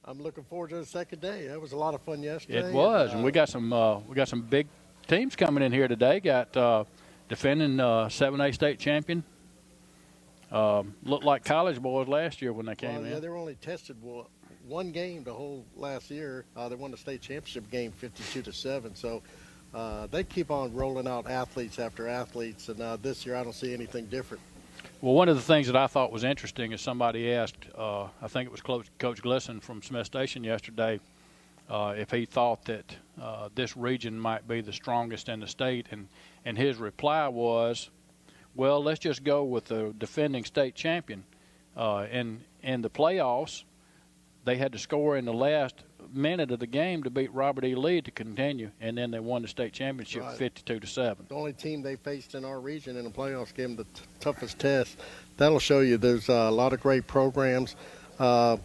I'm looking forward to the second day. That was a lot of fun yesterday. It was, and we got some big teams coming in here today. Got defending 7A state champion. Looked like college boys last year when they came in. Yeah, they were only tested one game the whole last year. They won the state championship game 52-7. So they keep on rolling out athletes after athletes, and this year I don't see anything different. Well, one of the things that I thought was interesting is somebody asked, I think it was Coach Glisson from Smith Station yesterday, if he thought that this region might be the strongest in the state, and his reply was, well, let's just go with the defending state champion. In the playoffs, they had to score in the last minute of the game to beat Robert E. Lee to continue, and then they won the state championship 52-7. The only team they faced in our region in the playoffs gave them the toughest test. That'll show you there's a lot of great programs that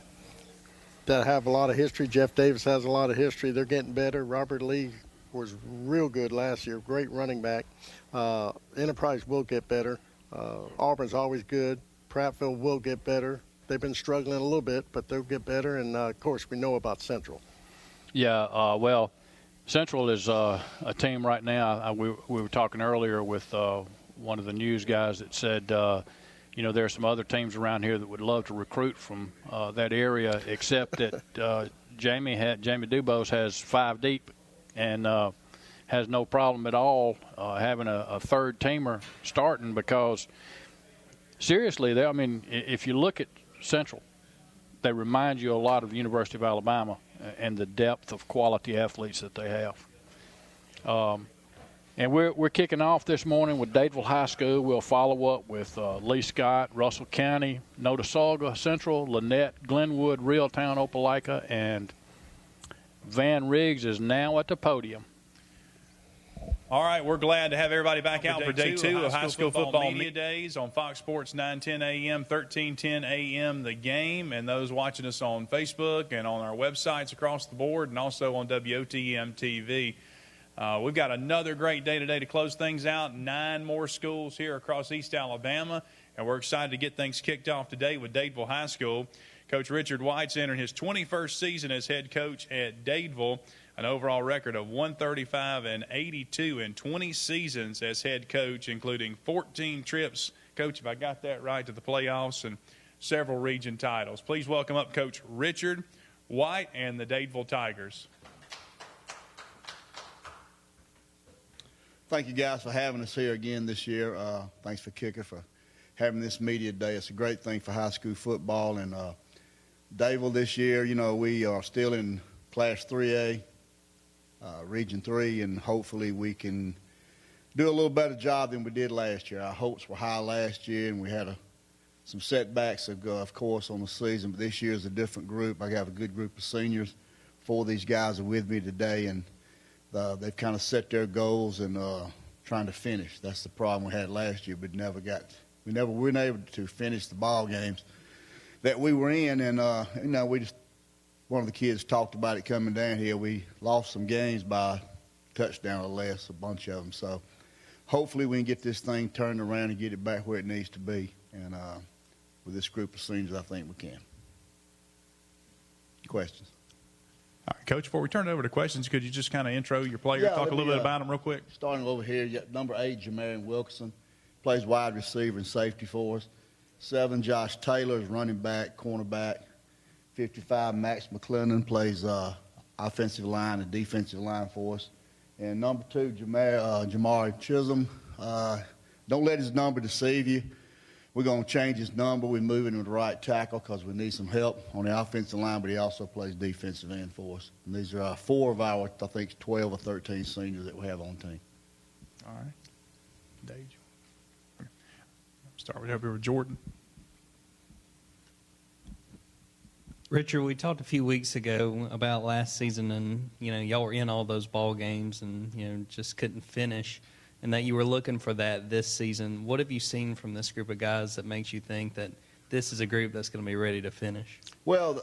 have a lot of history. Jeff Davis has a lot of history. They're getting better. Robert Lee was real good last year, great running back. Enterprise will get better. Auburn's always good. Prattville will get better. They've been struggling a little bit, but they'll get better. And, of course, we know about Central. Yeah, well, Central is a team right now. We were talking earlier with one of the news guys that said, there are some other teams around here that would love to recruit from that area, except that Jamie Dubose has 5 deep and has no problem at all having a third teamer starting because, seriously, if you look at Central, they remind you a lot of the University of Alabama and the depth of quality athletes that they have. And we're kicking off this morning with Dadeville High School. We'll follow up with Lee Scott, Russell County, Notasulga Central, Lynette, Glenwood, Reeltown, Opelika, and Van Riggs is now at the podium. All right, we're glad to have everybody back out for day two of High School Football Media Days on Fox Sports 910 AM, 1310 AM, The Game, and those watching us on Facebook and on our websites across the board and also on WOTM TV. We've got another great day today to close things out. 9 more schools here across East Alabama, and we're excited to get things kicked off today with Dadeville High School. Coach Richard White's entering his 21st season as head coach at Dadeville. An overall record of 135-82 in 20 seasons as head coach, including 14 trips, Coach, if I got that right, to the playoffs and several region titles. Please welcome up Coach Richard White and the Dadeville Tigers. Thank you guys for having us here again this year. Thanks for Kicker for having this media day. It's a great thing for high school football. And Dadeville this year, we are still in Class 3A. Region 3, and hopefully we can do a little better job than we did last year. Our hopes were high last year, and we had some setbacks, of course, on the season. But this year is a different group. I have a good group of seniors. 4 of these guys are with me today, and they've kind of set their goals and trying to finish. That's the problem we had last year, but we never were able to finish the ball games that we were in, and we just. One of the kids talked about it coming down here. We lost some games by a touchdown or less, a bunch of them. So hopefully we can get this thing turned around and get it back where it needs to be. And with this group of seniors, I think we can. Questions? All right, Coach, before we turn it over to questions, could you just kind of intro your player, talk a little bit about them real quick? Starting over here, you got number 8, Jamarian Wilkerson, plays wide receiver and safety for us. 7, Josh Taylor is running back, cornerback. 55, Max McClendon plays offensive line and defensive line for us. And number 2, Jamari Chisholm. Don't let his number deceive you. We're going to change his number. We're moving him to right tackle because we need some help on the offensive line, but he also plays defensive end for us. And these are 4 of our, I think, 12 or 13 seniors that we have on the team. All right. Dave. Start with over with Jordan. Richard, we talked a few weeks ago about last season, and y'all were in all those ball games, and just couldn't finish, and that you were looking for that this season. What have you seen from this group of guys that makes you think that this is a group that's going to be ready to finish? Well,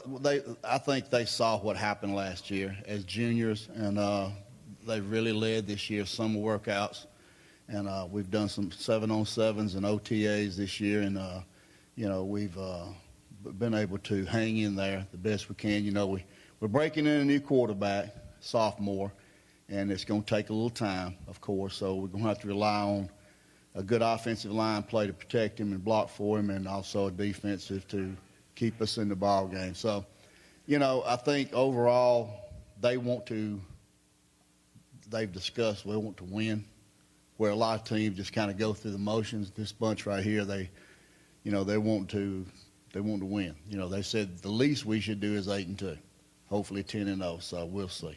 I think they saw what happened last year as juniors, and they really led this year's summer workouts, and we've done some 7-on-7s and OTAs this year, and we've been able to hang in there the best we can. You know, we're breaking in a new quarterback, sophomore, and it's going to take a little time, of course. So we're going to have to rely on a good offensive line play to protect him and block for him, and also a defensive to keep us in the ball game. So, you know, I think overall they've discussed they want to win, where a lot of teams just kind of go through the motions. This bunch right here, they want to win. You know, they said the least we should do is 8-2, hopefully 10-0. So we'll see.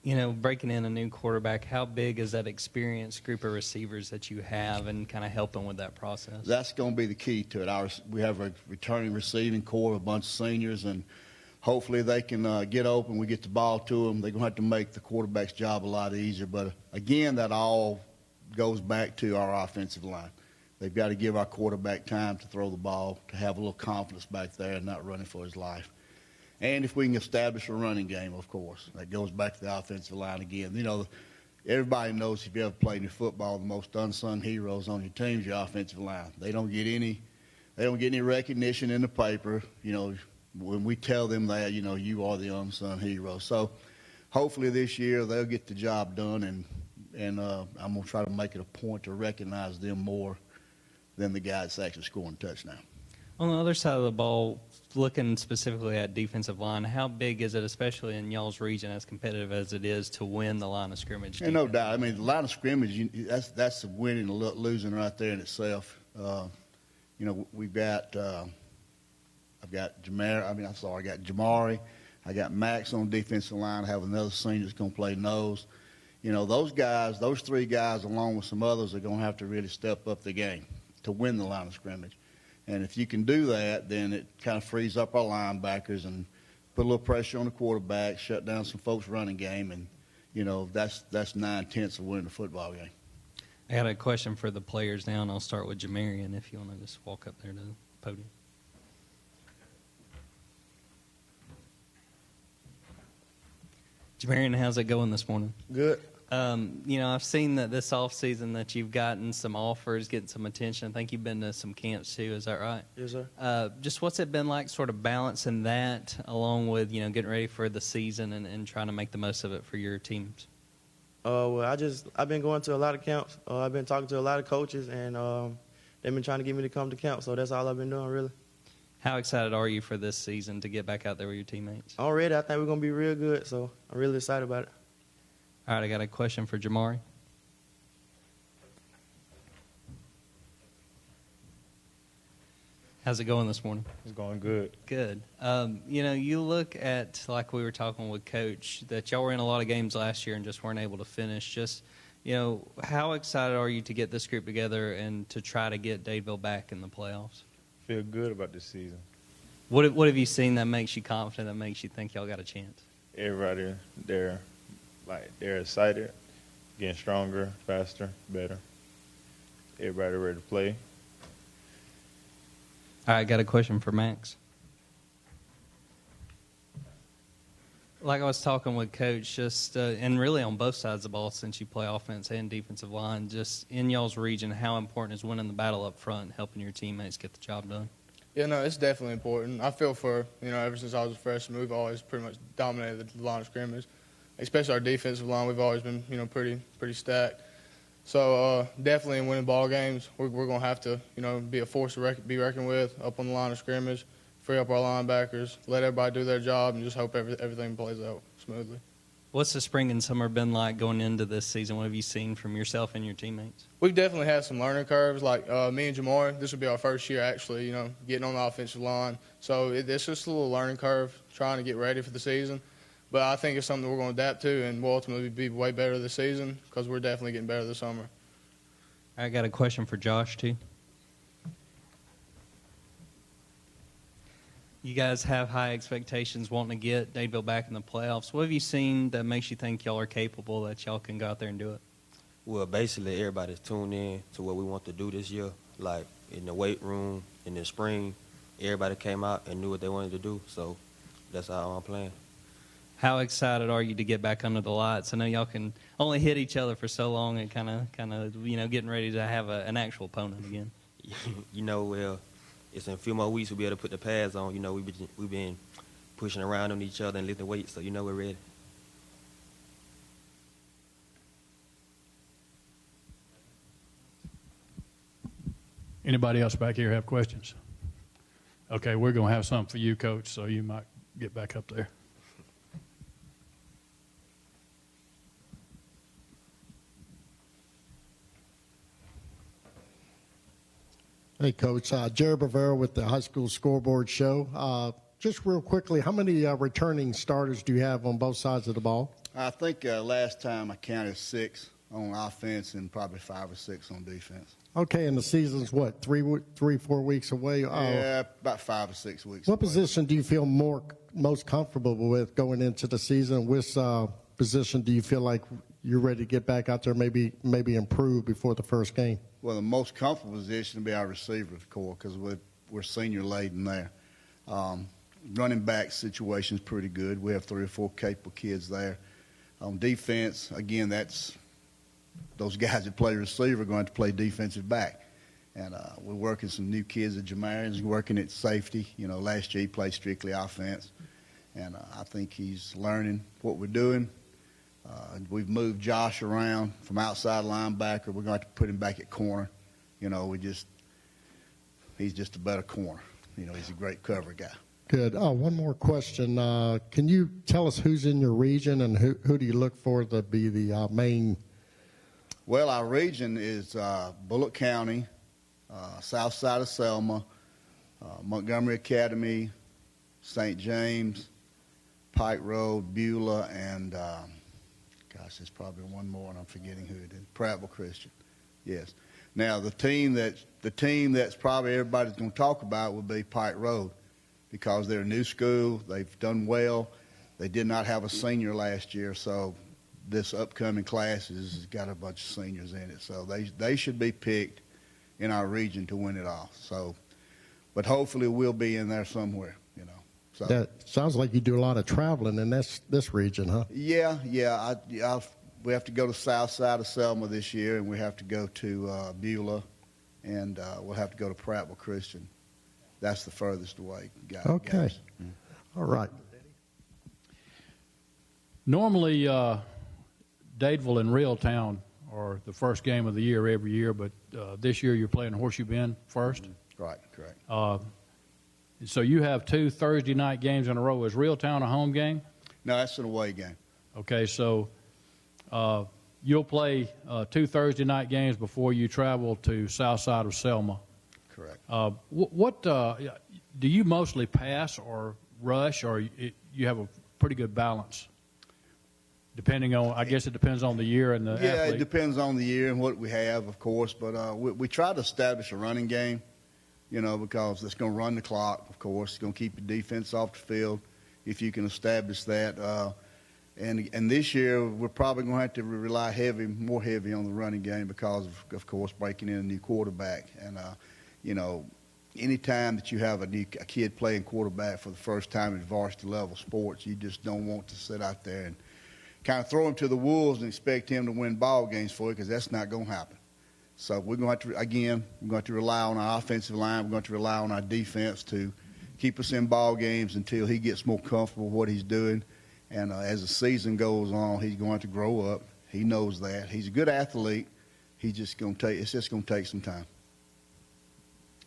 You know, breaking in a new quarterback, how big is that experienced group of receivers that you have and kind of helping with that process? That's going to be the key to it. We have a returning receiving core, a bunch of seniors, and hopefully they can get open. We get the ball to them. They're going to have to make the quarterback's job a lot easier. But, again, that all goes back to our offensive line. They've got to give our quarterback time to throw the ball, to have a little confidence back there and not running for his life. And if we can establish a running game, of course, that goes back to the offensive line again. You know, everybody knows if you ever played in football, the most unsung heroes on your team is your offensive line. They don't get any recognition in the paper. You know, when we tell them that, you know, you are the unsung hero. So hopefully this year they'll get the job done, and I'm going to try to make it a point to recognize them more than the guy that's actually scoring a touchdown. On the other side of the ball, looking specifically at defensive line, how big is it, especially in y'all's region, as competitive as it is, to win the line of scrimmage? And no doubt. I mean, the line of scrimmage, that's winning and losing right there in itself. You know, we've got I got Jamari. I got Max on defensive line. I have another senior that's going to play nose. You know, those three guys, along with some others, are going to have to really step up the game to win the line of scrimmage. And if you can do that, then it kind of frees up our linebackers and put a little pressure on the quarterback, shut down some folks' running game, and, you know, that's 9/10 of winning the football game. I got a question for the players now, and I'll start with Jamarian if you want to just walk up there to the podium. Jamarian, how's it going this morning? Good. You know, I've seen that this offseason that you've gotten some offers, getting some attention. I think you've been to some camps too. Is that right? Yes, sir. Just what's it been like sort of balancing that along with, you know, getting ready for the season and trying to make the most of it for your teams? Well, I've been going to a lot of camps. I've been talking to a lot of coaches, and they've been trying to get me to come to camp. So that's all I've been doing, really. How excited are you for this season to get back out there with your teammates? Already, I think we're going to be real good, so I'm really excited about it. All right, I got a question for Jamari. How's it going this morning? It's going good. Good. You know, you look at, like we were talking with Coach, that y'all were in a lot of games last year and just weren't able to finish. Just, you know, how excited are you to get this group together and to try to get Dadeville back in the playoffs? Feel good about this season. What have you seen that makes you confident, that makes you think y'all got a chance? Everybody, they're excited, getting stronger, faster, better. Everybody ready to play. All right, I got a question for Max. Like I was talking with Coach, just and really on both sides of the ball, since you play offense and defensive line, just in y'all's region, how important is winning the battle up front and helping your teammates get the job done? Yeah, no, it's definitely important. I feel for, you know, ever since I was a freshman, we've always pretty much dominated the line of scrimmage. Especially our defensive line, we've always been, you know, pretty stacked. So definitely in winning ball games, we're going to have to, you know, be a force to be reckoned with up on the line of scrimmage, free up our linebackers, let everybody do their job, and just hope everything plays out smoothly. What's the spring and summer been like going into this season? What have you seen from yourself and your teammates? We've definitely had some learning curves. Like me and Jamar, this will be our first year actually, you know, getting on the offensive line. So it's just a little learning curve, trying to get ready for the season. But I think it's something we're going to adapt to, and we'll ultimately be way better this season because we're definitely getting better this summer. I got a question for Josh, too. You guys have high expectations wanting to get Dadeville back in the playoffs. What have you seen that makes you think y'all are capable, that y'all can go out there and do it? Well, basically, everybody's tuned in to what we want to do this year. Like, in the weight room, in the spring, everybody came out and knew what they wanted to do. So that's how I'm playing. How excited are you to get back under the lights? I know y'all can only hit each other for so long and kind of, you know, getting ready to have an actual opponent again. You know, well, it's in a few more weeks we'll be able to put the pads on. You know, we've been pushing around on each other and lifting weights, so you know we're ready. Anybody else back here have questions? Okay, we're going to have something for you, Coach, so you might get back up there. Hey, Coach. Jared Bavera with the High School Scoreboard Show. Just real quickly, how many returning starters do you have on both sides of the ball? I think last time I counted 6 on offense and probably 5 or 6 on defense. Okay, and the season's what, 3-4 weeks away? Yeah, about 5 or 6 weeks. What away. position do you feel most comfortable with going into the season? Which position do you feel like you're ready to get back out there, maybe improve before the first game? Well, the most comfortable position would be our receiver core because we're senior laden there. Running back situation is pretty good. We have 3 or 4 capable kids there. On defense, again, that's those guys that play receiver are going to play defensive back. And we're working some new kids at Jamarian's working at safety. You know, last year he played strictly offense. And I think he's learning what we're doing. We've moved Josh around from outside linebacker. We're going to put him back at corner. You know, he's just a better corner. You know, he's a great cover guy. Good. Oh, one more question. Can you tell us who's in your region and who do you look for to be the main? Well, our region is Bullock County, south side of Selma, Montgomery Academy, St. James, Pike Road, Beulah, and there's probably one more, and I'm forgetting who it is. Prattville Christian. Yes. Now the team that's probably everybody's going to talk about will be Pike Road because they're a new school. They've done well. They did not have a senior last year, so this upcoming class has got a bunch of seniors in it. So they should be picked in our region to win it all. So, but hopefully we'll be in there somewhere, you know. So that sounds like you do a lot of traveling in this region, huh? Yeah. We have to go to south side of Selma this year, and we have to go to Beulah, and we'll have to go to Prattville Christian. That's the furthest away. Okay. All right. Normally, Dadeville and Reeltown are the first game of the year every year, but this year you're playing Horseshoe Bend first. Right, correct. So you have 2 Thursday night games in a row. Is Reeltown a home game? No, that's an away game. Okay, so you'll play 2 Thursday night games before you travel to south side of Selma. Correct. What do you mostly pass or rush, or you have a pretty good balance? Depending on, I guess it depends on the year and the athlete. It depends on the year and what we have, of course. But we try to establish a running game, you know, because it's going to run the clock, of course. It's going to keep the defense off the field if you can establish that. And this year we're probably going to have to rely more heavy on the running game because of course, breaking in a new quarterback. And, you know, anytime that you have a kid playing quarterback for the first time at varsity level sports, you just don't want to sit out there and kind of throw him to the wolves and expect him to win ball games for you because that's not going to happen. So we're going to have to rely on our offensive line. We're going to rely on our defense to keep us in ball games until he gets more comfortable with what he's doing. And as the season goes on, he's going to grow up. He knows that. He's a good athlete. It's just going to take some time.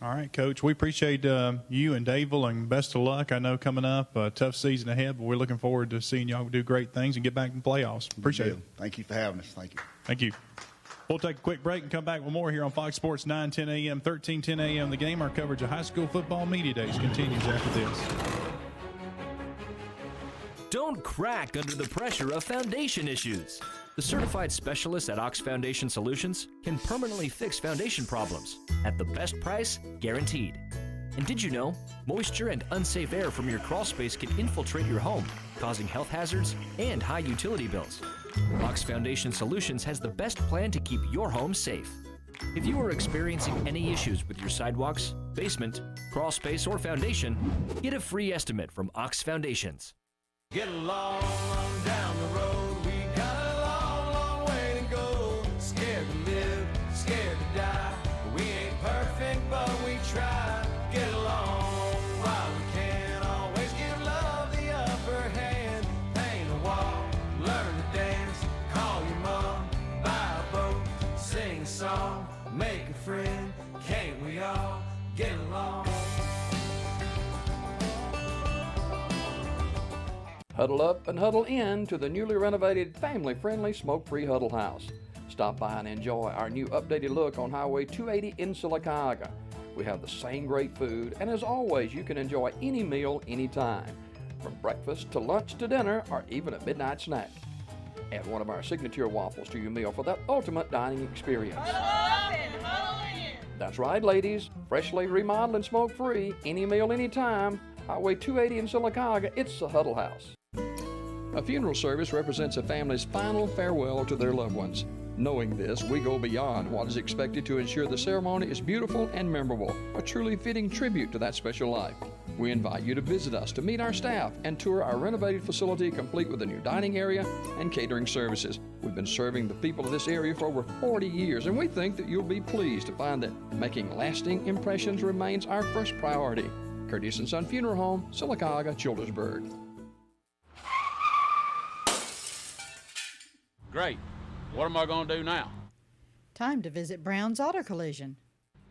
All right, Coach. We appreciate you and Dadeville, and best of luck. I know coming up, a tough season ahead, but we're looking forward to seeing y'all do great things and get back in the playoffs. Appreciate it. Thank you for having us. Thank you. Thank you. We'll take a quick break and come back with more here on Fox Sports 910 a.m., 1310 a.m. The Game. Our coverage of high school football media days continues after this. Don't crack under the pressure of foundation issues. The certified specialists at Ox Foundation Solutions can permanently fix foundation problems at the best price guaranteed. And did you know, moisture and unsafe air from your crawl space can infiltrate your home, causing health hazards and high utility bills. Ox Foundation Solutions has the best plan to keep your home safe. If you are experiencing any issues with your sidewalks, basement, crawl space, or foundation, get a free estimate from Ox Foundations. Get along on down the road. We got a long, long way to go. Scared to live, scared to die. We ain't perfect, but we try. Get along. get along. Huddle up and huddle in to the newly renovated, family-friendly, smoke-free Huddle House. Stop by and enjoy our new updated look on Highway 280 in Sylacauga. We have the same great food, and as always, you can enjoy any meal anytime, from breakfast to lunch to dinner, or even a midnight snack. Add one of our signature waffles to your meal for that ultimate dining experience. Huddle up and huddle in. That's right, ladies. Freshly remodeled and smoke-free, any meal anytime. Highway 280 in Sylacauga, it's the Huddle House. A funeral service represents a family's final farewell to their loved ones. Knowing this, we go beyond what is expected to ensure the ceremony is beautiful and memorable, a truly fitting tribute to that special life. We invite you to visit us to meet our staff and tour our renovated facility complete with a new dining area and catering services. We've been serving the people of this area for over 40 years, and we think that you'll be pleased to find that making lasting impressions remains our first priority. Curtis & Son Funeral Home, Sylacauga, Childersburg. Great. What am I going to do now? Time to visit Brown's Auto Collision.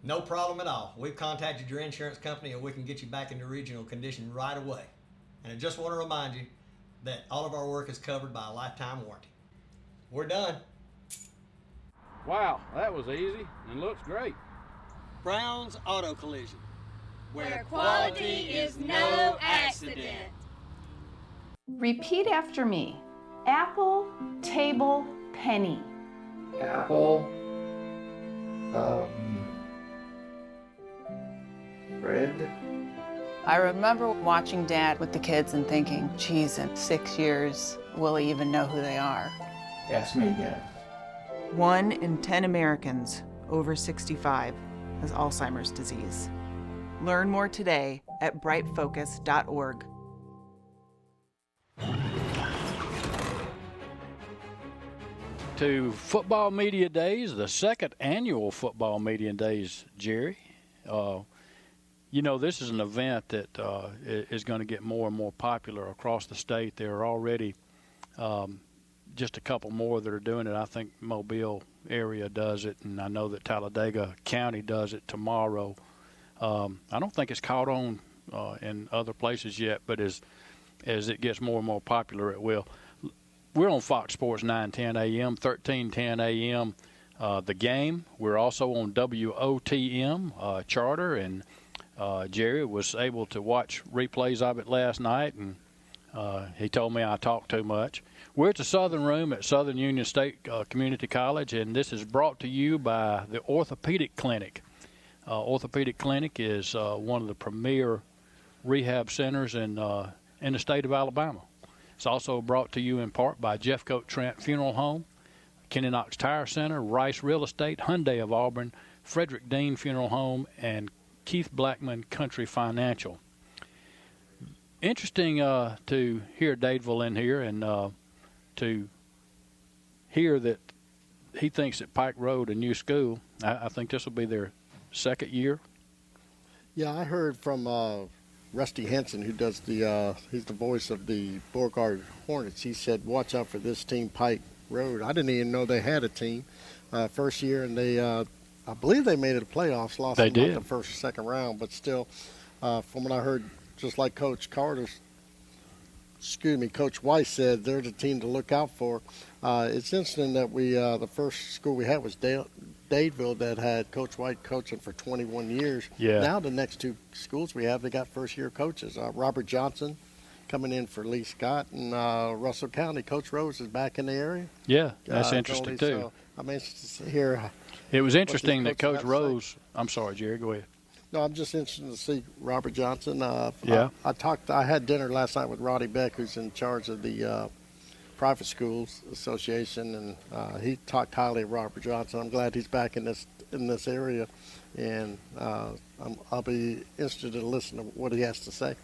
No problem at all. We've contacted your insurance company and we can get you back into original condition right away. And I just want to remind you that all of our work is covered by a lifetime warranty. We're done. Wow, that was easy and looks great. Brown's Auto Collision. Where quality is no accident. Repeat after me. Apple, table, penny. Apple. Bread. I remember watching Dad with the kids and thinking, geez, in 6 years, will he even know who they are? Ask me again. 1 in 10 Americans over 65 has Alzheimer's disease. Learn more today at brightfocus.org. To Football Media Days, the second annual Football Media Days, Jerry. You know, this is an event that is going to get more and more popular across the state. There are already just a couple more that are doing it. I think Mobile area does it, and I know that Talladega County does it tomorrow. I don't think it's caught on in other places yet, but as it gets more and more popular, it will. We're on Fox Sports 910 AM, 1310 AM. The Game. We're also on WOTM Charter, and Jerry was able to watch replays of it last night, and he told me I talked too much. We're at the Southern Room at Southern Union State Community College, and this is brought to you by the Orthopedic Clinic. Orthopedic Clinic is one of the premier rehab centers in the state of Alabama. It's also brought to you in part by Jeffcoat Trent Funeral Home, Kenny Knox Tire Center, Rice Real Estate, Hyundai of Auburn, Frederick Dean Funeral Home, and Keith Blackman Country Financial. Interesting to hear Dadeville in here and to hear that he thinks that Pike Road, a new school, I think this will be their second year. Yeah, I heard from Rusty Henson, who does he's the voice of the Beauregard Hornets. He said, watch out for this team, Pike Road. I didn't even know they had a team first year, and they, I believe they made it to playoffs, lost they in did. the first or second round, but still, from what I heard, just like Coach Coach Weiss said, they're the team to look out for. It's interesting that the first school we had was Dadeville that had Coach White coaching for 21 years. Yeah. Now the next two schools we have, they got first-year coaches. Robert Johnson coming in for Lee Scott, and Russell County. Coach Rose is back in the area. Yeah, that's interesting, too. So I'm interested to hear. It was interesting that coaches Coach Rose – I'm sorry, Jerry, go ahead. No, I'm just interested to see Robert Johnson. Yeah. I had dinner last night with Roddy Beck, who's in charge of the Private Schools Association, and he talked highly of Robert Johnson. I'm glad he's back in this area, and I'll be interested to listen to what he has to say.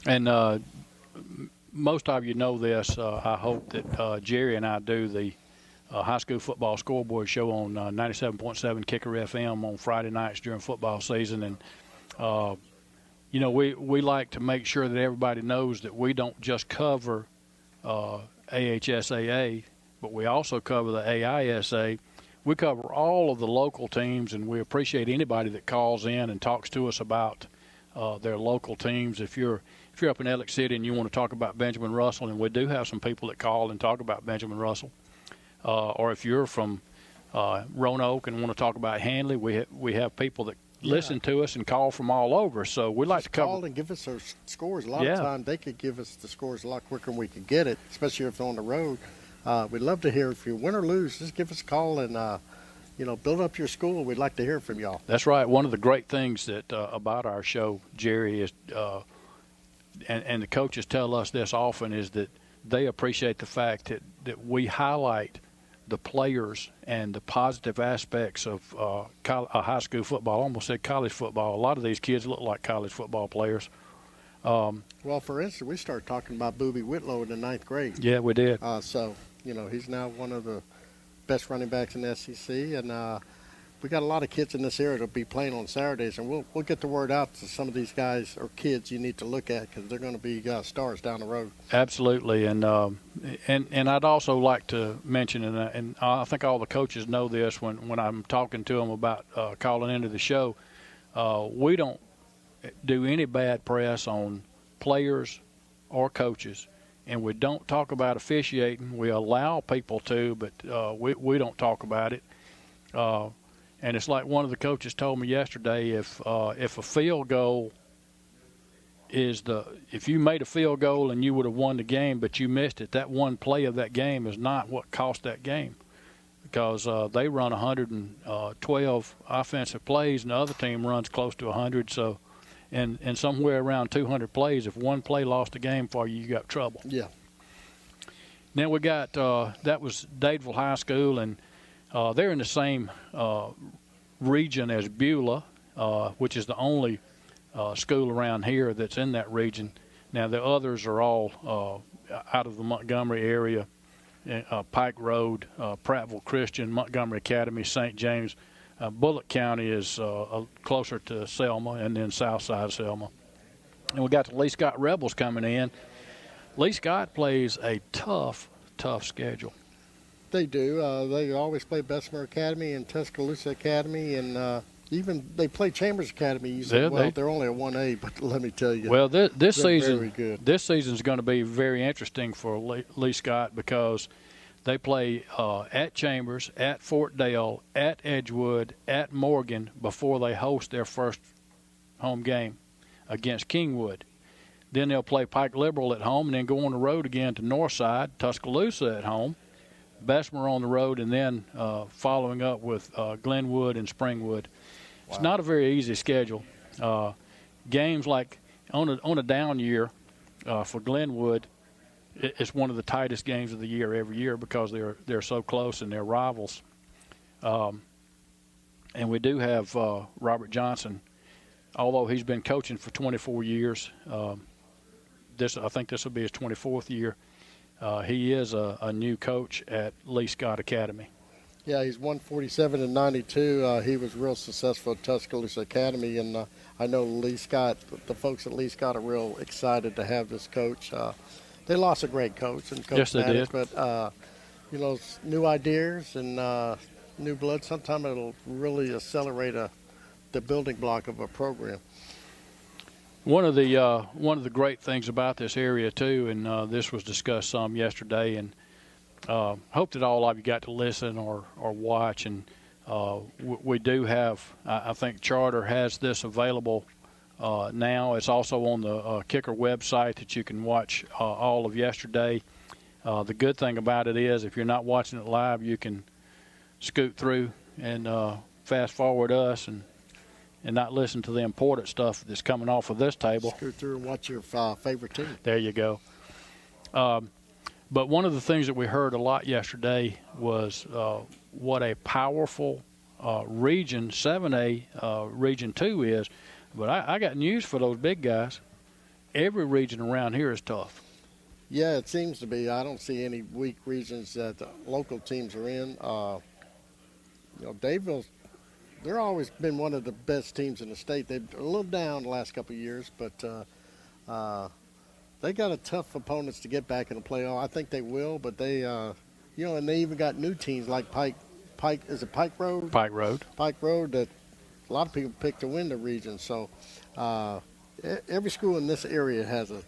And most of you know this. I hope that Jerry and I do the high school football scoreboard show on 97.7 Kicker FM on Friday nights during football season. And, you know, we like to make sure that everybody knows that we don't just cover AHSAA, but we also cover the AISA. we cover all of the local teams, and we appreciate anybody that calls in and talks to us about their local teams. If you're up in Ellick City and you want to talk about Benjamin Russell, and we do have some people that call and talk about Benjamin Russell, or if you're from Roanoke and want to talk about Handley, we have people that listen to us and call from all over. So we like to cover. Call and give us their scores. A lot of times they could give us the scores a lot quicker than we could get it, especially if they're on the road. We'd love to hear if you win or lose. Just give us a call and build up your school. We'd like to hear from y'all. That's right. One of the great things that about our show, Jerry, is and the coaches tell us this often, is that they appreciate the fact that we highlight the players and the positive aspects of high school football. I almost said college football. A lot of these kids look like college football players. Well, for instance, we started talking about Boobie Whitlow in the 9th grade. Yeah, we did. So, he's now one of the best running backs in the SEC, and we got a lot of kids in this area that'll be playing on Saturdays, and we'll get the word out to some of these guys or kids you need to look at because they're going to be stars down the road. Absolutely, and I'd also like to mention, and I think all the coaches know this when I'm talking to them about calling into the show, we don't do any bad press on players or coaches, and we don't talk about officiating. We allow people to, but we don't talk about it. And it's like one of the coaches told me yesterday, if a field goal if you made a field goal and you would have won the game, but you missed it, that one play of that game is not what cost that game, because they run 112 offensive plays and the other team runs close to 100. So, and somewhere around 200 plays, if one play lost the game for you, you got trouble. Yeah. Now we got that was Dadeville High School, and they're in the same region as Beulah, which is the only school around here that's in that region. Now the others are all out of the Montgomery area, Pike Road, Prattville Christian, Montgomery Academy, St. James. Bullock County is closer to Selma, and then south side of Selma. And we got the Lee Scott Rebels coming in. Lee Scott plays a tough schedule. They do. They always play Bessemer Academy and Tuscaloosa Academy, and even they play Chambers Academy. You say, they're only a 1A, but let me tell you. Well, this season, very good. This season is going to be very interesting for Lee Scott because they play at Chambers, at Fort Dale, at Edgewood, at Morgan before they host their first home game against Kingwood. Then they'll play Pike Liberal at home and then go on the road again to Northside, Tuscaloosa at home, Bessemer on the road, and then following up with Glenwood and Springwood. Wow. It's not a very easy schedule. Games like on a down year for Glenwood, it's one of the tightest games of the year every year because they're so close and they're rivals. And we do have Robert Johnson, although he's been coaching for 24 years. I think this will be his 24th year. He is a new coach at Lee Scott Academy. Yeah, he's 147 and 92. He was real successful at Tuscaloosa Academy, and I know Lee Scott, the folks at Lee Scott are real excited to have this coach. They lost a great coach, and Coach yes, they Maddox, did. But new ideas and new blood. Sometimes it'll really accelerate the building block of a program. One of the great things about this area too, and this was discussed some yesterday, and hope that all of you got to listen or watch. And we do have, I think Charter has this available now. It's also on the Kicker website that you can watch all of yesterday. The good thing about it is if you're not watching it live, you can scoot through and fast forward us and not listen to the important stuff that's coming off of this table. Scoot through and watch your favorite team. There you go. But one of the things that we heard a lot yesterday was what a powerful Region 7A, Region 2 is. But I got news for those big guys. Every region around here is tough. Yeah, it seems to be. I don't see any weak regions that the local teams are in. Dadeville's, they're always been one of the best teams in the state. They've a little down the last couple of years, but they got a tough opponents to get back in the playoff. I think they will, but they, and they even got new teams like Pike Pike. Is it Pike Road? Pike Road. Pike Road that a lot of people pick to win the region. So every school in this area has a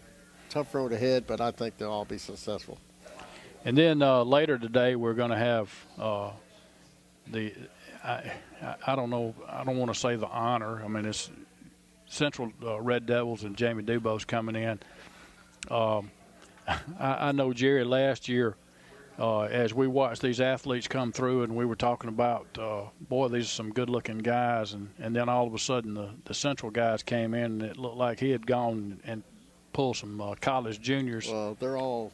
tough road ahead, but I think they'll all be successful. And then later today, we're going to have I don't know, I don't want to say the honor. I mean, it's Central Red Devils and Jamie Dubose coming in. I know, Jerry, last year, as we watched these athletes come through and we were talking about, boy, these are some good-looking guys, and then all of a sudden the Central guys came in and it looked like he had gone and pulled some college juniors. Well, they're all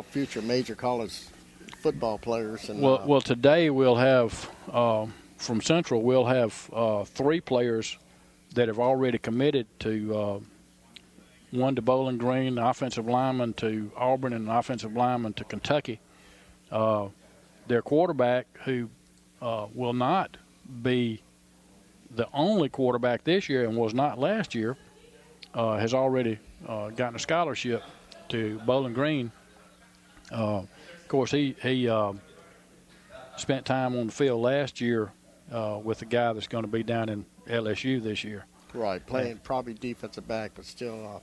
future major college football players. And well, today we'll have from Central we'll have 3 players that have already committed to one to Bowling Green, the offensive lineman to Auburn, and an offensive lineman to Kentucky. Their quarterback, who will not be the only quarterback this year and was not last year, has already gotten a scholarship to Bowling Green. Of course, he spent time on the field last year with the guy that's going to be down in LSU this year. Right, playing probably defensive back, but still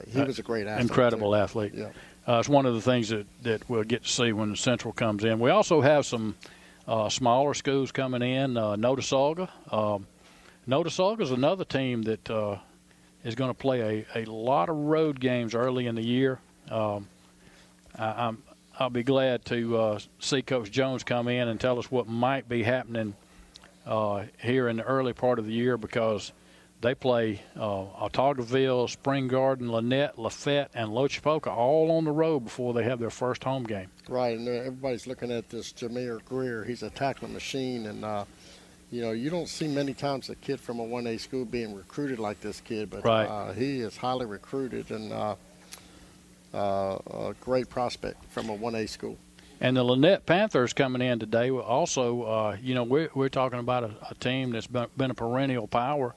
he was a great athlete. Incredible athlete. Yeah. It's one of the things that we'll get to see when the Central comes in. We also have some smaller schools coming in. Notasulga. Notasulga is another team that is going to play a lot of road games early in the year. I'll be glad to see Coach Jones come in and tell us what might be happening here in the early part of the year, because they play Otaugaville, Spring Garden, Lynette, Lafayette, and Lochapoka all on the road before they have their first home game. Right, and everybody's looking at this Jameer Greer. He's a tackling machine, and you don't see many times a kid from a 1A school being recruited like this kid, but right. He is highly recruited and a great prospect from a 1A school. And the Lynette Panthers coming in today. Also, we're talking about a team that's been a perennial power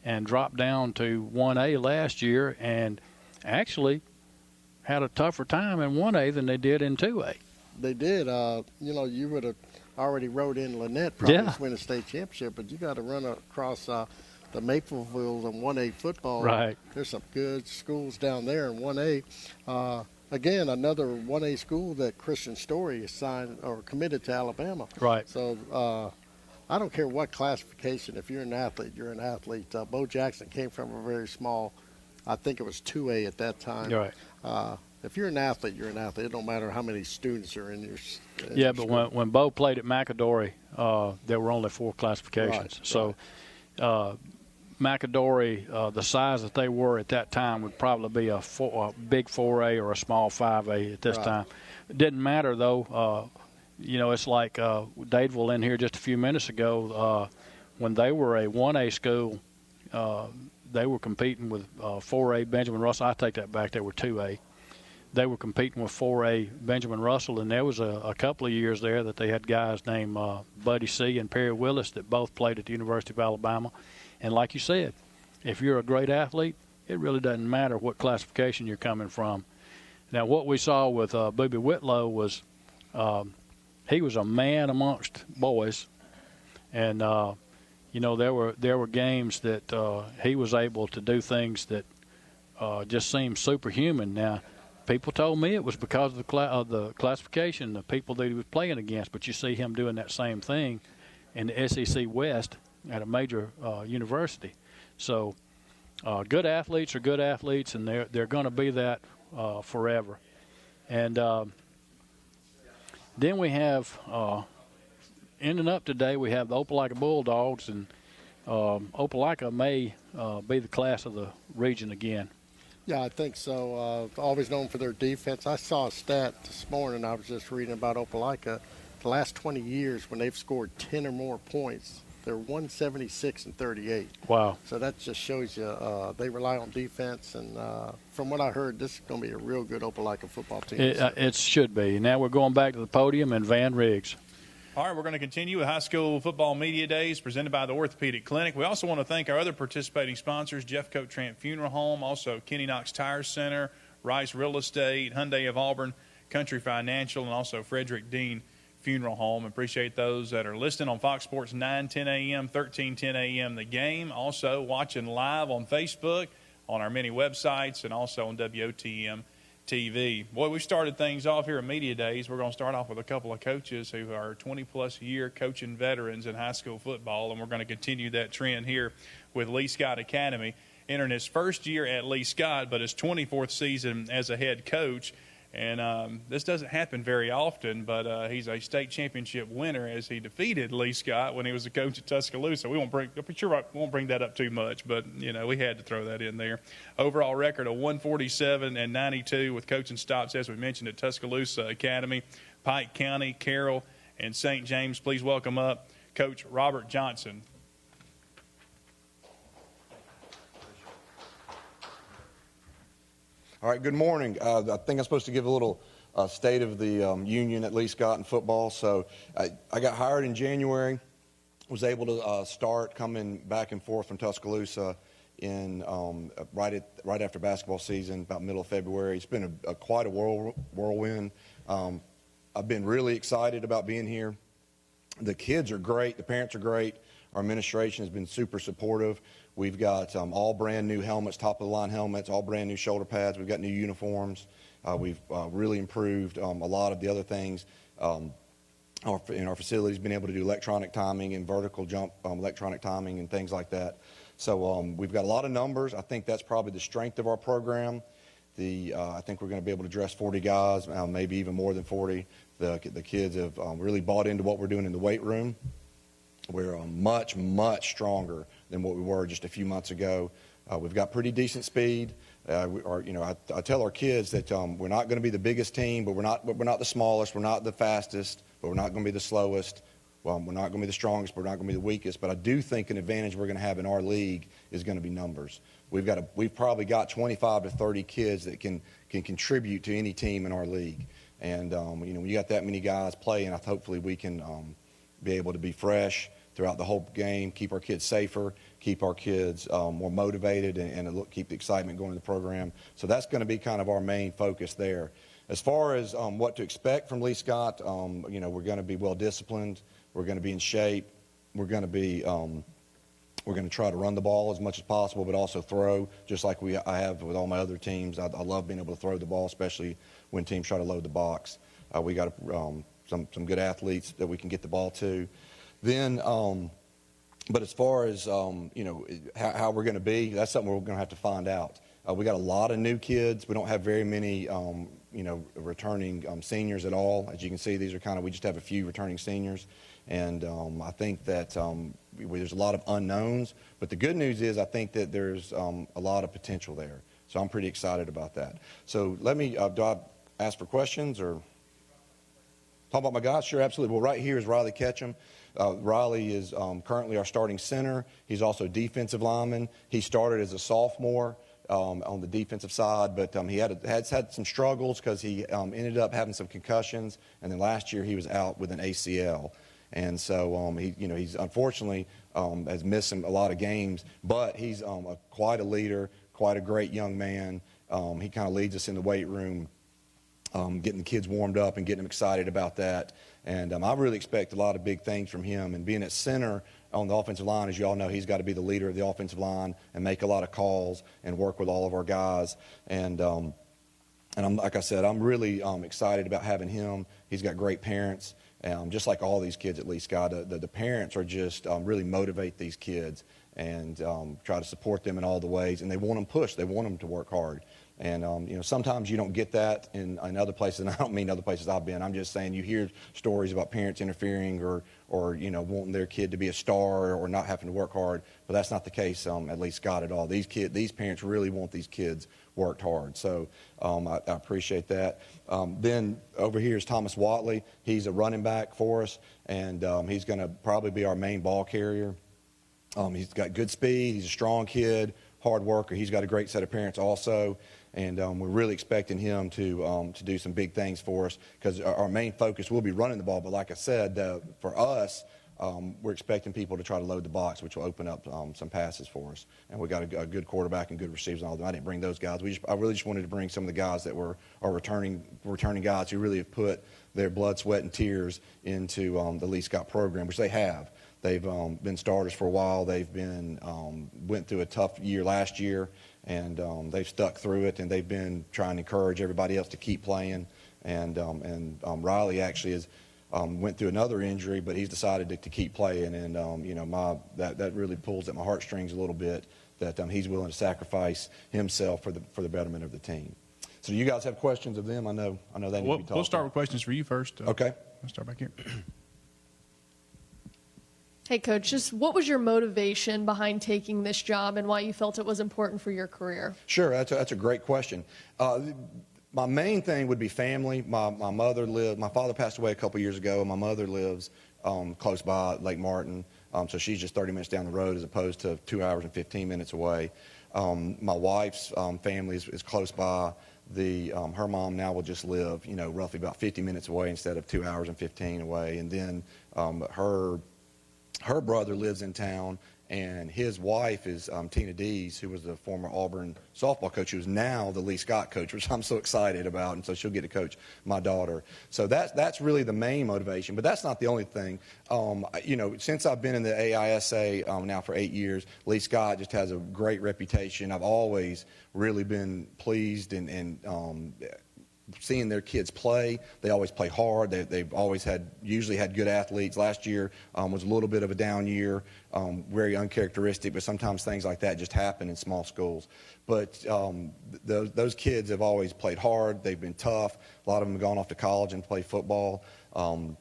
and dropped down to 1A last year and actually had a tougher time in 1A than they did in 2A. They did. You would have already rode in Lynette probably to win a state championship, but you got to run across the Mapleville and 1A football. Right. There's some good schools down there in 1A. Again, another 1A school that Christian Story is signed or committed to Alabama. Right. So I don't care what classification. If you're an athlete, you're an athlete. Bo Jackson came from a very small, I think it was 2A at that time. Right. If you're an athlete, you're an athlete. It don't matter how many students are in your Yeah, but when Bo played at McAdory, there were only 4 classifications. Right, so McAdory, the size that they were at that time, would probably be a big 4A or a small 5A at this time. It didn't matter, though. It's like Dadeville in here just a few minutes ago. When they were a 1A school, they were competing with 4A Benjamin Russell. I take that back. They were 2A. They were competing with 4A Benjamin Russell, and there was a couple of years there that they had guys named Buddy C. and Perry Willis that both played at the University of Alabama. And like you said, if you're a great athlete, it really doesn't matter what classification you're coming from. Now, what we saw with Booby Whitlow was he was a man amongst boys, and there were games that he was able to do things that just seemed superhuman. Now, people told me it was because of the classification, the people that he was playing against, but you see him doing that same thing in the SEC West at a major university. So good athletes are good athletes, and they're going to be that forever. And then we have, ending up today, we have the Opelika Bulldogs, and Opelika may be the class of the region again. Yeah, I think so. Always known for their defense. I saw a stat this morning. I was just reading about Opelika. The last 20 years, when they've scored 10 or more points, they're 176-38. Wow. So that just shows you they rely on defense. And from what I heard, this is going to be a real good Opelika football team. It should be. Now we're going back to the podium and Van Riggs. All right, we're going to continue with High School Football Media Days presented by the Orthopedic Clinic. We also want to thank our other participating sponsors, Jeffcoat Trent Funeral Home, also Kenny Knox Tire Center, Rice Real Estate, Hyundai of Auburn, Country Financial, and also Frederick Dean Funeral Home. Appreciate those that are listening on Fox Sports 910 a.m., 1310 a.m. The Game. Also watching live on Facebook, on our many websites, and also on WOTM TV. Boy, we started things off here at Media Days. We're going to start off with a couple of coaches who are 20-plus year coaching veterans in high school football, and we're going to continue that trend here with Lee Scott Academy. Entering his first year at Lee Scott, but his 24th season as a head coach. And this doesn't happen very often, but he's a state championship winner as he defeated Lee Scott when he was a coach at Tuscaloosa. We won't bring that up too much, but, we had to throw that in there. Overall record of 147-92 with coaching stops, as we mentioned, at Tuscaloosa Academy, Pike County, Carroll, and St. James. Please welcome up Coach Robert Johnson. All right, good morning. I think I'm supposed to give a little state of the union at Lee Scott in football. So I got hired in January, was able to start coming back and forth from Tuscaloosa in right after basketball season, about middle of February. It's been quite a whirlwind. I've been really excited about being here. The kids are great. The parents are great. Our administration has been super supportive. We've got all brand new helmets, top of the line helmets, all brand new shoulder pads. We've got new uniforms. We've really improved a lot of the other things. In our facilities, been able to do electronic timing and vertical jump electronic timing and things like that. So we've got a lot of numbers. I think that's probably the strength of our program. I think we're going to be able to dress 40 guys, maybe even more than 40. The kids have really bought into what we're doing in the weight room. We're much, much stronger than what we were just a few months ago. We've got pretty decent speed. I tell our kids that we're not going to be the biggest team, but we're not the smallest. We're not the fastest, but we're not going to be the slowest. Well, we're not going to be the strongest, but we're not going to be the weakest. But I do think an advantage we're going to have in our league is going to be numbers. We've probably got 25 to 30 kids that can contribute to any team in our league. And when you got that many guys playing, hopefully we can be able to be fresh throughout the whole game, keep our kids safer, keep our kids more motivated, and keep the excitement going in the program. So that's going to be kind of our main focus there. As far as what to expect from Lee Scott, we're going to be well disciplined. We're going to be in shape. We're going to try to run the ball as much as possible, but also throw, just like I have with all my other teams. I love being able to throw the ball, especially when teams try to load the box. We got some good athletes that we can get the ball to. Then, but as far as how we're going to be, that's something we're going to have to find out. We got a lot of new kids. We don't have very many returning seniors at all. As you can see, we just have a few returning seniors. And I think that there's a lot of unknowns. But the good news is I think that there's a lot of potential there. So I'm pretty excited about that. So let me, do I ask for questions or talk about my guys? Sure, absolutely. Well, right here is Riley Ketchum. Riley is currently our starting center. He's also defensive lineman. He started as a sophomore on the defensive side, but he has had some struggles because he ended up having some concussions, and then last year he was out with an ACL. And so he's unfortunately has missed a lot of games, but he's quite a leader, quite a great young man. He kind of leads us in the weight room, getting the kids warmed up and getting them excited about that. And I really expect a lot of big things from him. And being at center on the offensive line, as you all know, he's got to be the leader of the offensive line and make a lot of calls and work with all of our guys. And I'm, like I said, I'm really excited about having him. He's got great parents, just like all these kids at Lee Scott. The parents are just really motivate these kids and try to support them in all the ways. And they want them pushed. They want them to work hard. And, sometimes you don't get that in other places, and I don't mean other places I've been. I'm just saying you hear stories about parents interfering or wanting their kid to be a star or not having to work hard, but that's not the case at Lee Scott at all. These parents really want these kids worked hard, so I appreciate that. Then over here is Thomas Watley. He's a running back for us, and he's going to probably be our main ball carrier. He's got good speed. He's a strong kid, hard worker. He's got a great set of parents also. And we're really expecting him to do some big things for us because our main focus will be running the ball. But like I said, for us, we're expecting people to try to load the box, which will open up some passes for us. And we got a good quarterback and good receivers and all that. I didn't bring those guys. I really just wanted to bring some of the guys that are returning guys who really have put their blood, sweat, and tears into the Lee Scott program, which they have. They've been starters for a while. They've been went through a tough year last year, and they've stuck through it. And they've been trying to encourage everybody else to keep playing. And Riley actually went through another injury, but he's decided to keep playing. And that really pulls at my heartstrings a little bit that he's willing to sacrifice himself for the betterment of the team. So do you guys have questions of them? I know they need to be talking. We'll start with questions for you first. Okay. Let's start back here. Hey, Coach, just what was your motivation behind taking this job and why you felt it was important for your career? Sure, that's a great question. My main thing would be family. My father passed away a couple years ago, and my mother lives close by Lake Martin, so she's just 30 minutes down the road as opposed to 2 hours and 15 minutes away. My wife's family is close by. Her mom now will just live, roughly about 50 minutes away instead of 2 hours and 15 away. And then her brother lives in town, and his wife is Tina Dees, who was the former Auburn softball coach, who's now the Lee Scott coach, which I'm so excited about, and so she'll get to coach my daughter. So that's really the main motivation, but that's not the only thing. Since I've been in the AISA now for 8 years, Lee Scott just has a great reputation. I've always really been pleased and seeing their kids play. They always play hard. They've always usually had good athletes. Last year was a little bit of a down year, very uncharacteristic, but sometimes things like that just happen in small schools. But those kids have always played hard. They've been tough. A lot of them have gone off to college and played football.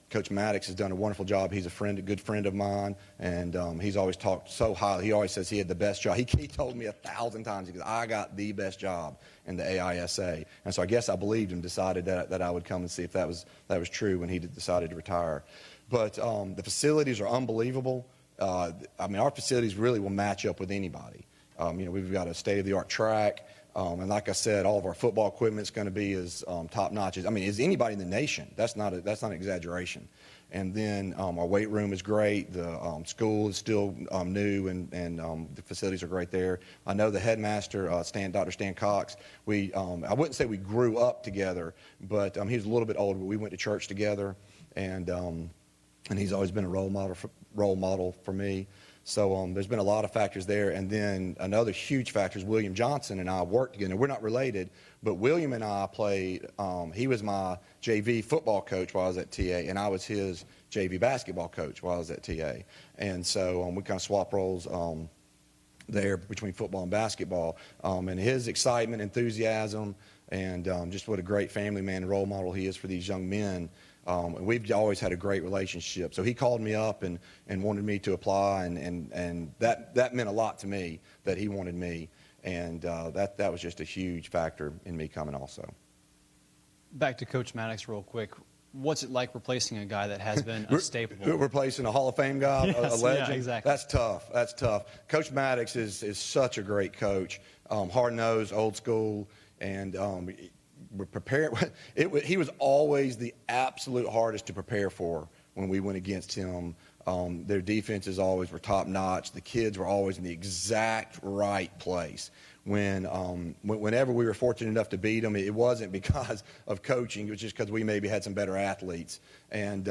Coach Maddox has done a wonderful job. He's a good friend of mine, and he's always talked so highly. He always says he had the best job. He told me 1,000 times, he goes, I got the best job in the AISA. And so I guess I believed him, decided that I would come and see if that was true when he decided to retire. But the facilities are unbelievable. Our facilities really will match up with anybody. We've got a state-of-the-art track. And like I said, all of our football equipment is going to be as top-notch as anybody in the nation. That's not an exaggeration. And then our weight room is great. The school is still new, and the facilities are great there. I know the headmaster, Dr. Stan Cox. I wouldn't say we grew up together, but he was a little bit older. But we went to church together, and he's always been a role model for me. So there's been a lot of factors there. And then another huge factor is William Johnson and I worked together. We're not related, but William and I played, he was my JV football coach while I was at TA, and I was his JV basketball coach while I was at TA. And so we kind of swap roles there between football and basketball. And his excitement, enthusiasm, and just what a great family man and role model he is for these young men. And we've always had a great relationship. So he called me up and wanted me to apply, and that meant a lot to me that he wanted me. And that was just a huge factor in me coming also. Back to Coach Maddox real quick. What's it like replacing a guy that has been unstable? Replacing a Hall of Fame guy, yes, a legend? Yeah, exactly. That's tough. Coach Maddox is such a great coach, hard-nosed, old school, and we're prepared. He was always the absolute hardest to prepare for when we went against him. Their defenses always were top-notch. The kids were always in the exact right place. Whenever we were fortunate enough to beat them, it wasn't because of coaching. It was just because we maybe had some better athletes. And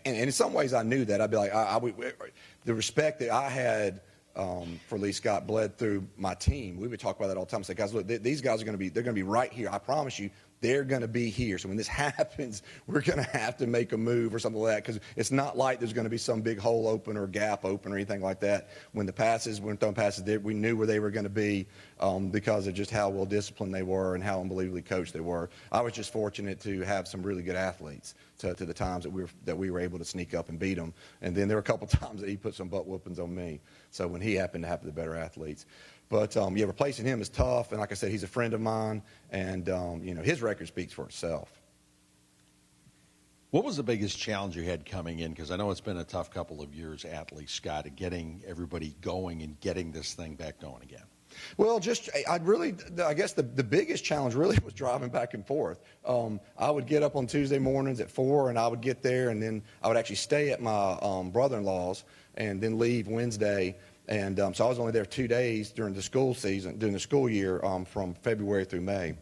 in some ways I knew that. I'd be like, the respect that I had for Lee Scott bled through my team. We would talk about that all the time. Say, guys, look, these guys they're going to be right here. I promise you, they're going to be here. So when this happens, we're going to have to make a move or something like that, because it's not like there's going to be some big hole open or gap open or anything like that. When throwing passes, we knew where they were going to be because of just how well disciplined they were and how unbelievably coached they were. I was just fortunate to have some really good athletes to the times that we were able to sneak up and beat them. And then there were a couple times that he put some butt whoopings on me. So when he happened to have the better athletes. But, replacing him is tough. And like I said, he's a friend of mine. And, his record speaks for itself. What was the biggest challenge you had coming in? Because I know it's been a tough couple of years at Lee Scott, getting everybody going and getting this thing back going again. Well, I guess the biggest challenge really was driving back and forth. I would get up on Tuesday mornings at 4, and I would get there, and then I would actually stay at my brother-in-law's and then leave Wednesday. And so I was only there 2 days during the school year, from February through May.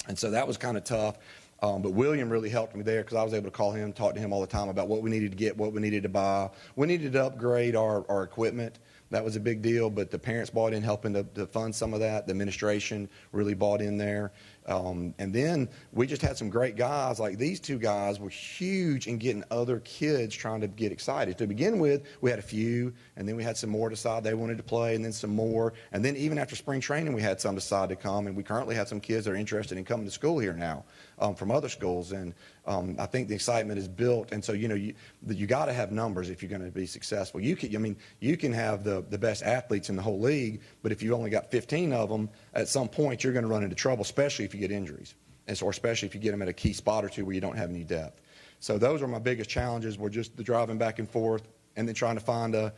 And so that was kind of tough. But William really helped me there because I was able to call him, talk to him all the time about what we needed to get, what we needed to buy. We needed to upgrade our equipment. That was a big deal, but the parents bought in helping to fund some of that. The administration really bought in there. And then we just had some great guys. Like these two guys were huge in getting other kids trying to get excited. To begin with, we had a few, and then we had some more decide they wanted to play, and then some more. And then even after spring training, we had some decide to come, and we currently have some kids that are interested in coming to school here now from other schools. And I think the excitement is built. And so, you got to have numbers if you're going to be successful. You can have the best athletes in the whole league, but if you only got 15 of them, at some point you're going to run into trouble, especially if you get injuries, or especially if you get them at a key spot or two where you don't have any depth. So those are my biggest challenges, were just the driving back and forth, and then trying to find a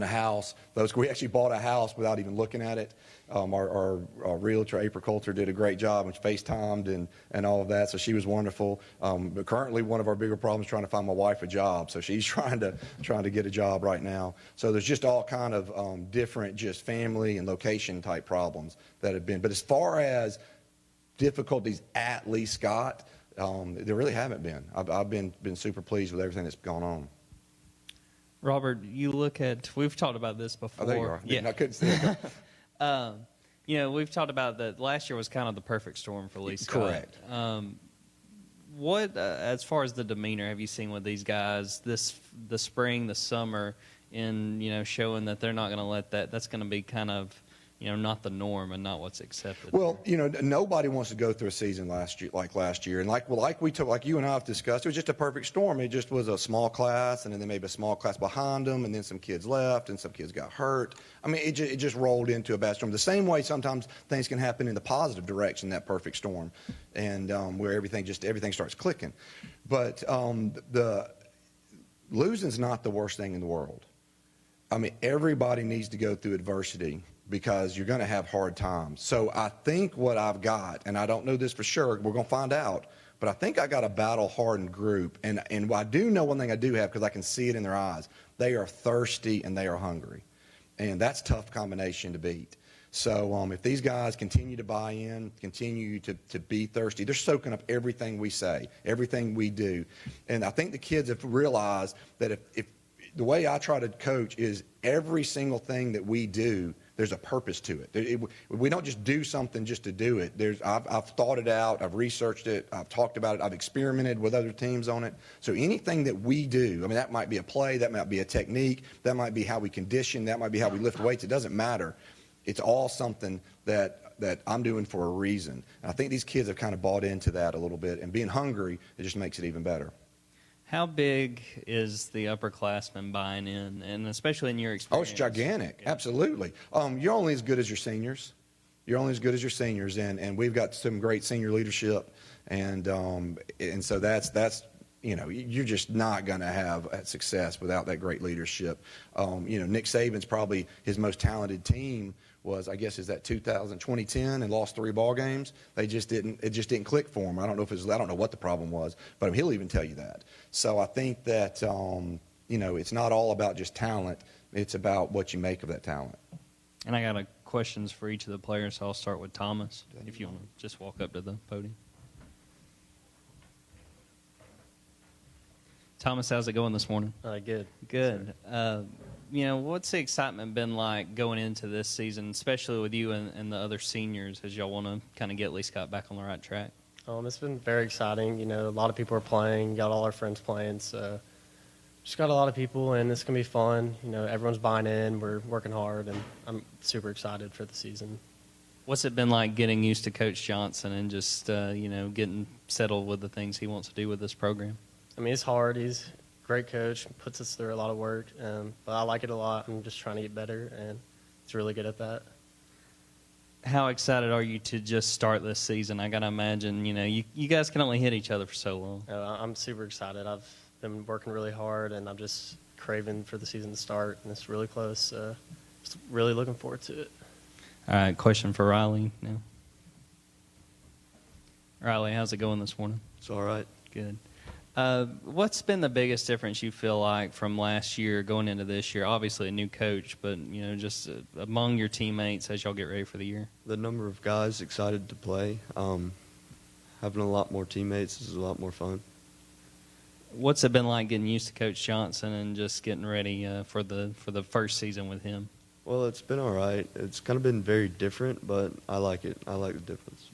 house. We actually bought a house without even looking at it. Our realtor, April Coulter, did a great job and FaceTimed and all of that, so she was wonderful. But currently, one of our bigger problems is trying to find my wife a job, so she's trying to get a job right now. So there's just all kind of different just family and location type problems that have been. But as far as difficulties at Lee Scott, there really haven't been. I've been super pleased with everything that's gone on. Robert, we've talked about this before. Oh, there you are. Yeah. I couldn't see it. We've talked about that last year was kind of the perfect storm for Lee Scott. Correct. What, as far as the demeanor, have you seen with these guys the spring, the summer, in showing that they're not going to let that's going to be kind of not the norm and not what's accepted? Well, nobody wants to go through a season last year, and like you and I have discussed, it was just a perfect storm. It just was a small class, and then maybe a small class behind them, and then some kids left, and some kids got hurt. I mean, it just rolled into a bad storm. The same way sometimes things can happen in the positive direction, that perfect storm, and where everything starts clicking. But the losing's not the worst thing in the world. I mean, everybody needs to go through adversity, because you're going to have hard times. So I think what I've got, and I don't know this for sure, we're going to find out, but I think I got a battle-hardened group. And I do know one thing I do have, because I can see it in their eyes. They are thirsty and they are hungry. And that's a tough combination to beat. So if these guys continue to buy in, continue to be thirsty, they're soaking up everything we say, everything we do. And I think the kids have realized that if the way I try to coach is every single thing that we do, there's a purpose to it. We don't just do something just to do it. I've thought it out. I've researched it. I've talked about it. I've experimented with other teams on it. So anything that we do, that might be a play, that might be a technique, that might be how we condition, that might be how we lift weights. It doesn't matter. It's all something that I'm doing for a reason. And I think these kids have kind of bought into that a little bit. And being hungry, it just makes it even better. How big is the upperclassmen buying in, and especially in your experience? Oh, it's gigantic. Absolutely. You're only as good as your seniors. And we've got some great senior leadership, and so that's you're just not going to have success without that great leadership. Nick Saban's probably his most talented team was, I guess, is that 2010 and lost 3 ball games. It just didn't click for him. I don't know what the problem was, but he'll even tell you that. So I think that it's not all about just talent. It's about what you make of that talent. And I got questions for each of the players, so I'll start with Thomas, if you want to just walk up to the podium. Thomas, how's it going this morning? Good. Good. What's the excitement been like going into this season, especially with you and the other seniors, as y'all want to kind of get Lee Scott back on the right track? It's been very exciting. A lot of people are playing, got all our friends playing, so just got a lot of people, and it's going to be fun. Everyone's buying in, we're working hard, and I'm super excited for the season. What's it been like getting used to Coach Johnson and just, getting settled with the things he wants to do with this program? It's hard. He's a great coach, puts us through a lot of work, but I like it a lot. I'm just trying to get better, and he's really good at that. How excited are you to just start this season? I got to imagine, you guys can only hit each other for so long. I'm super excited. I've been working really hard, and I'm just craving for the season to start, and it's really close. just really looking forward to it. All right, question for Riley now. Riley, how's it going this morning? It's all right. Good. What's been the biggest difference you feel like from last year going into this year? Obviously a new coach, but just among your teammates as y'all get ready for the year. The number of guys excited to play. Having a lot more teammates is a lot more fun. What's it been like getting used to Coach Johnson and just getting ready for the first season with him? Well, it's been all right. It's kind of been very different, but I like it. I like the difference.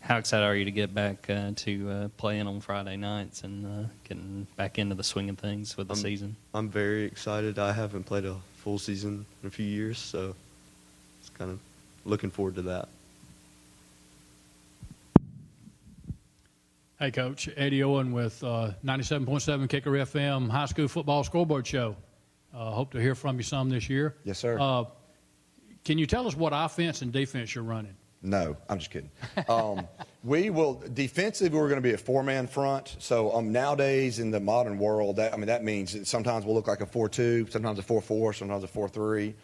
How excited are you to get back to playing on Friday nights and getting back into the swing of things with the season? I'm very excited. I haven't played a full season in a few years, so it's kind of looking forward to that. Hey, Coach. Eddie Owen with 97.7 Kicker FM High School Football Scoreboard Show. Hope to hear from you some this year. Yes, sir. Can you tell us what offense and defense you're running? No, I'm just kidding. We will defensively. We're going to be a four-man front. So nowadays in the modern world, that means that sometimes we'll look like a 4-2, sometimes a 4-4, sometimes a 4-3.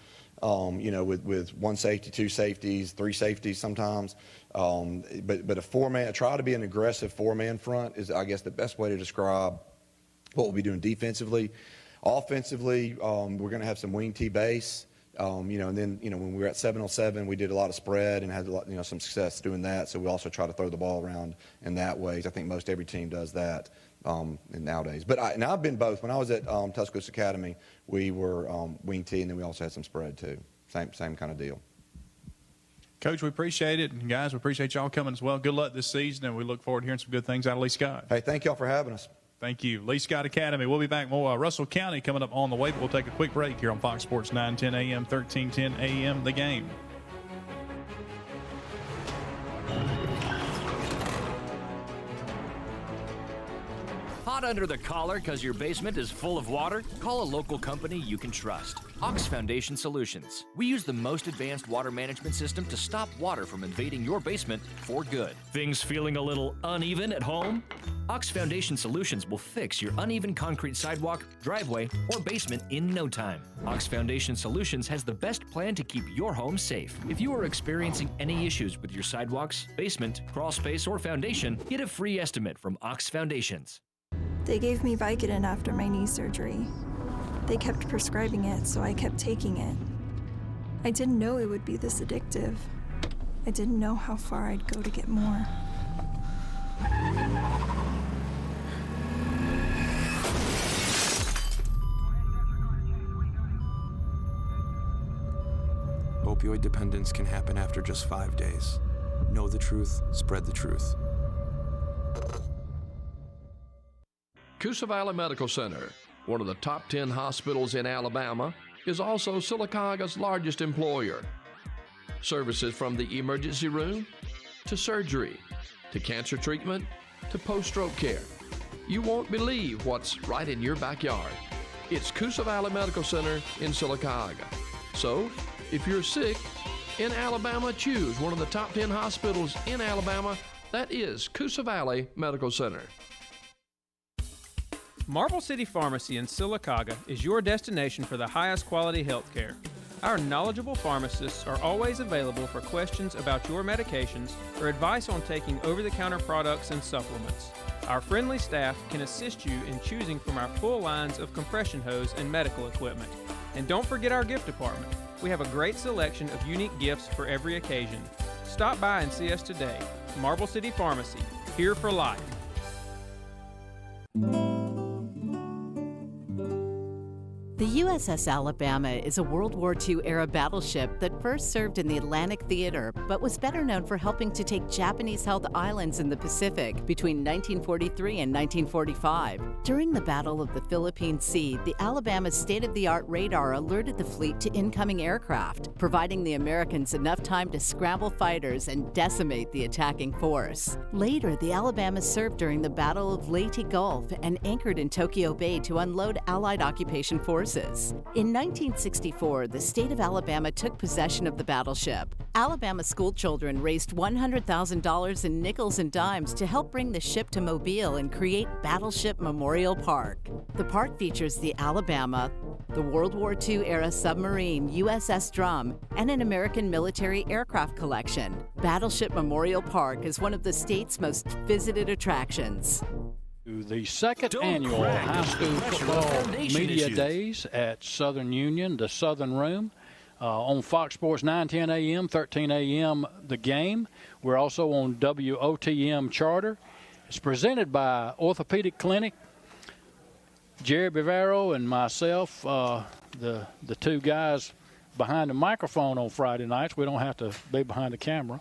With one safety, two safeties, three safeties sometimes. But a four-man. Try to be an aggressive four-man front is, I guess, the best way to describe what we'll be doing defensively. Offensively, we're going to have some wing T base. And then, when we were at 7-on-7, we did a lot of spread and had a lot, some success doing that. So we also try to throw the ball around in that way. I think most every team does that nowadays. But I've been both. When I was at Tuscaloosa Academy, we were wing T, and then we also had some spread too. Same kind of deal. Coach, we appreciate it. And guys, we appreciate y'all coming as well. Good luck this season, and we look forward to hearing some good things out of Lee Scott. Hey, thank y'all for having us. Thank you. Lee Scott Academy. We'll be back more. Russell County coming up on the way, but we'll take a quick break here on Fox Sports 910 AM, 1310 AM, The Game. Hot under the collar because your basement is full of water? Call a local company you can trust. Ox Foundation Solutions. We use the most advanced water management system to stop water from invading your basement for good. Things feeling a little uneven at home? Ox Foundation Solutions will fix your uneven concrete sidewalk, driveway, or basement in no time. Ox Foundation Solutions has the best plan to keep your home safe. If you are experiencing any issues with your sidewalks, basement, crawl space, or foundation, get a free estimate from Ox Foundations. They gave me Vicodin after my knee surgery. They kept prescribing it, so I kept taking it. I didn't know it would be this addictive. I didn't know how far I'd go to get more. Opioid dependence can happen after just 5 days. Know the truth, spread the truth. Coosa Valley Medical Center, one of the top 10 hospitals in Alabama, is also Silicaga's largest employer. Services from the emergency room to surgery to cancer treatment to post-stroke care. You won't believe what's right in your backyard. It's Coosa Valley Medical Center in Silicaga. So, if you're sick in Alabama, choose one of the top 10 hospitals in Alabama. That is Coosa Valley Medical Center. Marble City Pharmacy in Silicaga is your destination for the highest quality health care. Our knowledgeable pharmacists are always available for questions about your medications or advice on taking over-the-counter products and supplements. Our friendly staff can assist you in choosing from our full lines of compression hose and medical equipment. And don't forget our gift department. We have a great selection of unique gifts for every occasion. Stop by and see us today. Marble City Pharmacy, here for life. The USS Alabama is a World War II-era battleship that first served in the Atlantic Theater, but was better known for helping to take Japanese-held islands in the Pacific between 1943 and 1945. During the Battle of the Philippine Sea, the Alabama's state-of-the-art radar alerted the fleet to incoming aircraft, providing the Americans enough time to scramble fighters and decimate the attacking force. Later, the Alabama served during the Battle of Leyte Gulf and anchored in Tokyo Bay to unload Allied occupation forces. In 1964, the state of Alabama took possession of the battleship. Alabama schoolchildren raised $100,000 in nickels and dimes to help bring the ship to Mobile and create Battleship Memorial Park. The park features the Alabama, the World War II-era submarine USS Drum, and an American military aircraft collection. Battleship Memorial Park is one of the state's most visited attractions. The second annual high school football media days at Southern Union, the Southern Room, on Fox Sports 910 AM, 13 AM, The Game. We're also on WOTM Charter. It's presented by Orthopedic Clinic. Jerry Bavaro and myself, the two guys behind the microphone on Friday nights. We don't have to be behind the camera.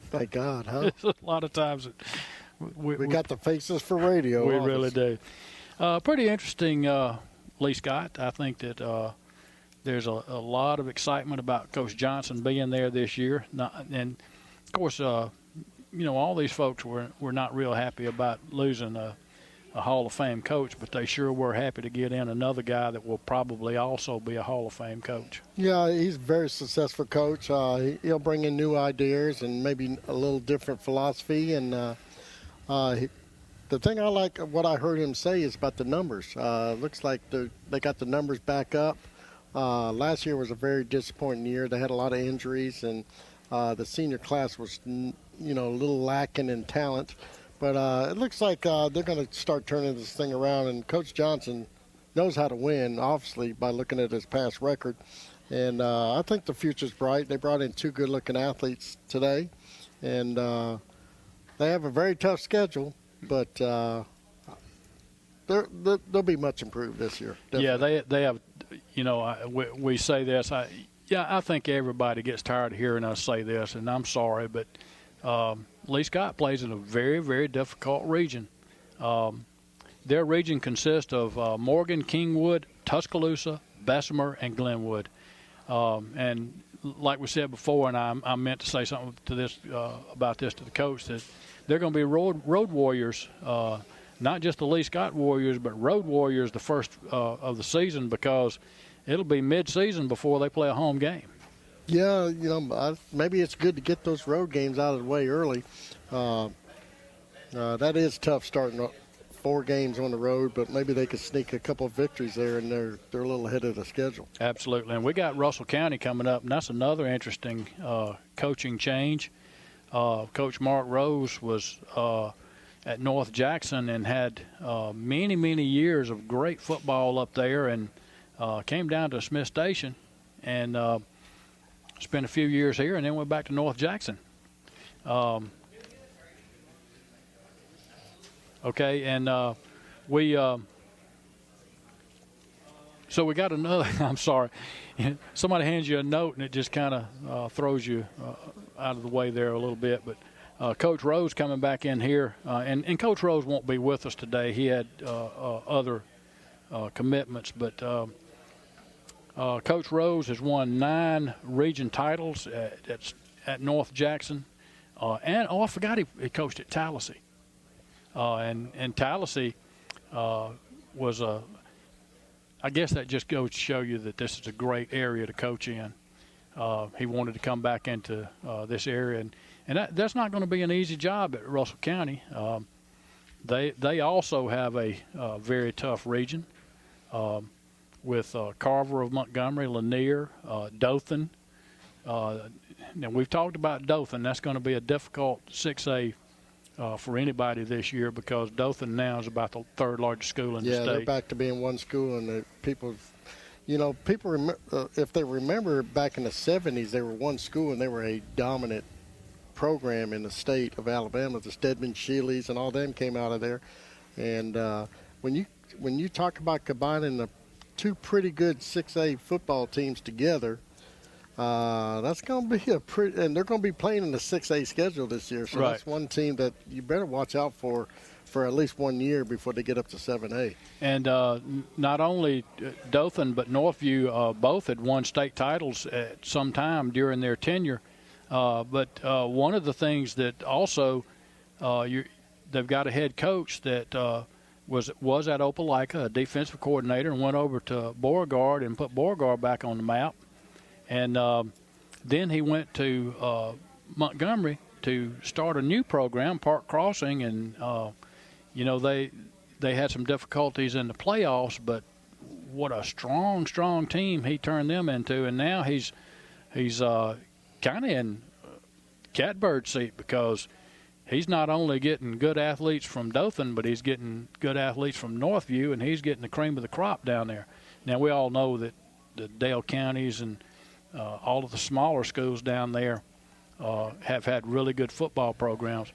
Thank God, huh? A lot of times we got the faces for radio. We really do. Pretty interesting, Lee Scott. I think that there's a lot of excitement about Coach Johnson being there this year. And, of course, all these folks were not real happy about losing a Hall of Fame coach, but they sure were happy to get in another guy that will probably also be a Hall of Fame coach. Yeah, he's a very successful coach. He'll bring in new ideas and maybe a little different philosophy. And the thing I like, what I heard him say, is about the numbers. Looks like they got the numbers back up. Last year was a very disappointing year. They had a lot of injuries, and the senior class was, a little lacking in talent. But it looks like they're going to start turning this thing around, and Coach Johnson knows how to win, obviously, by looking at his past record. And I think the future's bright. They brought in two good-looking athletes today, and they have a very tough schedule, but they'll be much improved this year. Definitely. Yeah, they have. We say this. I think everybody gets tired of hearing us say this, and I'm sorry, but Lee Scott plays in a very, very difficult region. Their region consists of Morgan, Kingwood, Tuscaloosa, Bessemer, and Glenwood. And like we said before, and I meant to say something to this about this to the coach, that they're going to be road warriors, not just the Lee Scott Warriors, but road warriors the first of the season, because it'll be mid-season before they play a home game. Yeah, maybe it's good to get those road games out of the way early. That is tough, starting 4 games on the road, but maybe they could sneak a couple of victories there, and they're a little ahead of the schedule. Absolutely, and we got Russell County coming up, and that's another interesting coaching change. Coach Mark Rose was at North Jackson and had many, many years of great football up there, and came down to Smith Station and spent a few years here, and then went back to North Jackson. Okay, and so we got another. I'm sorry, somebody hands you a note and it just kind of throws you out of the way there a little bit. But Coach Rose coming back in here, and Coach Rose won't be with us today. He had other commitments, but Coach Rose has won 9 region titles at North Jackson, and I forgot he coached at Tallahassee. And Tallahassee was I guess that just goes to show you that this is a great area to coach in. He wanted to come back into this area, and that's not going to be an easy job at Russell County. They also have a very tough region with Carver of Montgomery, Lanier, Dothan. Now we've talked about Dothan. That's going to be a difficult 6A for anybody this year, because Dothan now is about the 3rd largest school in the state. Yeah, they're back to being one school, and people if they remember back in the 70s, they were one school and they were a dominant program in the state of Alabama. The Stedman Shealeys and all them came out of there, and when you talk about combining the 2 pretty good 6A football teams together, that's going to be and they're going to be playing in the 6A schedule this year. So right. That's one team that you better watch out for at least 1 year before they get up to 7A. And not only Dothan but Northview both had won state titles at some time during their tenure. But one of the things that also they've got a head coach that was at Opelika, a defensive coordinator, and went over to Beauregard and put Beauregard back on the map. And then he went to Montgomery to start a new program, Park Crossing, and they had some difficulties in the playoffs, but what a strong team he turned them into, and now he's kind of in catbird seat because he's not only getting good athletes from Dothan, but he's getting good athletes from Northview, and he's getting the cream of the crop down there. Now, we all know that the Dale counties and all of the smaller schools down there have had really good football programs.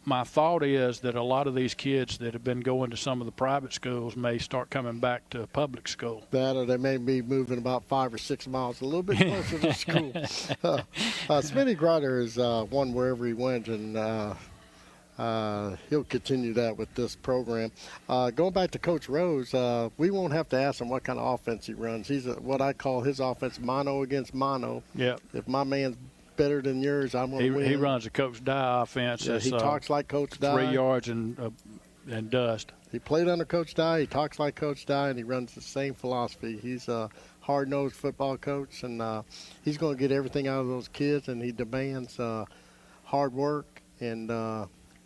My thought is that a lot of these kids that have been going to some of the private schools may start coming back to public school. That, or they may be moving about 5 or 6 miles a little bit closer to school. Smitty Grider is one wherever he went, and he'll continue that with this program. Going back to Coach Rose, we won't have to ask him what kind of offense he runs. He's what I call his offense mono against mono. Yeah. If my man's better than yours, I'm going to win. He runs a Coach Dye offense. Yeah, he talks like Coach Dye. 3 yards and dust. He played under Coach Dye. He talks like Coach Dye, and he runs the same philosophy. He's a hard-nosed football coach, and he's going to get everything out of those kids, and he demands hard work. And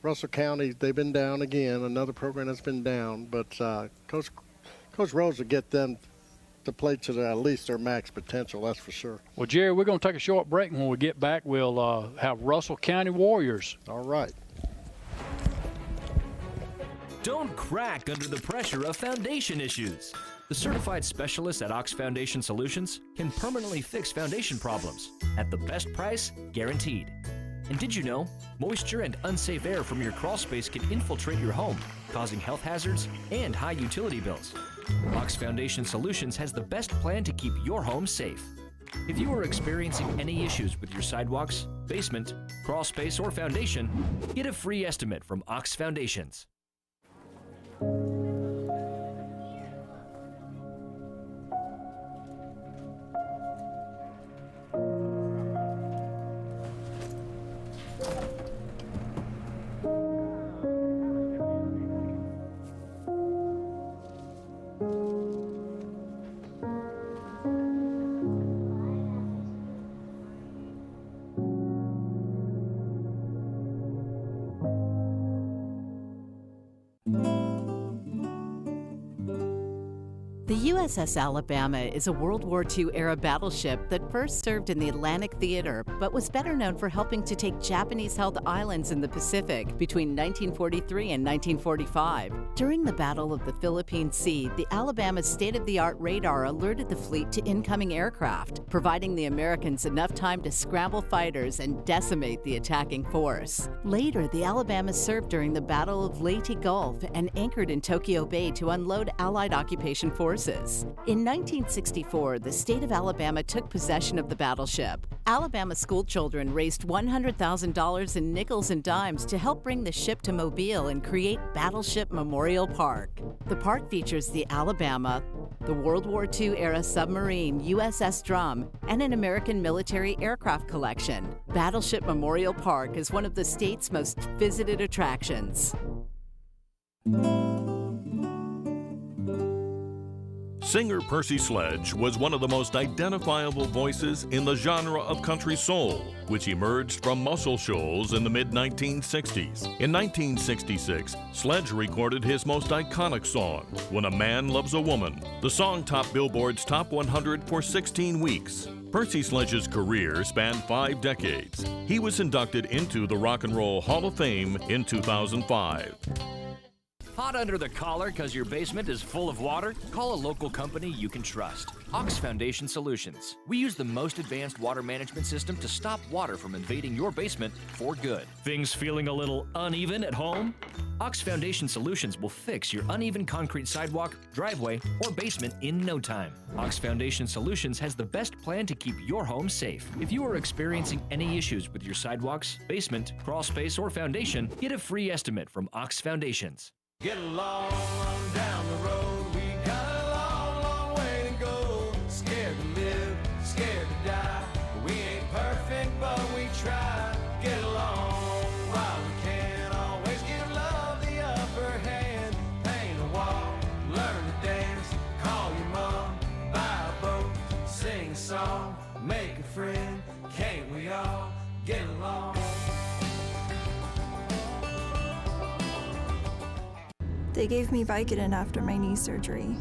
Russell County, they've been down again, another program that's been down. But Coach Rose will get them to play to at least their max potential, that's for sure. Well, Jerry, we're going to take a short break, and when we get back, we'll have Russell County Warriors. All right. Don't crack under the pressure of foundation issues. The certified specialists at Ox Foundation Solutions can permanently fix foundation problems at the best price guaranteed. And did you know, moisture and unsafe air from your crawl space can infiltrate your home, causing health hazards and high utility bills. Ox Foundation Solutions has the best plan to keep your home safe. If you are experiencing any issues with your sidewalks, basement, crawl space, or foundation, get a free estimate from Ox Foundations. The USS Alabama is a World War II-era battleship that first served in the Atlantic Theater, but was better known for helping to take Japanese-held islands in the Pacific between 1943 and 1945. During the Battle of the Philippine Sea, the Alabama's state-of-the-art radar alerted the fleet to incoming aircraft, providing the Americans enough time to scramble fighters and decimate the attacking force. Later, the Alabama served during the Battle of Leyte Gulf and anchored in Tokyo Bay to unload Allied occupation forces. In 1964, the state of Alabama took possession of the battleship. Alabama schoolchildren raised $100,000 in nickels and dimes to help bring the ship to Mobile and create Battleship Memorial Park. The park features the Alabama, the World War II-era submarine USS Drum, and an American military aircraft collection. Battleship Memorial Park is one of the state's most visited attractions. Singer Percy Sledge was one of the most identifiable voices in the genre of country soul, which emerged from Muscle Shoals in the mid-1960s. In 1966, Sledge recorded his most iconic song, When a Man Loves a Woman. The song topped Billboard's Top 100 for 16 weeks. Percy Sledge's career spanned 5 decades. He was inducted into the Rock and Roll Hall of Fame in 2005. Hot under the collar because your basement is full of water? Call a local company you can trust. Ox Foundation Solutions. We use the most advanced water management system to stop water from invading your basement for good. Things feeling a little uneven at home? Ox Foundation Solutions will fix your uneven concrete sidewalk, driveway, or basement in no time. Ox Foundation Solutions has the best plan to keep your home safe. If you are experiencing any issues with your sidewalks, basement, crawl space, or foundation, get a free estimate from Ox Foundations. Get along on down the road. We got a long, long way to go. Scared to live, scared to die. We ain't perfect, but we try. Get along while we can. Always give love the upper hand. Paint a wall, learn to dance. Call your mom, buy a boat, sing a song, make a friend. Can't we all get along? They gave me Vicodin after my knee surgery.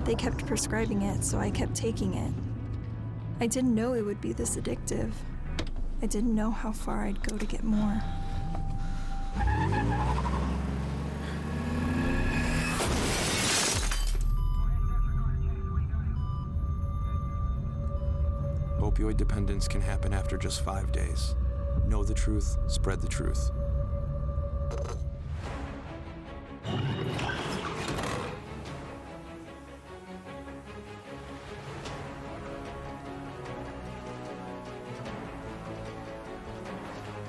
They kept prescribing it, so I kept taking it. I didn't know it would be this addictive. I didn't know how far I'd go to get more. Opioid dependence can happen after just 5 days. Know the truth, spread the truth.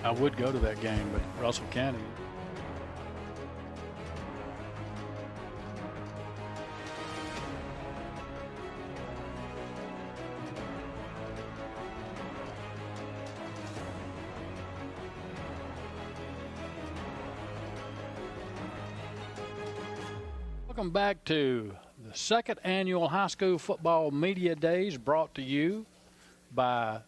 I would go to that game, but Russell County. Welcome back to the second annual high school football media days, brought to you by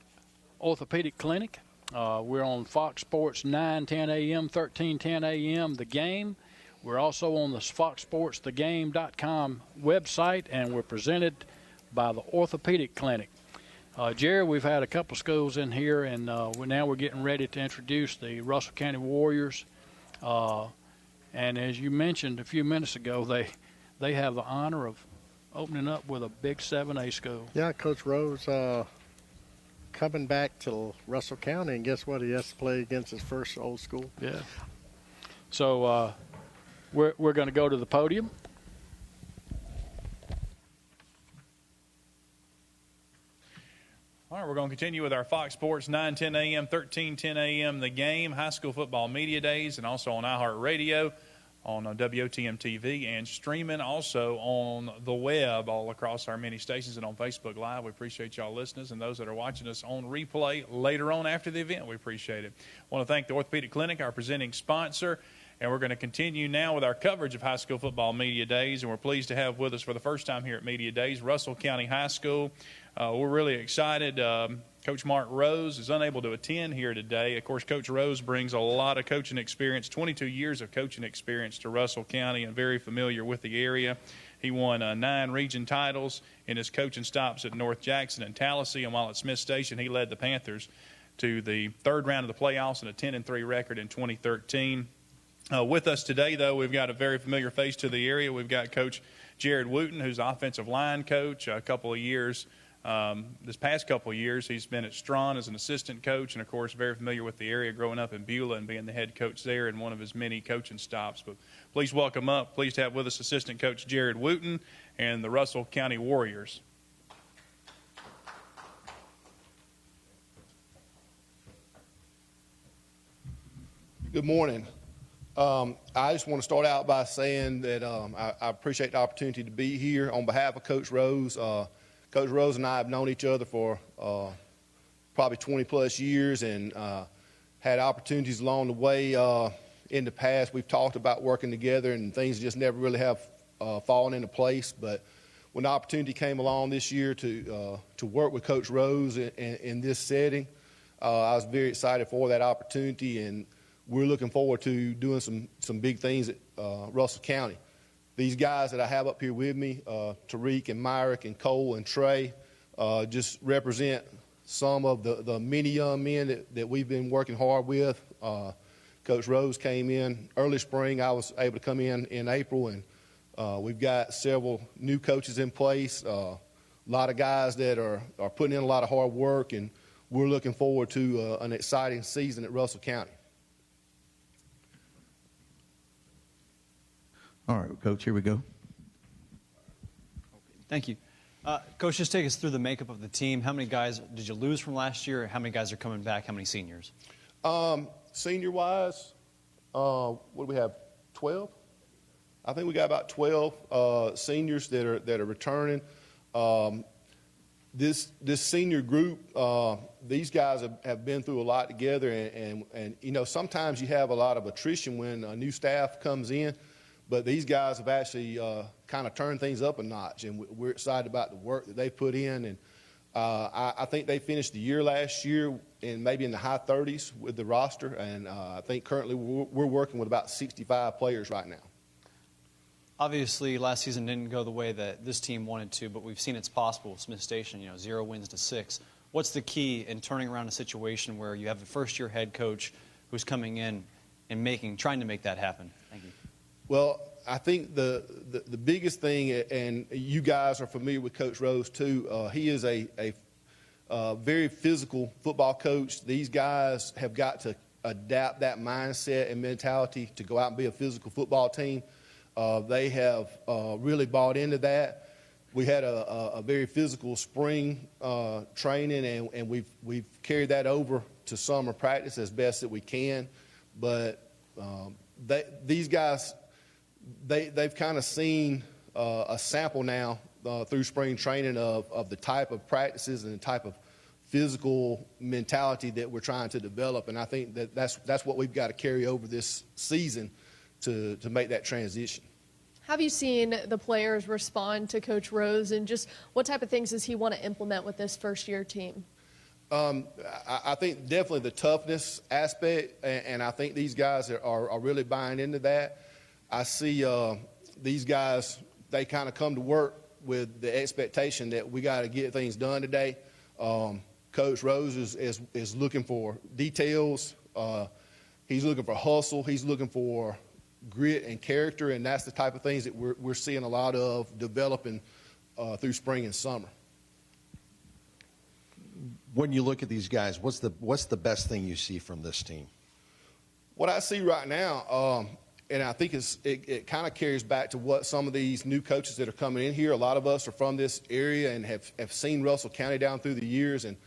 Orthopedic Clinic. We're on Fox Sports 9:10 a.m., 13:10 a.m. The Game. We're also on the foxsportsthegame.com website, and we're presented by the Orthopedic Clinic. Jerry, we've had a couple schools in here, and now we're getting ready to introduce the Russell County Warriors. And as you mentioned a few minutes ago, they have the honor of opening up with a big 7A school. Yeah, Coach Rose coming back to Russell County, and guess what? He has to play against his first old school. Yeah. So we're going to go to the podium. All right, we're going to continue with our Fox Sports 9:10 a.m., 13:10 a.m. The Game, high school football media days, and also on iHeart Radio, on WOTM TV, and streaming also on the web all across our many stations and on Facebook Live. We appreciate y'all listeners, and those that are watching us on replay later on after the event, we appreciate it. I want to thank the Orthopedic Clinic, our presenting sponsor, and we're going to continue now with our coverage of high school football media days, and we're pleased to have with us for the first time here at Media Days, Russell County High School. We're really excited. Coach Mark Rose is unable to attend here today. Of course, Coach Rose brings a lot of coaching experience, 22 years of coaching experience to Russell County, and very familiar with the area. He won 9 region titles in his coaching stops at North Jackson and Tallahassee, and while at Smith Station, he led the Panthers to the third round of the playoffs and a 10-3 record in 2013. With us today, though, we've got a very familiar face to the area. We've got Coach Jared Wooten, who's the offensive line coach, a couple of years. This past couple of years, he's been at Strawn as an assistant coach, and of course, very familiar with the area, growing up in Beulah and being the head coach there in one of his many coaching stops. But please welcome up, pleased to have with us assistant coach Jared Wooten and the Russell County Warriors. Good morning. I just want to start out by saying that I appreciate the opportunity to be here on behalf of Coach Rose. Coach Rose and I have known each other for probably 20-plus years and had opportunities along the way in the past. We've talked about working together, and things just never really have fallen into place. But when the opportunity came along this year to work with Coach Rose in this setting, I was very excited for that opportunity, and we're looking forward to doing some big things at Russell County. These guys that I have up here with me, Tariq and Myrick and Cole and Trey, just represent some of the many young men that we've been working hard with. Coach Rose came in early spring. I was able to come in April, and we've got several new coaches in place, a lot of guys that are putting in a lot of hard work, and we're looking forward to an exciting season at Russell County. All right, Coach, here we go. Thank you. Coach, just take us through the makeup of the team. How many guys did you lose from last year? How many guys are coming back? How many seniors? Senior-wise, what do we have, 12? I think we got about 12 seniors that are returning. This senior group, these guys have been through a lot together, and you know, sometimes you have a lot of attrition when a new staff comes in. But these guys have actually kind of turned things up a notch, and we're excited about the work that they put in. And I think they finished the year last year in maybe in the high 30s with the roster, and I think currently we're working with about 65 players right now. Obviously, last season didn't go the way that this team wanted to, but we've seen it's possible with Smith Station, 0 wins to 6. What's the key in turning around a situation where you have a first-year head coach who's coming in and trying to make that happen? Thank you. Well, I think the biggest thing, and you guys are familiar with Coach Rose too, he is a very physical football coach. These guys have got to adapt that mindset and mentality to go out and be a physical football team. They have really bought into that. We had a very physical spring training, and we've carried that over to summer practice as best that we can. But these guys, they've kind of seen a sample now through spring training of the type of practices and the type of physical mentality that we're trying to develop. And I think that's what we've got to carry over this season to make that transition. Have you seen the players respond to Coach Rose, and just what type of things does he want to implement with this first-year team? I think definitely the toughness aspect, and I think these guys are really buying into that. I see these guys, they kind of come to work with the expectation that we got to get things done today. Coach Rose is looking for details. He's looking for hustle. He's looking for grit and character, and that's the type of things that we're seeing a lot of developing through spring and summer. When you look at these guys, what's the best thing you see from this team? What I see right now, and I think it kind of carries back to what some of these new coaches that are coming in here, a lot of us are from this area and have seen Russell County down through the years. And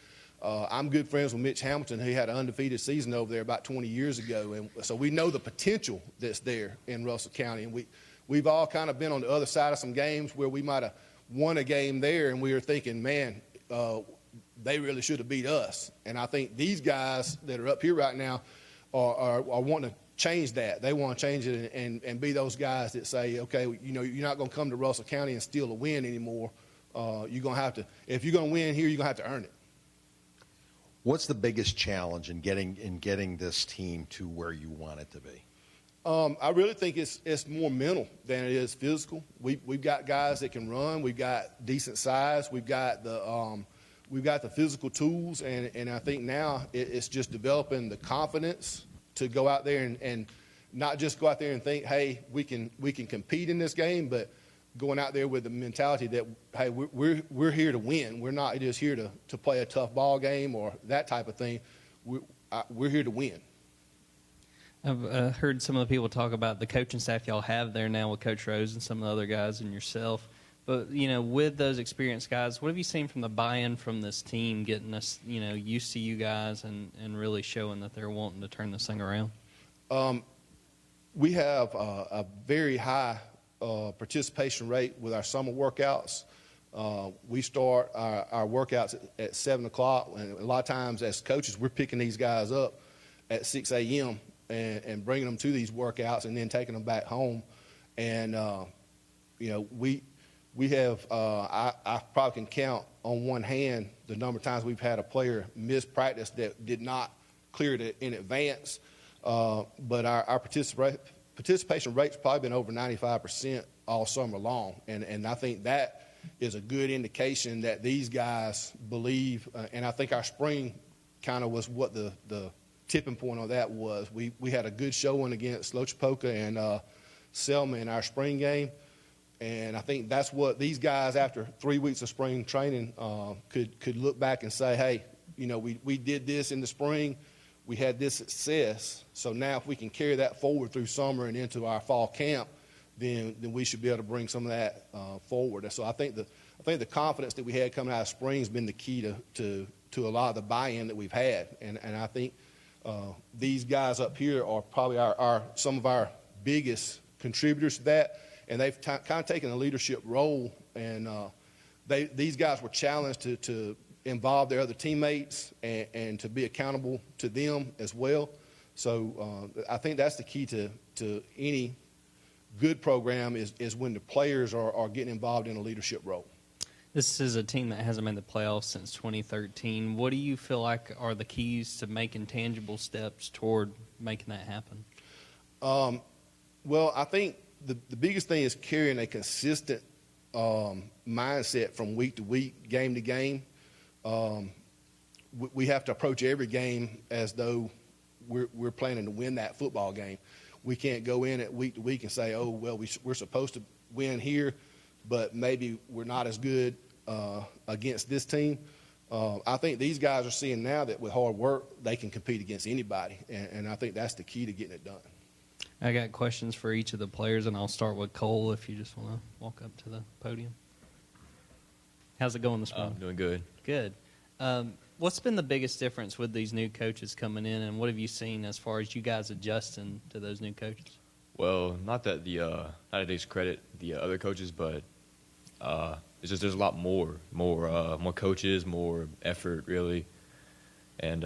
I'm good friends with Mitch Hamilton, who had an undefeated season over there about 20 years ago. And so we know the potential that's there in Russell County. And we've all kind of been on the other side of some games where we might have won a game there, and we were thinking, man, they really should have beat us. And I think these guys that are up here right now are wanting to change that. They want to change it and be those guys that say, okay, you're not going to come to Russell County and steal a win anymore. You're going to have to, if you're going to win here, you're going to have to earn it. What's the biggest challenge in getting this team to where you want it to be? I really think it's more mental than it is physical. We've got guys that can run. We've got decent size. We've got the physical tools, and I think now it's just developing the confidence to go out there and not just go out there and think, hey, we can compete in this game, but going out there with the mentality that, hey, we're here to win. We're not just here to play a tough ball game or that type of thing. We're here to win. I've heard some of the people talk about the coaching staff y'all have there now with Coach Rose and some of the other guys and yourself. But, with those experienced guys, what have you seen from the buy-in from this team, getting us, used to you guys and really showing that they're wanting to turn this thing around? We have a very high participation rate with our summer workouts. We start our workouts at 7 o'clock, and a lot of times as coaches, we're picking these guys up at 6 a.m. and bringing them to these workouts and then taking them back home. And, we have, I probably can count on one hand the number of times we've had a player miss practice that did not clear it in advance. But our participation rate's probably been over 95% all summer long. And I think that is a good indication that these guys believe, and I think our spring kind of was what the tipping point on that was. We had a good showing against Opelika and Selma in our spring game. And I think that's what these guys, after 3 weeks of spring training, could look back and say, hey, we did this in the spring. We had this success. So now if we can carry that forward through summer and into our fall camp, then we should be able to bring some of that forward. And so I think the confidence that we had coming out of spring has been the key to a lot of the buy-in that we've had. And I think these guys up here are probably some of our biggest contributors to that. And they've kind of taken a leadership role, and these guys were challenged to involve their other teammates and to be accountable to them as well. So I think that's the key to any good program is when the players are getting involved in a leadership role. This is a team that hasn't made the playoffs since 2013. What do you feel like are the keys to making tangible steps toward making that happen? Well, I think the biggest thing is carrying a consistent mindset from week to week, game to game. We have to approach every game as though we're planning to win that football game. We can't go in at week to week and say, oh, well, we're supposed to win here, but maybe we're not as good against this team. I think these guys are seeing now that with hard work, they can compete against anybody, and I think that's the key to getting it done. I got questions for each of the players, and I'll start with Cole if you just want to walk up to the podium. How's it going this morning? Doing good. Good. What's been the biggest difference with these new coaches coming in, and what have you seen as far as you guys adjusting to those new coaches? Well, not that not to discredit the other coaches, but it's just there's a lot more coaches, more effort, really, and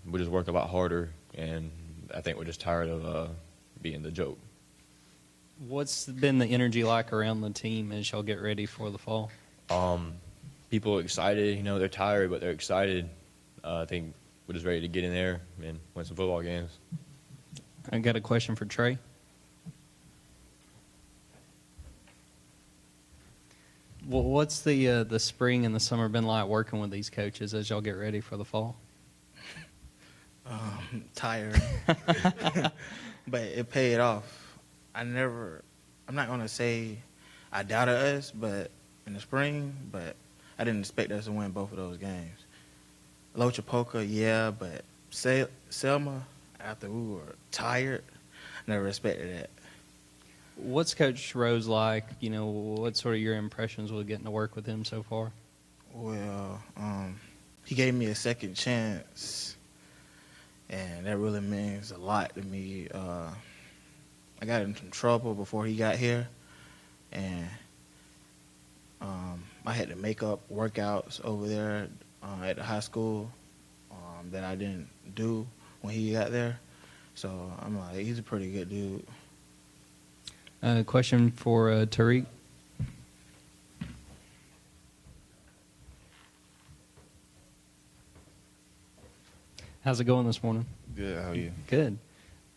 we just work a lot harder, and I think we're just tired of being the joke. What's been the energy like around the team as y'all get ready for the fall? People are excited, they're tired, but they're excited. I think we're just ready to get in there and win some football games. I got a question for Trey. Well, what's the spring and the summer been like working with these coaches as y'all get ready for the fall? Tired, but it paid off. I'm not going to say I doubted us, but in the spring, but I didn't expect us to win both of those games. Opelika, yeah, but Selma, after we were tired, never expected that. What's Coach Rose like? What sort of your impressions with getting to work with him so far? Well, he gave me a second chance, and that really means a lot to me. I got in some trouble before he got here, and I had to make up workouts over there at the high school that I didn't do when he got there. So I'm like, he's a pretty good dude. Question for Tariq. How's it going this morning? Good. How are you? Good.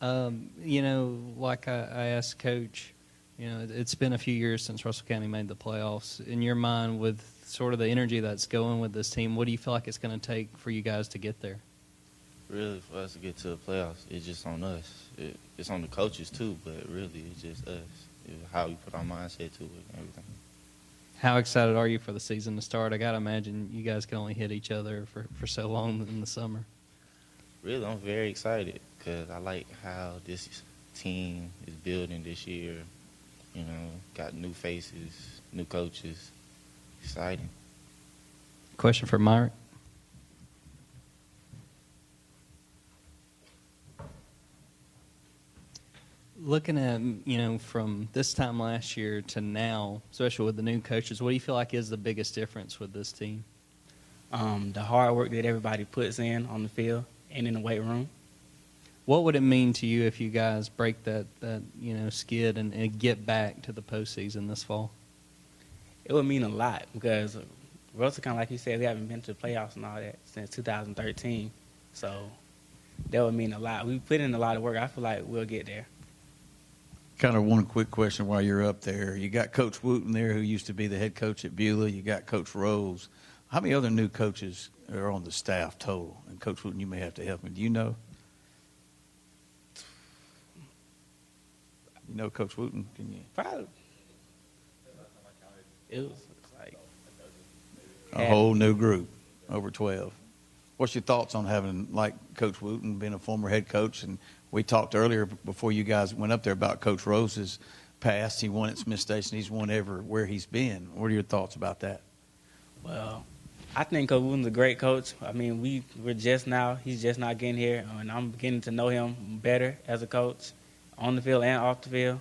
Like I asked Coach, it's been a few years since Russell County made the playoffs. In your mind, with sort of the energy that's going with this team, what do you feel like it's going to take for you guys to get there? Really, for us to get to the playoffs, it's just on us. It's on the coaches, too, but really it's just us. It's how we put our mindset to it and everything. How excited are you for the season to start? I got to imagine you guys can only hit each other for so long in the summer. Really, I'm very excited because I like how this team is building this year. Got new faces, new coaches. Exciting. Question for Myrick. Looking at, from this time last year to now, especially with the new coaches, what do you feel like is the biggest difference with this team? The hard work that everybody puts in on the field and in the weight room. What would it mean to you if you guys break that skid and get back to the postseason this fall? It would mean a lot because Russell, kind of like you said, we haven't been to the playoffs and all that since 2013. So that would mean a lot. We put in a lot of work. I feel like we'll get there. Kind of one quick question while you're up there. You got Coach Wooten there, who used to be the head coach at Beulah. You got Coach Rose. How many other new coaches are on the staff total? And Coach Wooten, you may have to help me. Do you know? You know Coach Wooten? Can you? Probably. It was like a whole new group, over 12. What's your thoughts on having, like, Coach Wooten being a former head coach? And we talked earlier before you guys went up there about Coach Rose's past. He won at Smith Station. He's won everywhere he's been. What are your thoughts about that? Well, I think Coach Wooten's a great coach. I mean, we're just now, he's just not getting here, and I'm getting to know him better as a coach on the field and off the field.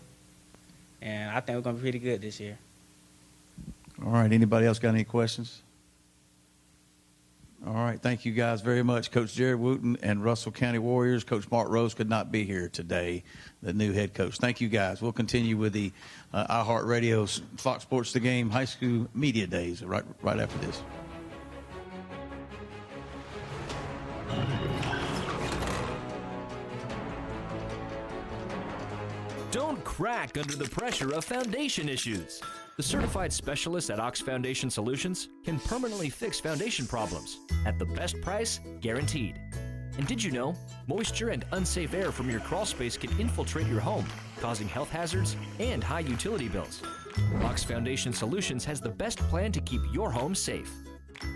And I think we're going to be pretty good this year. All right. Anybody else got any questions? All right. Thank you guys very much. Coach Jared Wooten and Russell County Warriors. Coach Mark Rose could not be here today, the new head coach. Thank you guys. We'll continue with the iHeart Radio Fox Sports The Game High School Media Days right after this. Don't crack under the pressure of foundation issues. The certified specialists at Ox Foundation Solutions can permanently fix foundation problems at the best price guaranteed. And did you know, moisture and unsafe air from your crawl space can infiltrate your home, causing health hazards and high utility bills. Ox Foundation Solutions has the best plan to keep your home safe.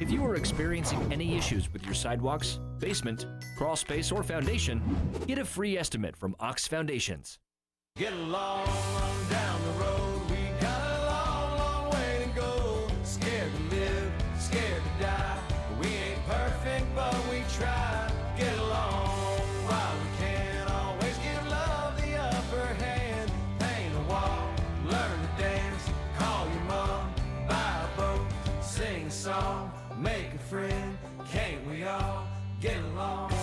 If you are experiencing any issues with your sidewalks, basement, crawl space, or foundation, get a free estimate from Ox Foundations. Get along on down the road. We got a long, long way to go. Scared to live, scared to die. We ain't perfect, but we try. Get along while we can. Always give love the upper hand. Paint a wall, learn to dance. Call your mom, buy a boat, sing a song, make a friend. Can't we all get along?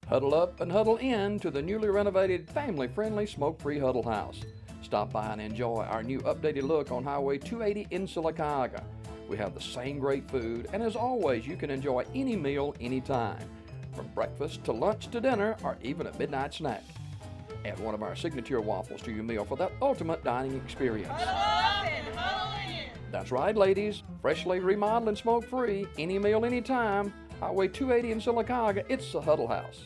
Huddle up and huddle in to the newly renovated, family-friendly, smoke-free Huddle House. Stop by and enjoy our new updated look on Highway 280 in Sylacauga. We have the same great food, and as always, you can enjoy any meal anytime, from breakfast to lunch to dinner, or even a midnight snack. Add one of our signature waffles to your meal for that ultimate dining experience. Huddle up and huddle in. That's right, ladies. Freshly remodeled and smoke-free, any meal anytime. Highway 280 in Sylacauga, it's the Huddle House.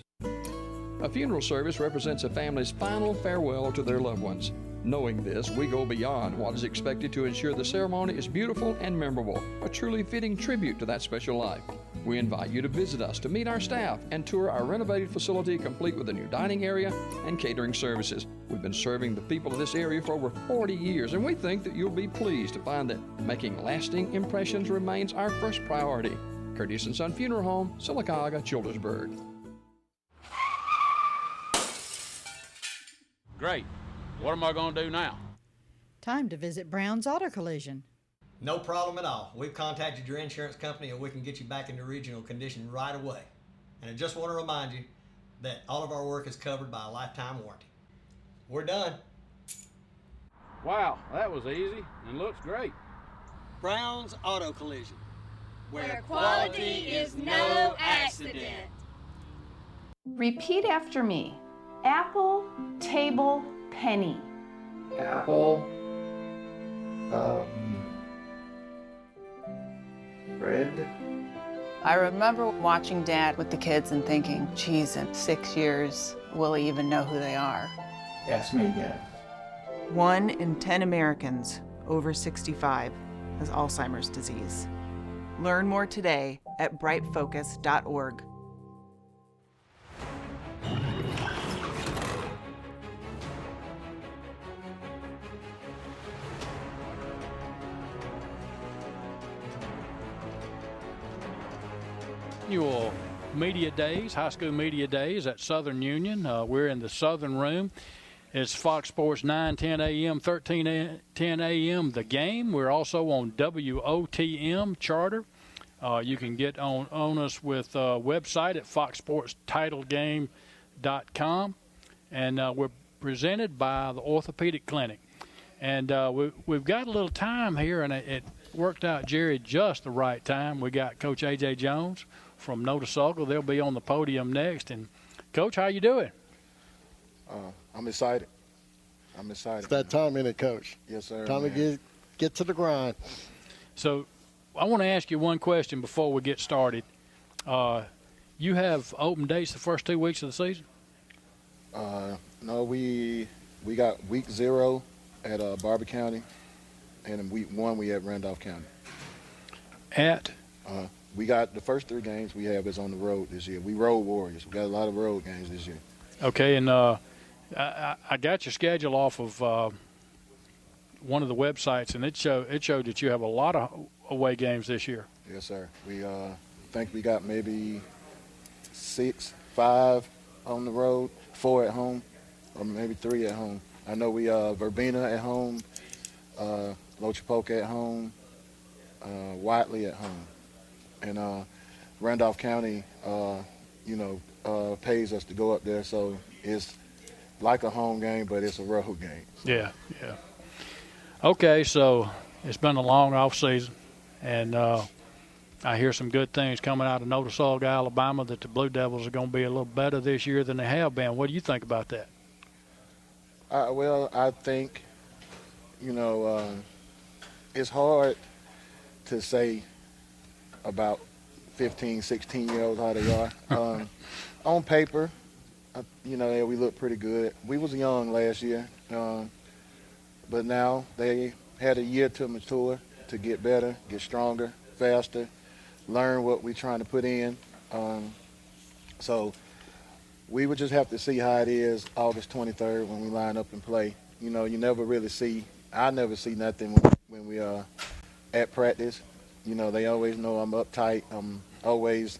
A funeral service represents a family's final farewell to their loved ones. Knowing this, we go beyond what is expected to ensure the ceremony is beautiful and memorable, a truly fitting tribute to that special life. We invite you to visit us to meet our staff and tour our renovated facility complete with a new dining area and catering services. We've been serving the people of this area for over 40 years, and we think that you'll be pleased to find that making lasting impressions remains our first priority. Curtis & Son Funeral Home, Sylacauga, Childersburg. Great. What am I going to do now? Time to visit Brown's Auto Collision. No problem at all. We've contacted your insurance company and we can get you back into original condition right away. And I just want to remind you that all of our work is covered by a lifetime warranty. We're done. Wow, that was easy and looks great. Brown's Auto Collision. Where quality is no accident. Repeat after me. Apple, table, penny. Apple, bread. I remember watching Dad with the kids and thinking, geez, in 6 years, will he even know who they are? That's me again. 1 in 10 Americans over 65 has Alzheimer's disease. Learn more today at brightfocus.org. Annual media days, high school media days at Southern Union. We're in the Southern Room. It's Fox Sports 9:10 a.m., 13:10 a.m. The Game. We're also on WOTM Charter. You can get on us with a website at foxsportstitlegame.com. And we're presented by the Orthopedic Clinic. And we've got a little time here, and it worked out, Jerry, just the right time. We got Coach A.J. Jones from Notasulga. They'll be on the podium next. And, Coach, how you doing? I'm excited. It's that time, isn't it, Coach? Yes, sir. Time to get to the grind. So I want to ask you one question before we get started. You have open dates the first 2 weeks of the season? No, we got week 0 at Barber County, and in week 1 we at Randolph County. We got the first 3 games we have is on the road this year. We road warriors. We got a lot of road games this year. Okay, and I got your schedule off of one of the websites, and it showed that you have a lot of away games this year. Yes, sir. We think we got maybe 5 on the road, 4 at home, or maybe 3 at home. I know we Verbena at home, Lochapoka at home, Whiteley at home, and Randolph County, pays us to go up there, so it's like a home game, but it's a road game. Yeah. Okay, so it's been a long off season, and I hear some good things coming out of Notasulga, Alabama, that the Blue Devils are going to be a little better this year than they have been. What do you think about that? Well, I think, it's hard to say about 15, 16-year-olds how they are. On paper, yeah, we look pretty good. We was young last year, but now they had a year to mature, to get better, get stronger, faster, learn what we're trying to put in. So we would just have to see how it is August 23rd when we line up and play. You never really see – I never see nothing when we are at practice. They always know I'm uptight. I'm always,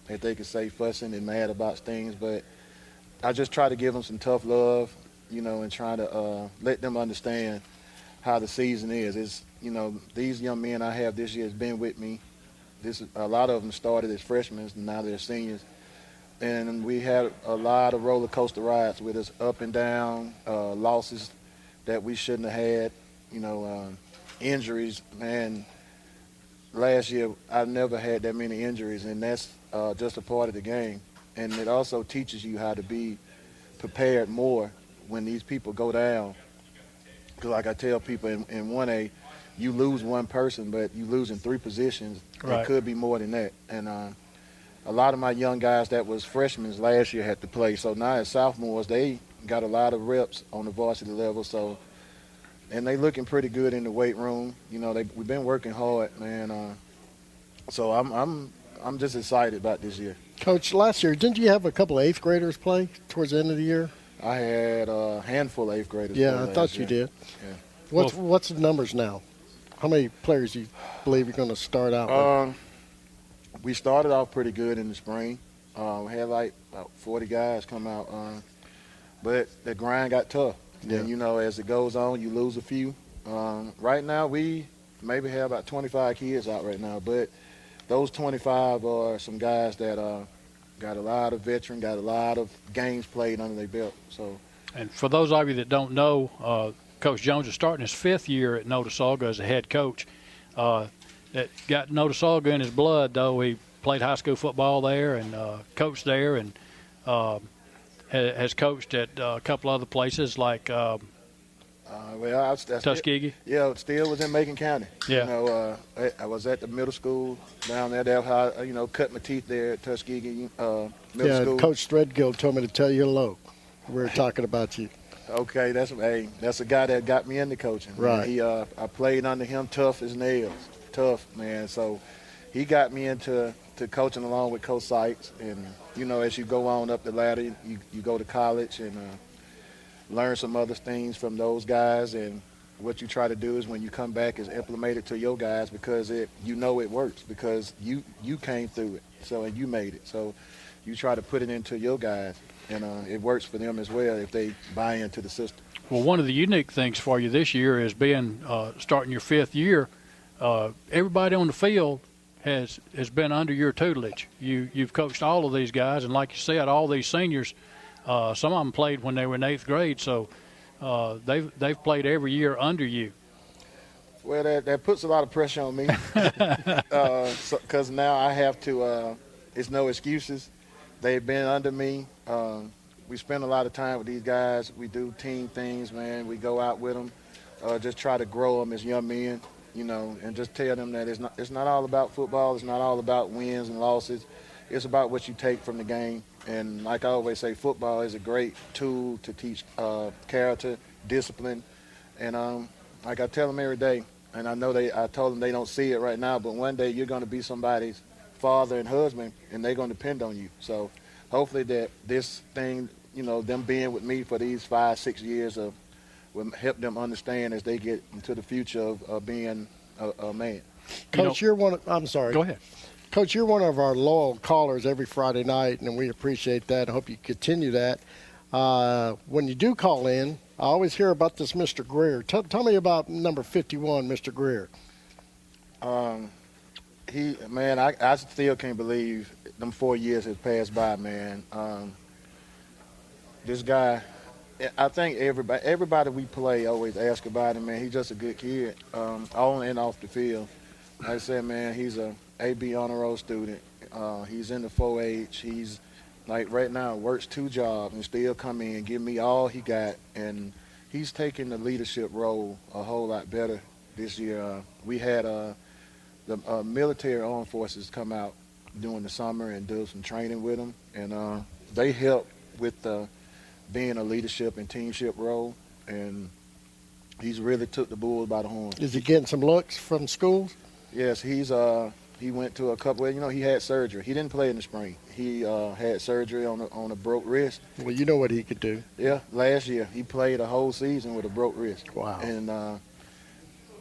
if they could say, fussing and mad about things. But I just try to give them some tough love, and try to let them understand how the season is. It's, these young men I have this year has been with me. A lot of them started as freshmen, and now they're seniors. And we had a lot of roller coaster rides with us, up and down, losses that we shouldn't have had, injuries. Man, last year I never had that many injuries, and that's just a part of the game. And it also teaches you how to be prepared more when these people go down. Because like I tell people in 1A, you lose one person, but you lose in 3 positions. Right. It could be more than that. And a lot of my young guys that was freshmen last year had to play. So now as sophomores, they got a lot of reps on the varsity level. So, and they looking pretty good in the weight room. We've been working hard, man. So I'm just excited about this year. Coach, last year, didn't you have a couple of 8th graders play towards the end of the year? I had a handful of 8th graders. Yeah, I thought you did. Yeah. What's the numbers now? How many players do you believe you're going to start out with? We started off pretty good in the spring. We had like about 40 guys come out. But the grind got tough. Yeah. And, as it goes on, you lose a few. Right now, we maybe have about 25 kids out right now. But those 25 are some guys that got a lot of veteran, got a lot of games played under their belt. And for those of you that don't know, Coach Jones is starting his 5th year at Notasulga as a head coach. That got Notasulga in his blood, though. He played high school football there and coached there, and has coached at a couple other places like Tuskegee. Still was in Macon County. Yeah. I was at the middle school down there. That's how I cut my teeth there at Tuskegee middle school. Coach Threadgill told me to tell you hello. We were talking about you. Okay, that's a guy that got me into coaching. Right. I played under him, tough as nails, tough man. So he got me into coaching along with Coach Sykes, and as you go on up the ladder, you go to college and learn some other things from those guys. And what you try to do is when you come back is implement it to your guys, because it works because you came through it, and you made it. So you try to put it into your guys. And it works for them as well if they buy into the system. Well, one of the unique things for you this year is being starting your 5th year. Everybody on the field has been under your tutelage. You've coached all of these guys, and like you said, all these seniors, some of them played when they were in 8th grade, so they've played every year under you. Well, that puts a lot of pressure on me because now I have to. It's no excuses. They've been under me. We spend a lot of time with these guys. We do team things, man. We go out with them, just try to grow them as young men, and just tell them that it's not all about football. It's not all about wins and losses. It's about what you take from the game. And like I always say, football is a great tool to teach character, discipline. And like I tell them every day, and I told them they don't see it right now, but one day you're going to be somebody's father and husband, and they're going to depend on you. So hopefully that this thing, them being with me for these 5-6 years will help them understand as they get into the future of being a man. Coach, I'm sorry. Go ahead. Coach, you're one of our loyal callers every Friday night, and we appreciate that. I hope you continue that. When you do call in, I always hear about this Mr. Greer. Tell me about number 51, Mr. Greer. I still can't believe them 4 years has passed by, man. This guy, I think everybody we play always ask about him, man. He's just a good kid, on and off the field. Like I said, man, he's AB honor roll student. He's in the 4-H. He's like right now works 2 jobs and still come in and give me all he got. And he's taking the leadership role a whole lot better this year. We had the military armed forces come out during the summer and do some training with him, and they help with being a leadership and teamship role. And he's really took the bull by the horn. Is he getting some looks from schools? Yes, he went to a couple. He had surgery. He didn't play in the spring. He had surgery on a broke wrist. Well, you know what he could do. Yeah, last year he played a whole season with a broke wrist. Wow. And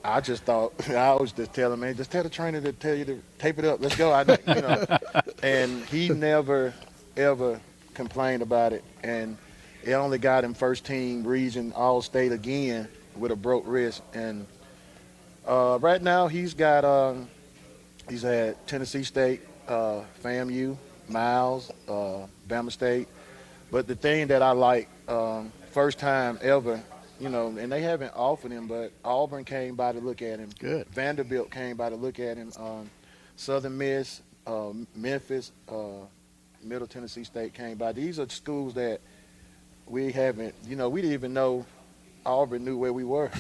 I just thought, I was just telling man, just tell the trainer to tell you to tape it up. Let's go. And he never ever complained about it. And it only got him first team region all state again with a broke wrist. And right now he's had Tennessee State, FAMU, Miles, Bama State. But the thing that I like, first time ever, and they haven't offered him, but Auburn came by to look at him. Good. Vanderbilt came by to look at him. Southern Miss, Memphis, Middle Tennessee State came by. These are schools that we haven't, we didn't even know Auburn knew where we were.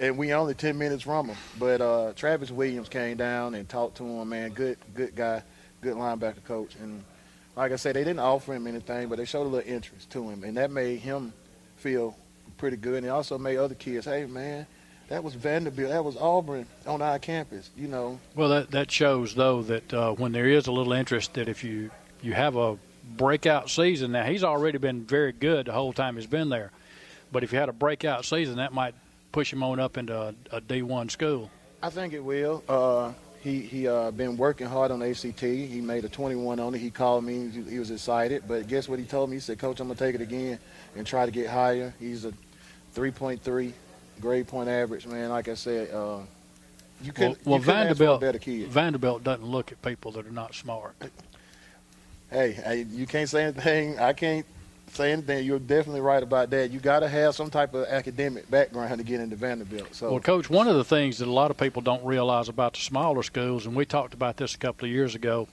And we only 10 minutes from them. But Travis Williams came down and talked to him, man. Good guy, good linebacker coach. And like I said, they didn't offer him anything, but they showed a little interest to him. And that made him feel pretty good. And it also made other kids, hey, man, that was Vanderbilt, that was Auburn on our campus, Well, that shows, though, that when there is a little interest, that if you have a breakout season, now he's already been very good the whole time he's been there. But if you had a breakout season, that might push him on up into a D1 school. I think it will. He been working hard on ACT. He made a 21 on it. He called me. He was excited. But guess what he told me? He said, Coach, I'm going to take it again and try to get higher. He's a 3.3 grade point average, man. Like I said, you couldn't ask for a better kid. Vanderbilt doesn't look at people that are not smart. Hey, you can't say anything. I can't say anything. You're definitely right about that. You got to have some type of academic background to get into Vanderbilt. So, well, Coach, one of the things that a lot of people don't realize about the smaller schools, and we talked about this a couple of years ago,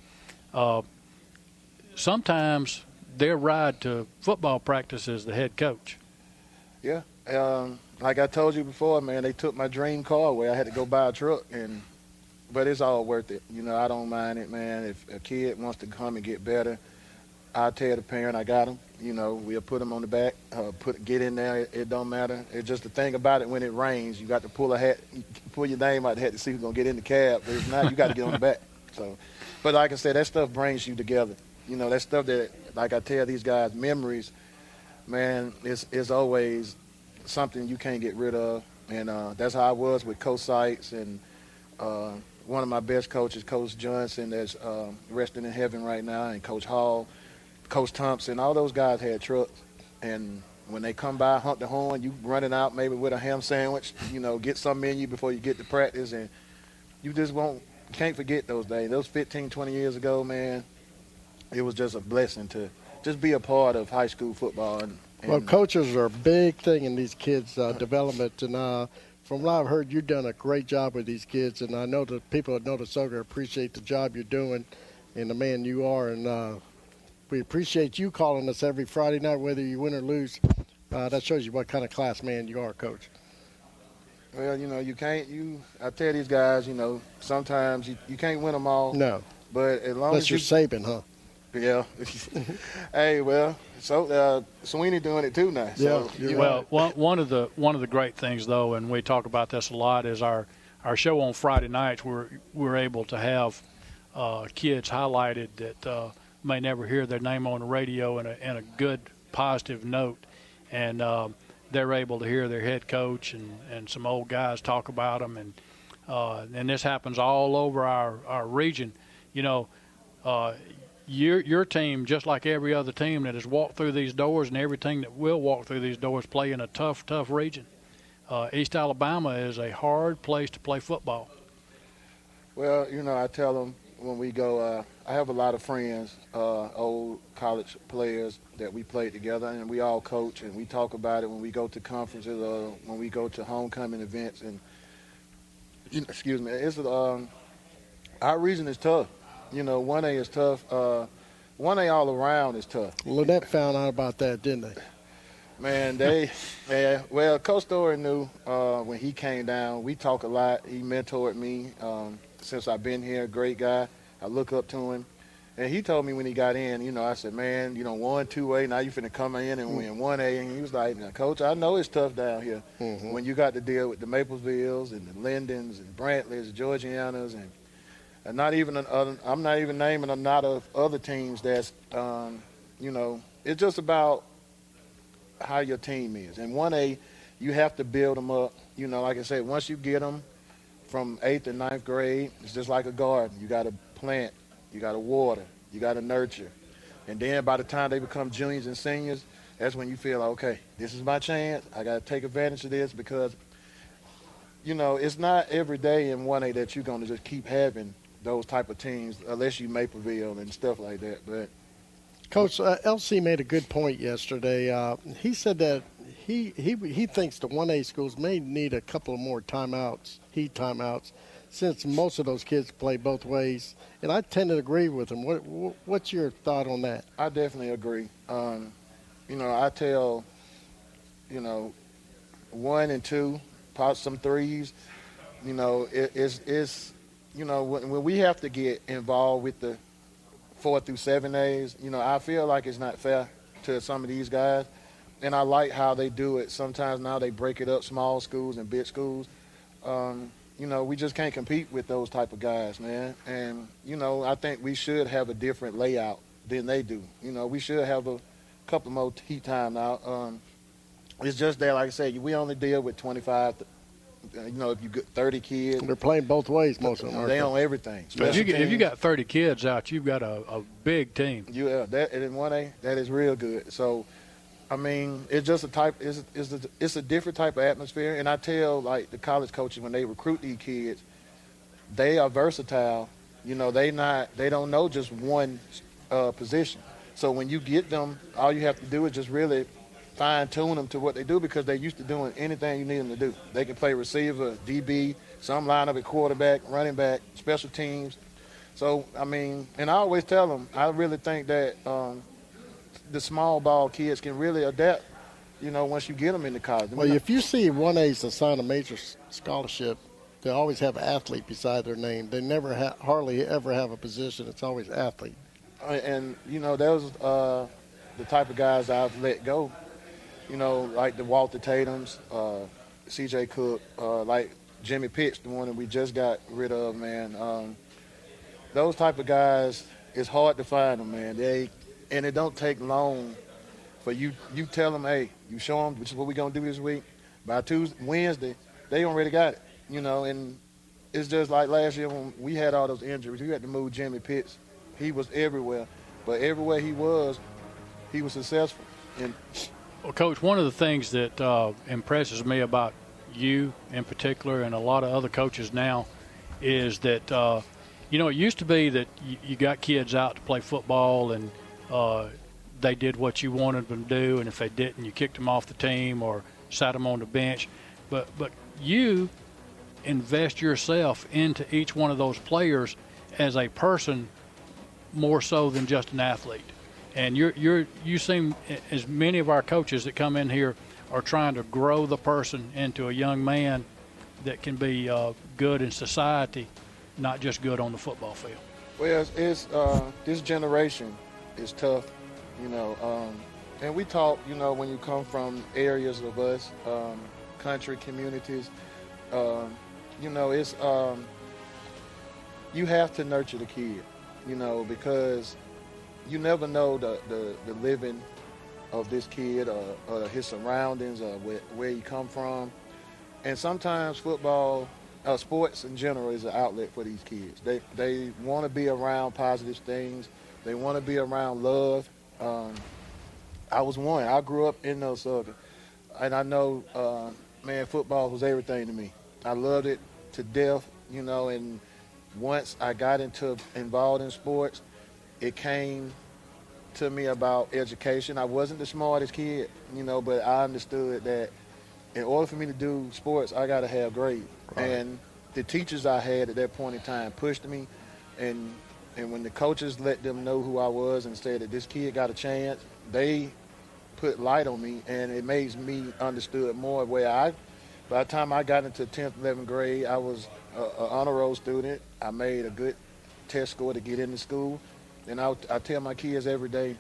sometimes their ride to football practice is the head coach. Yeah. Like I told you before, man, they took my dream car away. I had to go buy a truck, but it's all worth it. I don't mind it, man. If a kid wants to come and get better, I'll tell the parent I got him. We'll put him on the back, get in there. It don't matter. It's just the thing about it, when it rains, you got to pull your name out the hat to see who's going to get in the cab. But if not, you got to get on the back. So, but like I said, that stuff brings you together. That stuff that, like I tell these guys, memories, man, it's always something you can't get rid of. And that's how I was with Coach Sykes and one of my best coaches, Coach Johnson, that's resting in heaven right now, and Coach Hall, Coach Thompson. All those guys had trucks. And when they come by, honk the horn, you running out maybe with a ham sandwich, get something in you before you get to practice. And you just can't forget those days. Those 15, 20 years ago, man, it was just a blessing to just be a part of high school football. Well, coaches are a big thing in these kids' development. And from what I've heard, you've done a great job with these kids. And I know the people at Notasoga appreciate the job you're doing and the man you are. And we appreciate you calling us every Friday night, whether you win or lose. That shows you what kind of class man you are, Coach. Well, I tell these guys, sometimes you can't win them all. No. But as long Unless as you're Saban, huh? Yeah. Hey, well, so Sweeney doing it too now. So, yeah. Well, one of the great things, though, and we talk about this a lot, is our show on Friday nights. We're able to have kids highlighted that may never hear their name on the radio in a good, positive note, and they're able to hear their head coach and some old guys talk about them, and this happens all over our region. Your team, just like every other team that has walked through these doors and everything that will walk through these doors, play in a tough region. East Alabama is a hard place to play football. Well, I tell them when we go, I have a lot of friends, old college players that we played together, and we all coach, and we talk about it when we go to conferences or when we go to homecoming events. And, excuse me, it's Our region is tough. 1A is tough. 1A all around is tough. Lynette found out about that, didn't they? Man, well, Coach Story knew when he came down. We talk a lot. He mentored me since I've been here. Great guy. I look up to him. And he told me when he got in, I said, man, 1, 2A, now you finna come in and win 1A. And he was like, now, Coach, I know it's tough down here when you got to deal with the Maplesvilles and the Lindens and Brantleys, Georgianas, and I'm not even naming a lot of other teams that's, it's just about how your team is. And 1A, you have to build them up. Like I said, once you get them from 8th and 9th grade, it's just like a garden. You got to plant. You got to water, you got to nurture. And then by the time they become juniors and seniors, that's when you feel like, okay, this is my chance. I got to take advantage of this because, it's not every day in 1A that you're going to just keep having those type of teams unless you Mapleville and stuff like that. But Coach, LC made a good point yesterday. He said that he thinks the 1A schools may need a couple of more heat timeouts, since most of those kids play both ways. And I tend to agree with him. What's your thought on that? I definitely agree. I tell, 1 and 2, pop some threes. It's when we have to get involved with the 4 through 7As, I feel like it's not fair to some of these guys. And I like how they do it. Sometimes now they break it up, small schools and big schools. We just can't compete with those type of guys, man. And, I think we should have a different layout than they do. We should have a couple more heat time now. It's just that, like I said, we only deal with 25, if you get 30 kids. They're playing both ways, most of them. They on everything. If you got 30 kids out, you've got a big team. Yeah, that and in 1A, that is real good. So, it's just it's a different type of atmosphere. And I tell, like, the college coaches when they recruit these kids, they are versatile. They don't know just one position. So when you get them, all you have to do is just really fine-tune them to what they do because they're used to doing anything you need them to do. They can play receiver, DB, some line up at quarterback, running back, special teams. So, and I always tell them, I really think that the small ball kids can really adapt, once you get them into college. Well, if you see 1As assign a major scholarship, they always have athlete beside their name. They never hardly ever have a position. It's always athlete. And, those the type of guys I've let go, like the Walter Tatums, C.J. Cook, like Jimmy Pitts, the one that we just got rid of, man. Those type of guys, it's hard to find them, man. And it don't take long for you tell them, hey, you show them, which is what we're going to do this week. By Wednesday, they already got it, and it's just like last year when we had all those injuries. We had to move Jimmy Pitts. He was everywhere, but everywhere he was successful. And well, Coach, one of the things that impresses me about you in particular and a lot of other coaches now is that, it used to be that you got kids out to play football and they did what you wanted them to do, and if they didn't, you kicked them off the team or sat them on the bench. But you invest yourself into each one of those players as a person more so than just an athlete. And you seem, as many of our coaches that come in here are trying to grow the person into a young man that can be good in society, not just good on the football field. Well, this generation is tough, and we talk, when you come from areas of us, country communities, it's you have to nurture the kid, because you never know the living of this kid or his surroundings or where he come from. And sometimes football, sports in general, is an outlet for these kids. They want to be around positive things. They want to be around love. I was one. I grew up in those circles. And I know, football was everything to me. I loved it to death, and once I got involved in sports, it came to me about education. I wasn't the smartest kid, but I understood that in order for me to do sports, I got to have grades. Right. And the teachers I had at that point in time pushed me. and when the coaches let them know who I was and said that this kid got a chance, they put light on me, and it makes me understood more where by the time I got into 10th, 11th grade, I was an honor roll student. I made a good test score to get into school. And I tell my kids every day,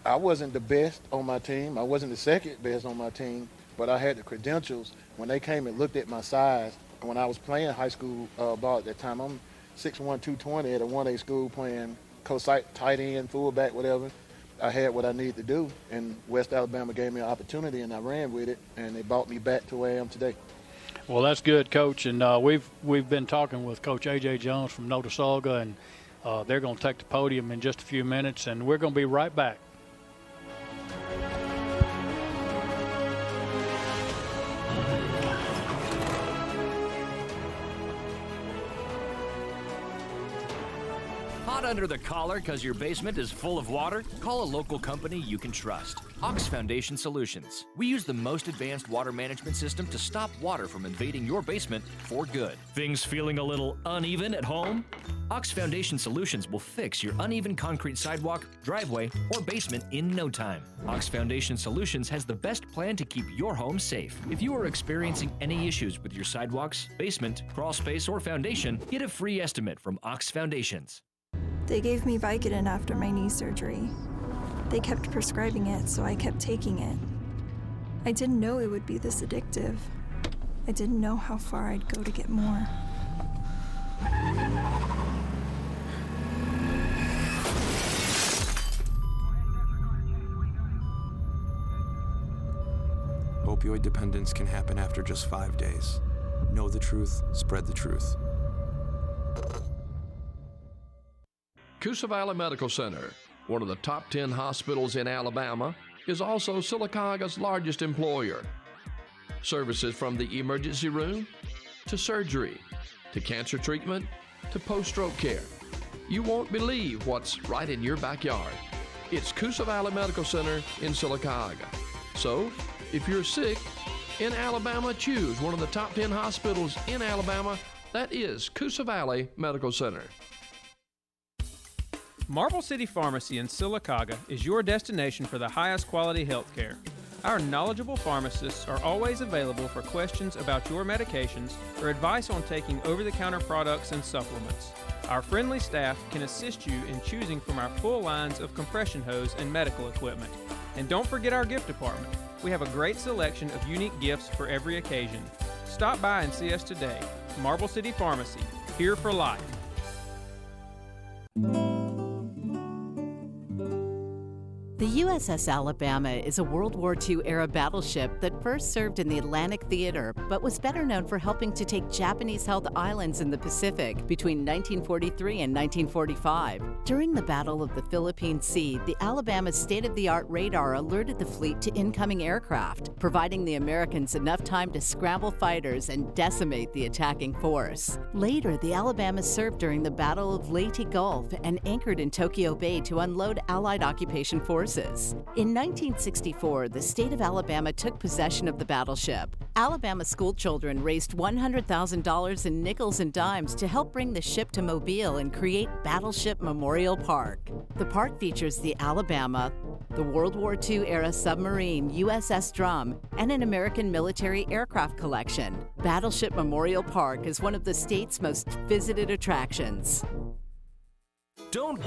I wasn't the best on my team. I wasn't the second best on my team, but I had the credentials. When they came and looked at my size, when I was playing high school ball at that time, I'm 6'1", 220 at a 1A school playing tight end, fullback, whatever. I had what I needed to do, and West Alabama gave me an opportunity, and I ran with it, and they brought me back to where I am today. Well, that's good, Coach. And we've been talking with Coach A.J. Jones from Notasulga, and they're going to take the podium in just a few minutes, and we're going to be right back. Hot under the collar because your basement is full of water? Call a local company you can trust. Ox Foundation Solutions. We use the most advanced water management system to stop water from invading your basement for good. Things feeling a little uneven at home? Ox Foundation Solutions will fix your uneven concrete sidewalk, driveway, or basement in no time. Ox Foundation Solutions has the best plan to keep your home safe. If you are experiencing any issues with your sidewalks, basement, crawl space, or foundation, get a free estimate from Ox Foundations. They gave me Vicodin after my knee surgery. They kept prescribing it, so I kept taking it. I didn't know it would be this addictive. I didn't know how far I'd go to get more. Opioid dependence can happen after just 5 days. Know the truth, spread the truth. Coosa Valley Medical Center, one of the top 10 hospitals in Alabama, is also Silicaga's largest employer. Services from the emergency room to surgery to cancer treatment to post-stroke care. You won't believe what's right in your backyard. It's Coosa Valley Medical Center in Silicaga. So, if you're sick in Alabama, choose one of the top 10 hospitals in Alabama. That is Coosa Valley Medical Center. Marble City Pharmacy in Silicaga is your destination for the highest quality health care. Our knowledgeable pharmacists are always available for questions about your medications or advice on taking over-the-counter products and supplements. Our friendly staff can assist you in choosing from our full lines of compression hose and medical equipment. And don't forget our gift department. We have a great selection of unique gifts for every occasion. Stop by and see us today. Marble City Pharmacy, here for life. The USS Alabama is a World War II-era battleship that first served in the Atlantic Theater, but was better known for helping to take Japanese-held islands in the Pacific between 1943 and 1945. During the Battle of the Philippine Sea, the Alabama's state-of-the-art radar alerted the fleet to incoming aircraft, providing the Americans enough time to scramble fighters and decimate the attacking force. Later, the Alabama served during the Battle of Leyte Gulf and anchored in Tokyo Bay to unload Allied occupation forces. In 1964, the state of Alabama took possession of the battleship. Alabama schoolchildren raised $100,000 in nickels and dimes to help bring the ship to Mobile and create Battleship Memorial Park. The park features the Alabama, the World War II-era submarine USS Drum, and an American military aircraft collection. Battleship Memorial Park is one of the state's most visited attractions. Don't...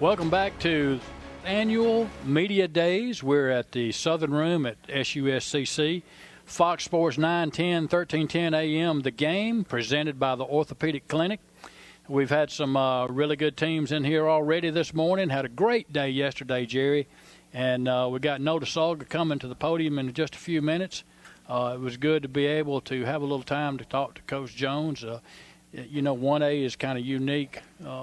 Welcome back to annual Media Days. We're at the Southern Room at SUSCC. Fox Sports 910, 1310 AM, The Game, presented by the Orthopedic Clinic. We've had some really good teams in here already this morning. Had a great day yesterday, Jerry. And we got Notasulga coming to the podium in just a few minutes. It was good to be able to have a little time to talk to Coach Jones. 1A is kind of unique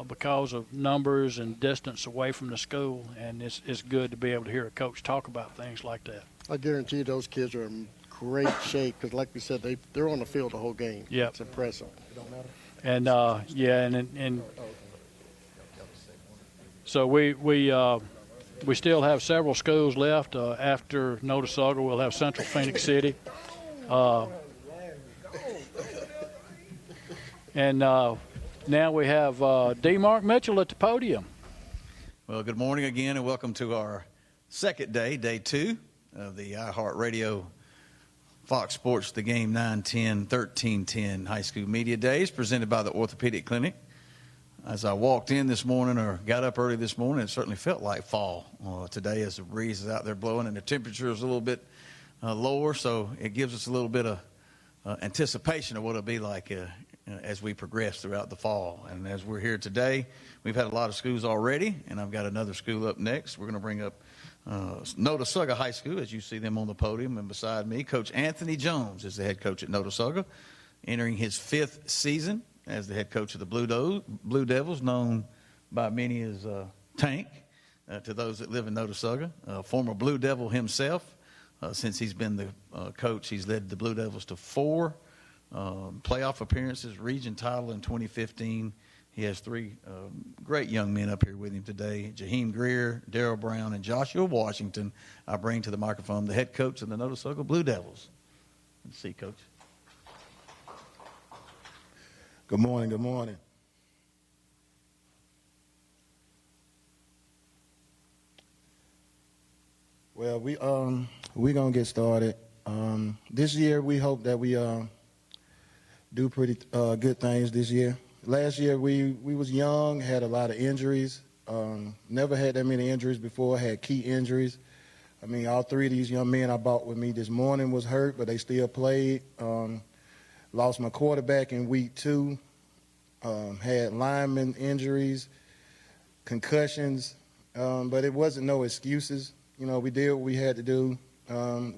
because of numbers and distance away from the school, and it's good to be able to hear a coach talk about things like that. I guarantee those kids are in great shape because, like we said, they're on the field the whole game. Yeah, it's impressive. It don't matter. And and so we still have several schools left. After Notasulga, we'll have Central Phoenix City. And now we have D. Mark Mitchell at the podium. Well, good morning again, and welcome to our second day, day 2 of the iHeart Radio Fox Sports The Game 910, 1310 High School Media Days, presented by the Orthopedic Clinic. As I walked in this morning, or got up early this morning, it certainly felt like fall today as the breeze is out there blowing and the temperature is a little bit lower, so it gives us a little bit of anticipation of what it'll be like as we progress throughout the fall. And as we're here today, we've had a lot of schools already, and I've got another school up next. We're going to bring up Notasulga High School, as you see them on the podium, and beside me, Coach Anthony Jones is the head coach at Notasulga, entering his 5th season as the head coach of the Blue Devils, known by many as Tank to those that live in Notasulga. Former Blue Devil himself. Since he's been the coach, he's led the Blue Devils to 4 playoff appearances, region title in 2015. He has 3 great young men up here with him today: Jaheim Greer, Darrell Brown, and Joshua Washington. I bring to the microphone the head coach of the Notasulga Blue Devils. Let's see, Coach. Good morning. Good morning. Well, we're gonna get started. This year, we hope that we do pretty good things this year. Last year, we was young, had a lot of injuries. Never had that many injuries before. Had key injuries. I mean, all 3 of these young men I brought with me this morning was hurt, but they still played. Lost my quarterback in week 2. Had lineman injuries, concussions, but it wasn't no excuses. We did what we had to do.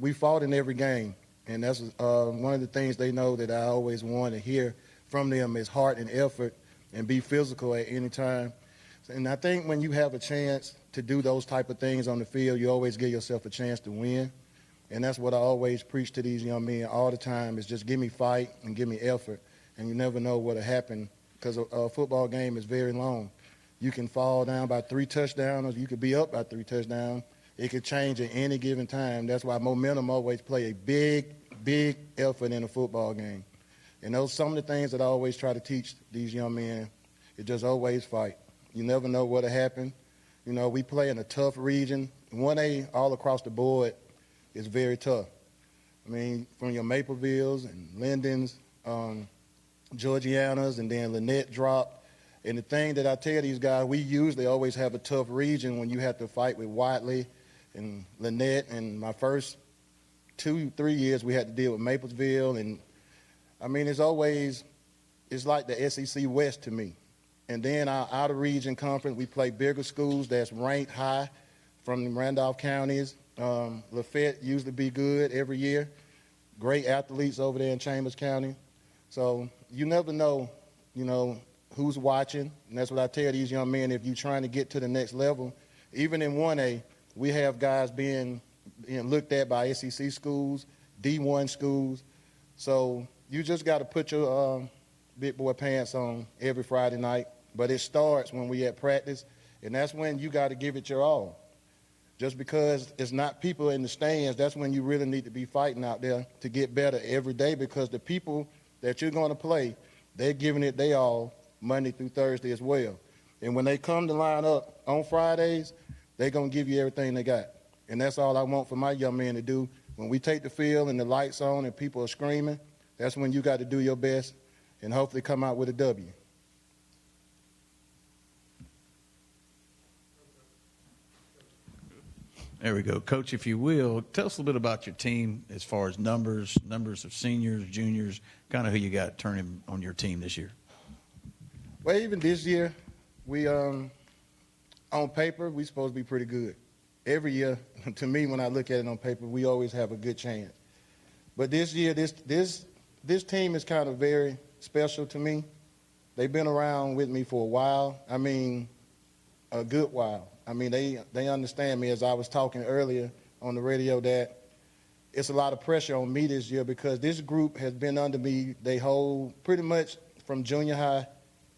We fought in every game, and that's one of the things they know that I always want to hear from them is heart and effort and be physical at any time. And I think when you have a chance to do those type of things on the field, you always give yourself a chance to win. And that's what I always preach to these young men all the time is just give me fight and give me effort, and you never know what'll happen because a football game is very long. You can fall down by 3 touchdowns, or you could be up by 3 touchdowns. It could change at any given time. That's why momentum always play a big, big effort in a football game. And those some of the things that I always try to teach these young men is just always fight. You never know what'll happen. We play in a tough region. 1A all across the board is very tough. I mean, from your Maplevilles and Lindens, Georgianas, and then Lynette dropped. And the thing that I tell these guys, we usually always have a tough region when you have to fight with Whiteley and Lynette. And my first 2-3 years, we had to deal with Maplesville. And, I mean, it's like the SEC West to me. And then our out-of-region conference, we play bigger schools that's ranked high from the Randolph counties. Lafayette usually be good every year. Great athletes over there in Chambers County. So you never know, who's watching. And that's what I tell these young men. If you're trying to get to the next level, even in 1A, we have guys being looked at by SEC schools, D1 schools. So you just got to put your big boy pants on every Friday night. But it starts when we at practice, and that's when you got to give it your all. Just because it's not people in the stands, that's when you really need to be fighting out there to get better every day, because the people that you're going to play, they're giving it their all Monday through Thursday as well. And when they come to line up on Fridays, they're going to give you everything they got. And that's all I want for my young men to do. When we take the field and the lights on and people are screaming, that's when you got to do your best and hopefully come out with a W. There we go. Coach, if you will, tell us a little bit about your team as far as numbers of seniors, juniors, kind of who you got turning on your team this year. Well, even this year, we on paper, we supposed to be pretty good. Every year, to me, when I look at it on paper, we always have a good chance. But this year, this team is kind of very special to me. They've been around with me for a while. I mean, a good while. I mean, they understand me, as I was talking earlier on the radio, that it's a lot of pressure on me this year because this group has been under me they whole pretty much from junior high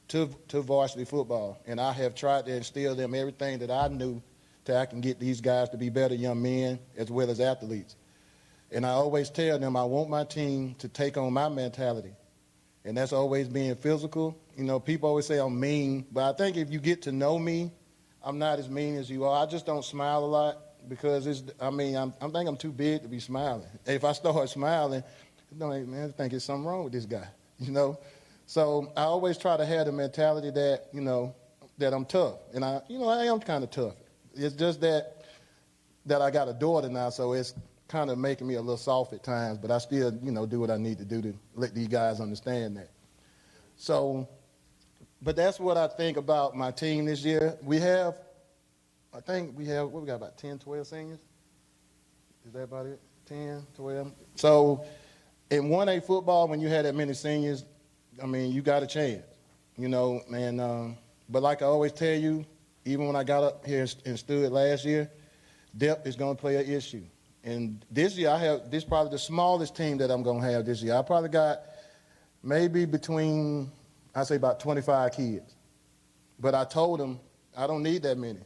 to varsity football. And I have tried to instill them everything that I knew till I can get these guys to be better young men as well as athletes. And I always tell them I want my team to take on my mentality. And that's always being physical. You know, people always say I'm mean, but I think if you get to know me, I'm not as mean as you are. I just don't smile a lot because I think I'm too big to be smiling. If I start smiling, man, I think there's something wrong with this guy, you know? So I always try to have the mentality that, you know, that I'm tough. And I am kind of tough. It's just that I got a daughter now, so it's kind of making me a little soft at times, but I still, you know, do what I need to do to let these guys understand that. So, but that's what I think about my team this year. We got about 10, 12 seniors? Is that about it? 10, 12? So in 1A football, when you had that many seniors, I mean, you got a chance, you know, and but like I always tell you, even when I got up here and stood last year, depth is going to play an issue. And this year, this is probably the smallest team that I'm going to have this year. I probably got maybe between, I say about 25 kids. But I told them I don't need that many.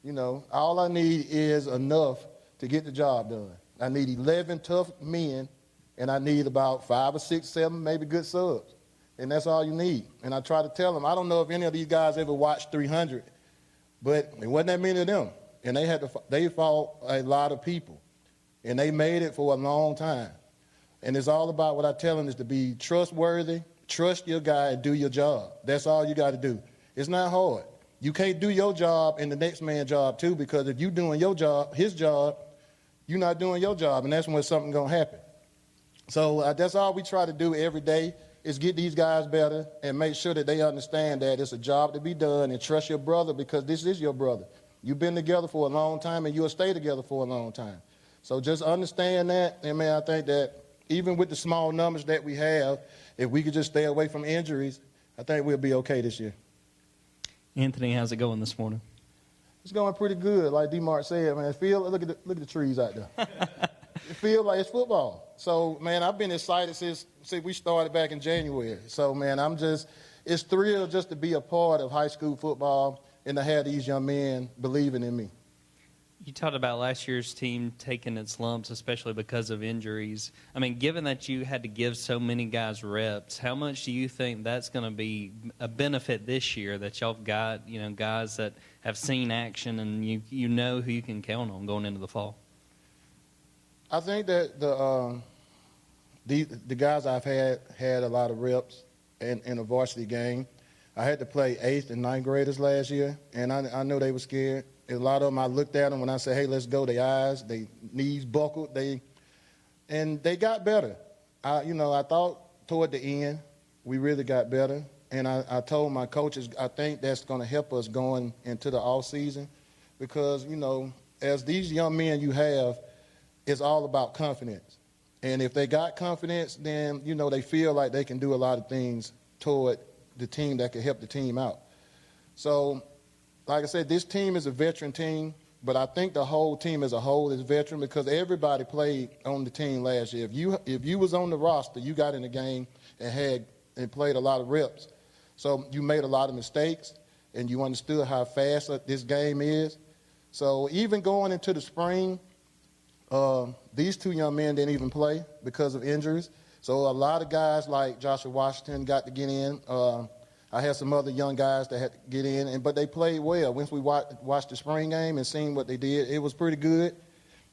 You know, all I need is enough to get the job done. I need 11 tough men, and I need about 5 or 6, 7 maybe good subs. And that's all you need. And I try to tell them, I don't know if any of these guys ever watched 300, but it wasn't that many of them. And they fought a lot of people. And they made it for a long time. And it's all about what I tell them is to be trustworthy, trust your guy, and do your job. That's all you got to do. It's not hard. You can't do your job and the next man's job too, because if you're doing your job, his job, you're not doing your job, and that's when something's going to happen. So that's all we try to do every day is get these guys better and make sure that they understand that it's a job to be done and trust your brother because this is your brother. You've been together for a long time and you'll stay together for a long time. So just understand that, and man, I think that even with the small numbers that we have, if we could just stay away from injuries, I think we'll be okay this year. Anthony, how's it going this morning? It's going pretty good, like D-Mark said, man. Look at the trees out there. It feels like it's football. So, man, I've been excited since we started back in January. So, man, it's thrilled just to be a part of high school football and to have these young men believing in me. You talked about last year's team taking its lumps, especially because of injuries. I mean, given that you had to give so many guys reps, how much do you think that's going to be a benefit this year that y'all have got, you know, guys that have seen action and you know who you can count on going into the fall? I think that the guys I've had a lot of reps in a varsity game. I had to play 8th and 9th graders last year, and I know they were scared. A lot of them, I looked at them when I said, hey, let's go, their eyes, their knees buckled, and they got better. I thought toward the end we really got better, and I told my coaches I think that's going to help us going into the off season because, you know, as these young men you have, it's all about confidence. And if they got confidence, then, you know, they feel like they can do a lot of things toward the team that could help the team out. So, like I said, this team is a veteran team, but I think the whole team as a whole is veteran because everybody played on the team last year. If you was on the roster, you got in the game and played a lot of reps. So you made a lot of mistakes, and you understood how fast this game is. So even going into the spring, these two young men didn't even play because of injuries. So a lot of guys like Joshua Washington got to get in. I had some other young guys that had to get in, but they played well. Once we watched the spring game and seen what they did, it was pretty good.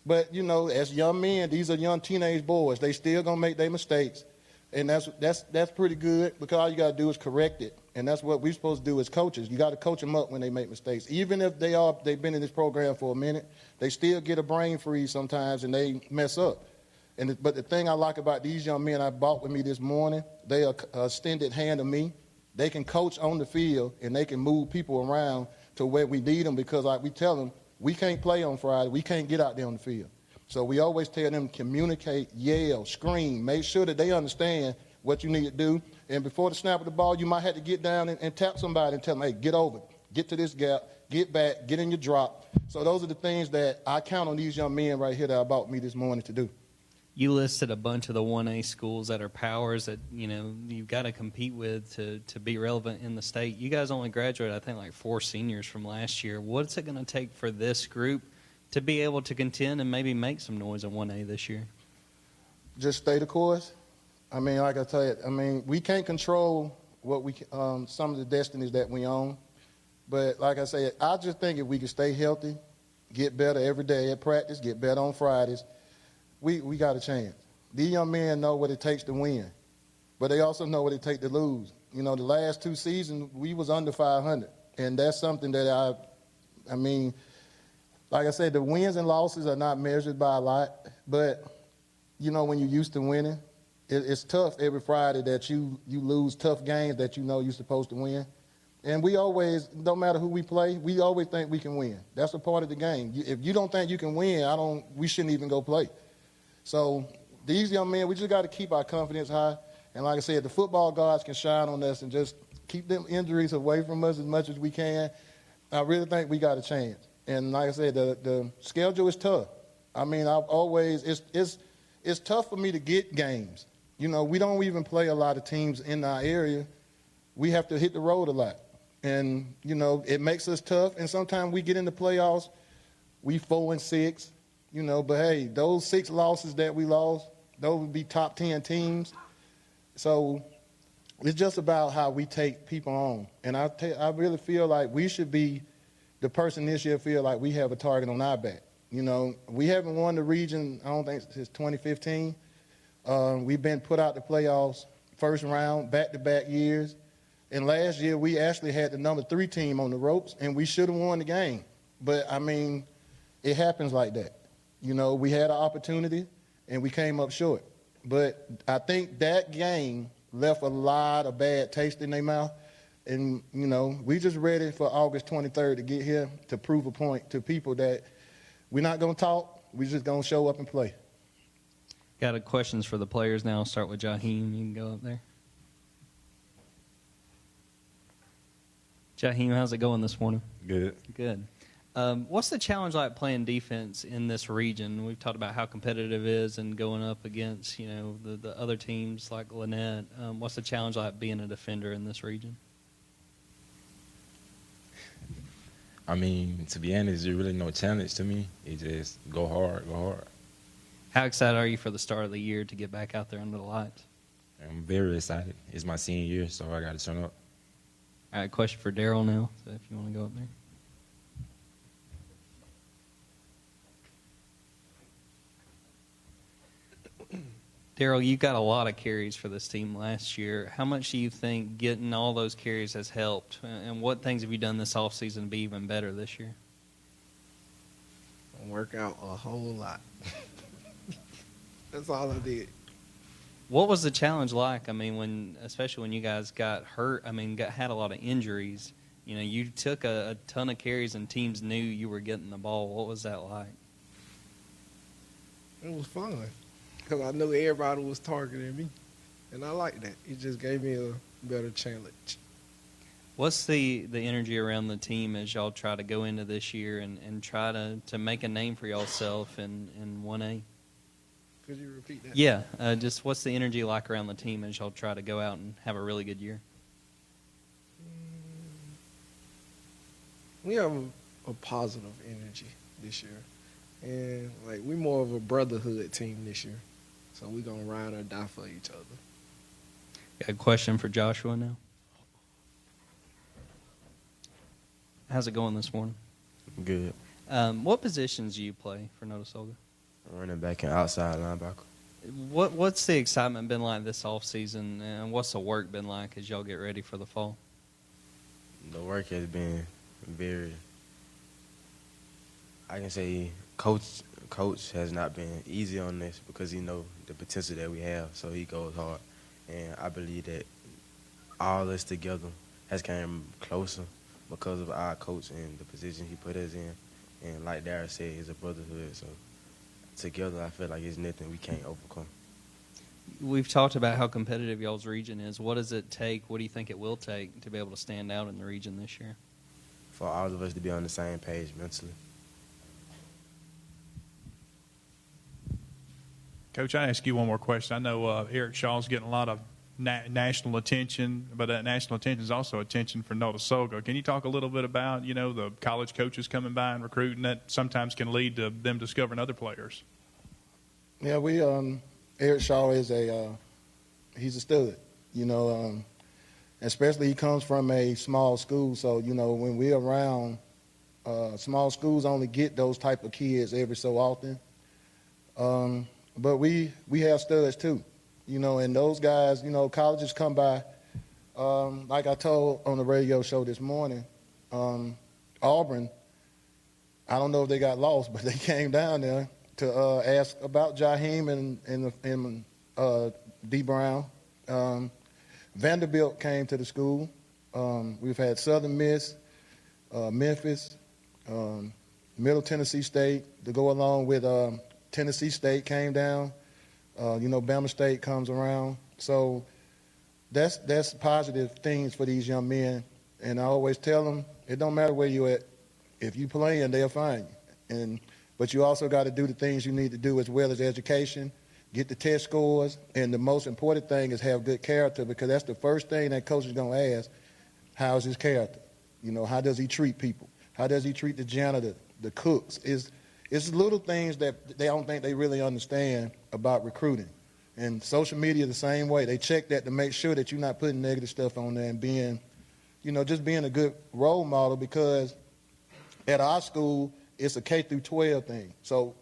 But, you know, as young men, these are young teenage boys. They still going to make their mistakes. And that's pretty good because all you got to do is correct it. And that's what we're supposed to do as coaches. You got to coach them up when they make mistakes. Even if they've been in this program for a minute, they still get a brain freeze sometimes and they mess up. But the thing I like about these young men I brought with me this morning, they are an extended hand of me. They can coach on the field and they can move people around to where we need them because like we tell them, we can't play on Friday. We can't get out there on the field. So we always tell them communicate, yell, scream, make sure that they understand what you need to do. And before the snap of the ball, you might have to get down and tap somebody and tell them, hey, get over, get to this gap, get back, get in your drop. So those are the things that I count on these young men right here that about me this morning to do. You listed a bunch of the 1A schools that are powers that, you know, you've got to compete with to be relevant in the state. You guys only graduated, I think, like 4 seniors from last year. What's it going to take for this group to be able to contend and maybe make some noise in 1A this year? Just stay the course. I mean, like I tell you, I mean, we can't control what some of the destinies that we own. But like I say, I just think if we can stay healthy, get better every day at practice, get better on Fridays, we got a chance. These young men know what it takes to win, but they also know what it takes to lose. You know, the last 2 seasons, we was under 500, and that's something that I mean, like I said, the wins and losses are not measured by a lot, but, you know, when you're used to winning, it's tough every Friday that you lose tough games that you know you're supposed to win. And we always, no matter who we play, we always think we can win. That's a part of the game. If you don't think you can win, we shouldn't even go play. So these young men, we just got to keep our confidence high. And like I said, the football gods can shine on us and just keep them injuries away from us as much as we can. I really think we got a chance. And like I said, the schedule is tough. I mean, it's tough for me to get games. You know, we don't even play a lot of teams in our area. We have to hit the road a lot. And, you know, it makes us tough. And sometimes we get in the playoffs, we 4-6. You know, but hey, those 6 losses that we lost, those would be top 10 teams. So it's just about how we take people on. And I really feel like we should be the person this year feel like we have a target on our back. You know, we haven't won the region, I don't think, since 2015. We've been put out the playoffs first round, back-to-back years. And last year, we actually had the number 3 team on the ropes, and we should have won the game. But, I mean, it happens like that. You know, we had an opportunity, and we came up short. But I think that game left a lot of bad taste in their mouth. And, you know, we just ready for August 23rd to get here to prove a point to people that we're not going to talk. We're just going to show up and play. Got questions for the players now. I'll start with Jaheim. You can go up there. Jaheim, how's it going this morning? Good. Good. What's the challenge like playing defense in this region? We've talked about how competitive it is and going up against, you know, the other teams like Lynette. What's the challenge like being a defender in this region? I mean, to be honest, there's really no challenge to me. It just go hard, go hard. How excited are you for the start of the year to get back out there under the lights? I'm very excited. It's my senior year, so I got to turn up. All right, question for Daryl now, so if you want to go up there. Daryl, you got a lot of carries for this team last year. How much do you think getting all those carries has helped? And what things have you done this offseason to be even better this year? Work out a whole lot. That's all I did. What was the challenge like? I mean, especially when you guys got hurt, had a lot of injuries. You know, you took a ton of carries and teams knew you were getting the ball. What was that like? It was fun because I knew everybody was targeting me, and I liked that. It just gave me a better challenge. What's the energy around the team as y'all try to go into this year and try to make a name for yourself in 1A? Could you repeat that? Yeah, just what's the energy like around the team as y'all try to go out and have a really good year? We have a positive energy this year. And, we're more of a brotherhood team this year. So we're going to ride or die for each other. Got a question for Joshua now. How's it going this morning? Good. What positions do you play for Notasulga? Running back and outside linebacker. What's the excitement been like this off season, and what's the work been like as y'all get ready for the fall? The work has been very, I can say, coach has not been easy on this because he knows the potential that we have, so he goes hard. And I believe that all us together has came closer because of our coach and the position he put us in. And like Dara said, it's a brotherhood, so together I feel like it's nothing we can't overcome. We've talked about how competitive y'all's region is. What does it take? What do you think it will take to be able to stand out in the region this year? For all of us to be on the same page mentally. Coach, I ask you one more question. I know Eric Shaw's getting a lot of national attention, but that national attention is also attention for Notasulga. Can you talk a little bit about, the college coaches coming by and recruiting that sometimes can lead to them discovering other players? Yeah, Eric Shaw is he's a stud, especially he comes from a small school. So, when we're around, small schools only get those type of kids every so often. But we have studs too, and those guys, colleges come by. Like I told on the radio show this morning, Auburn, I don't know if they got lost, but they came down there to ask about Jaheim and D. Brown. Vanderbilt came to the school. We've had Southern Miss, Memphis, Middle Tennessee State to go along with Tennessee State came down. Bama State comes around. So that's positive things for these young men. And I always tell them, it don't matter where you at. If you playing, they'll find you. But you also got to do the things you need to do as well as education, get the test scores, and the most important thing is have good character, because that's the first thing that coach is going to ask. How's his character? How does he treat people? How does he treat the janitor, the cooks? It's little things that they don't think they really understand about recruiting. And social media the same way. They check that to make sure that you're not putting negative stuff on there and being, just being a good role model, because at our school, it's a K through 12 thing. So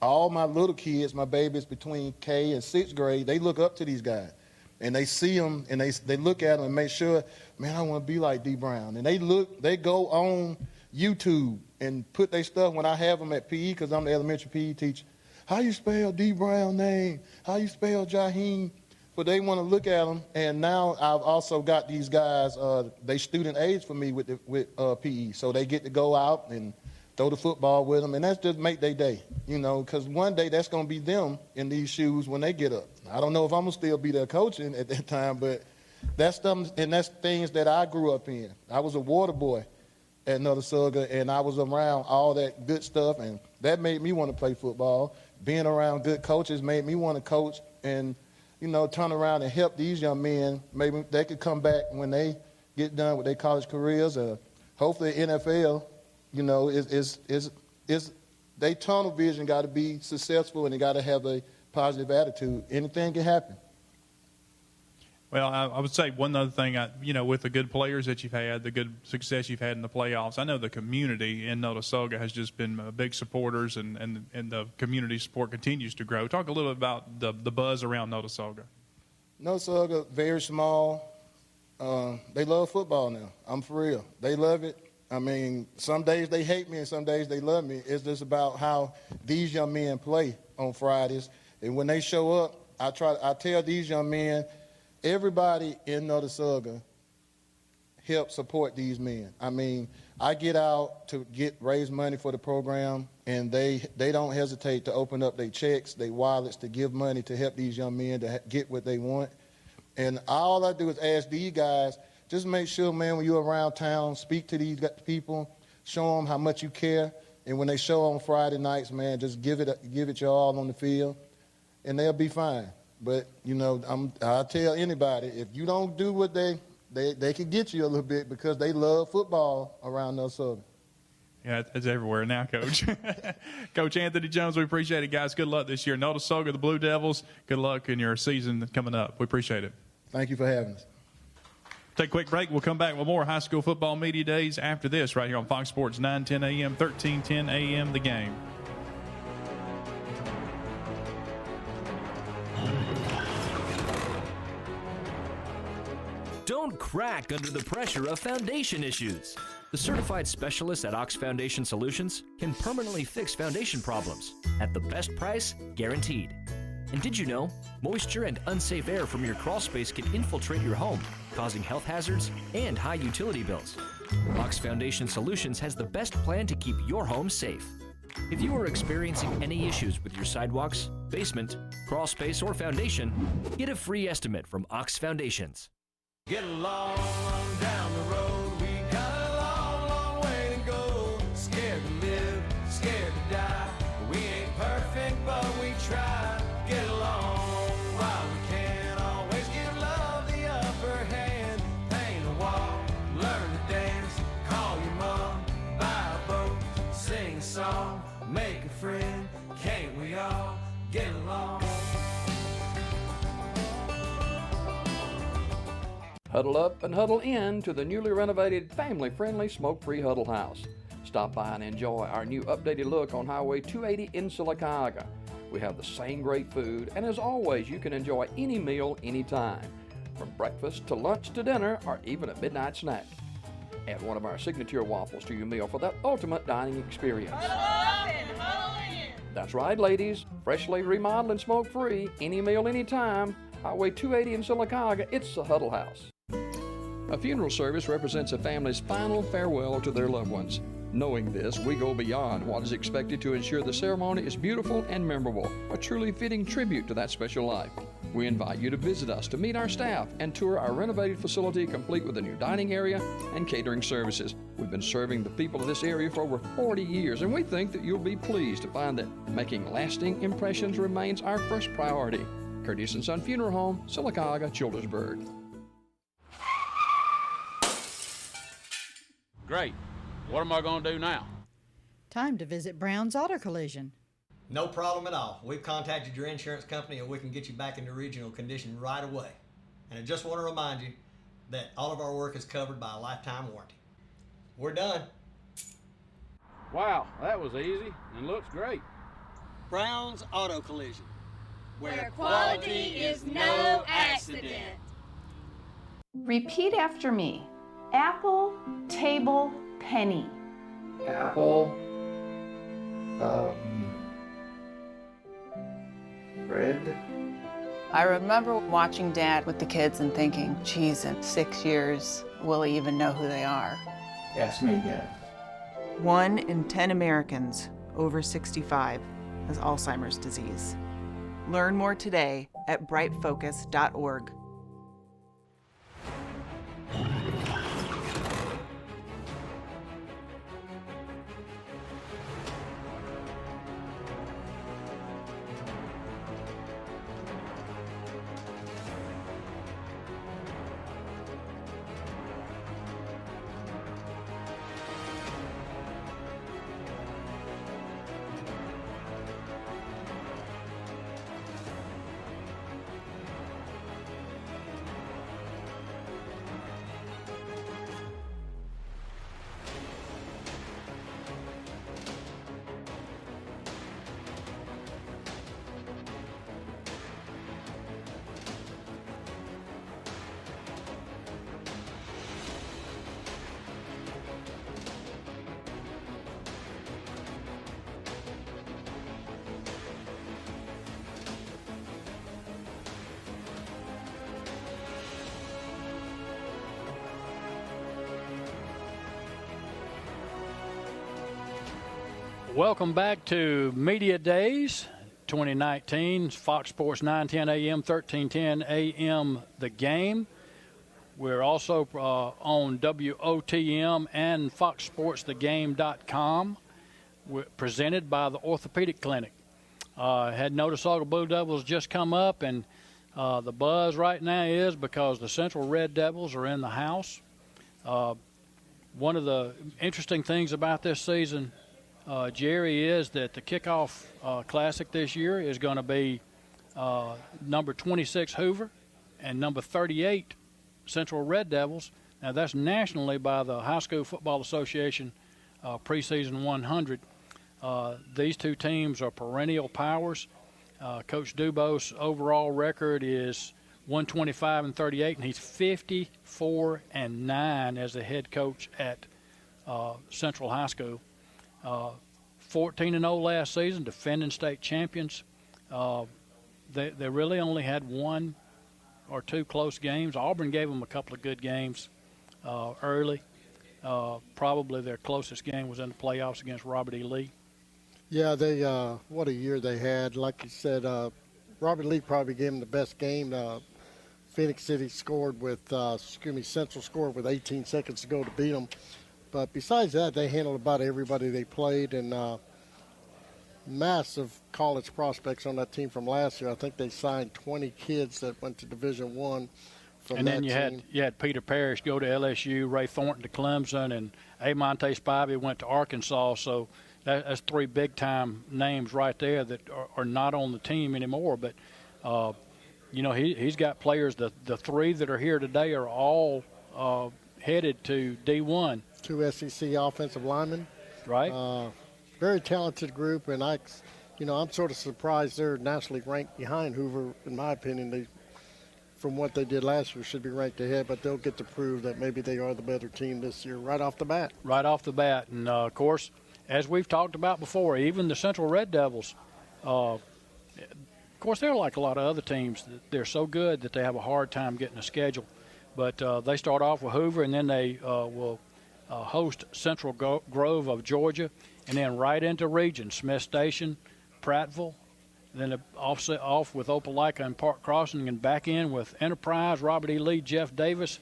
all my little kids, my babies between K and 6th grade, they look up to these guys. And they see them, and they look at them and make sure, man, I want to be like D. Brown. And they go on YouTube and put their stuff when I have them at PE, because I'm the elementary PE teacher. How you spell D. Brown name? How you spell Jaheim? But they want to look at them. And now I've also got these guys, they student age for me with PE. So they get to go out and throw the football with them, and that's just make their day, because one day that's going to be them in these shoes when they get up. I don't know if I'm going to still be there coaching at that time, but that's stuff, and that's things that I grew up in. I was a water boy at Notasulga, and I was around all that good stuff, and that made me want to play football. Being around good coaches made me want to coach and, turn around and help these young men. Maybe they could come back when they get done with their college careers, or hopefully NFL. Is they tunnel vision got to be successful, and they got to have a positive attitude. Anything can happen. Well, I would say one other thing, with the good players that you've had, the good success you've had in the playoffs, I know the community in Notasulga has just been big supporters, and the community support continues to grow. Talk a little bit about the buzz around Notasulga. Notasulga, very small. They love football now. I'm for real. They love it. I mean, some days they hate me and some days they love me. It's just about how these young men play on Fridays. And when they show up, I tell these young men, everybody in Notasulga help support these men. I mean, I get out to raise money for the program, and they don't hesitate to open up their checks, their wallets, to give money to help these young men to get what they want. And all I do is ask these guys, just make sure, man, when you're around town, speak to these people, show them how much you care. And when they show on Friday nights, man, just give it your all on the field, and they'll be fine. But, I tell anybody, if you don't do what they can get you a little bit, because they love football around us. Yeah, it's everywhere now, Coach. Coach Anthony Jones, we appreciate it, guys. Good luck this year. Notasulga, the Blue Devils, good luck in your season coming up. We appreciate it. Thank you for having us. Take a quick break. We'll come back with more high school football media days after this right here on Fox Sports 910 AM, 1310 AM, The Game. Don't crack under the pressure of foundation issues. The certified specialists at Ox Foundation Solutions can permanently fix foundation problems at the best price guaranteed. And did you know, moisture and unsafe air from your crawl space can infiltrate your home, causing health hazards and high utility bills. Ox Foundation Solutions has the best plan to keep your home safe. If you are experiencing any issues with your sidewalks, basement, crawl space, or foundation, get a free estimate from Ox Foundations. Get along down the road. We got a long, long way to go. Scared to live, scared to die. We ain't perfect, but we try. Get along while we can. Always give love the upper hand. Paint a wall, learn to dance. Call your mom, buy a boat, sing a song, make a friend. Can't we all get along? Huddle up and huddle in to the newly renovated, family-friendly, smoke-free Huddle House. Stop by and enjoy our new updated look on Highway 280 in Sylacauga. We have the same great food, and as always, you can enjoy any meal anytime, from breakfast to lunch to dinner, or even a midnight snack. Add one of our signature waffles to your meal for that ultimate dining experience. Huddle up and huddle in. That's right, ladies. Freshly remodeled and smoke-free, any meal anytime. Highway 280 in Sylacauga, it's the Huddle House. A funeral service represents a family's final farewell to their loved ones. Knowing this, we go beyond what is expected to ensure the ceremony is beautiful and memorable, a truly fitting tribute to that special life. We invite you to visit us to meet our staff and tour our renovated facility complete with a new dining area and catering services. We've been serving the people of this area for over 40 years, and we think that you'll be pleased to find that making lasting impressions remains our first priority. Curtis & Son Funeral Home, Sylacauga, Childersburg. Great. What am I going to do now? Time to visit Brown's Auto Collision. No problem at all. We've contacted your insurance company and we can get you back into original condition right away. And I just want to remind you that all of our work is covered by a lifetime warranty. We're done. Wow, that was easy and looks great. Brown's Auto Collision, where quality is no accident. Repeat after me. Apple, table, penny. Apple, red. I remember watching Dad with the kids and thinking, geez, in 6 years, will he even know who they are? Ask me again. 1 in 10 Americans over 65 has Alzheimer's disease. Learn more today at brightfocus.org. Welcome back to Media Days 2019, Fox Sports 910 AM, 1310 AM, The Game. We're also on WOTM and FoxSportsTheGame.com, presented by the Orthopedic Clinic. Had Notasulga Blue Devils just come up, and the buzz right now is because the Central Red Devils are in the house. One of the interesting things about this season, Jerry, is that the kickoff classic this year is going to be number 26 Hoover and number 38 Central Red Devils. Now, that's nationally by the High School Football Association preseason 100. These two teams are perennial powers. Coach Dubose' overall record is 125-38, and he's 54-9 as the head coach at Central High School. 14-0 last season, defending state champions. They really only had one or two close games. Auburn gave them a couple of good games early. Probably their closest game was in the playoffs against Robert E. Lee. Yeah, they what a year they had. Like you said, Robert Lee probably gave them the best game. Phoenix City scored with, Central scored with 18 seconds to go to beat them. But besides that, they handled about everybody they played, and massive college prospects on that team from last year. I think they signed 20 kids that went to Division I from and that then team. you had Peter Parrish go to LSU, Ray Thornton to Clemson, and Amonte Spivey went to Arkansas. So that's three big-time names right there that are not on the team anymore. But, he's got players. The three that are here today are all headed to D1. 2 SEC offensive linemen. Right. Very talented group, and I'm sort of surprised they're nationally ranked behind Hoover. In my opinion, from what they did last year, should be ranked ahead, but they'll get to prove that maybe they are the better team this year right off the bat. Right off the bat, and of course, as we've talked about before, even the Central Red Devils, of course, they're like a lot of other teams. They're so good that they have a hard time getting a schedule, but they start off with Hoover, and then they will host Central Grove of Georgia, and then right into region, Smith Station, Prattville, then off with Opelika and Park Crossing, and back in with Enterprise, Robert E. Lee, Jeff Davis,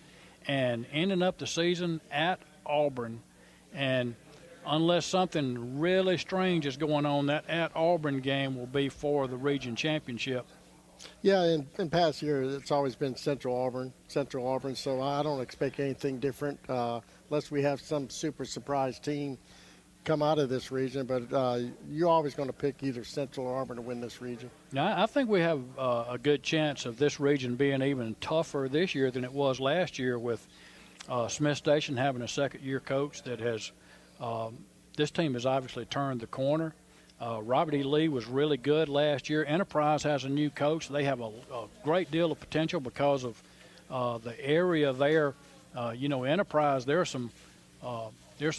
and ending up the season at Auburn. And unless something really strange is going on, that at Auburn game will be for the region championship. Yeah, in past years, it's always been Central Auburn, so I don't expect anything different unless we have some super surprise team come out of this region. But you're always going to pick either Central or Auburn to win this region. Now, I think we have a good chance of this region being even tougher this year than it was last year, with Smith Station having a second-year coach that has this team has obviously turned the corner. Robert E. Lee was really good last year. Enterprise has a new coach. They have a great deal of potential because of the area there. Enterprise, there's some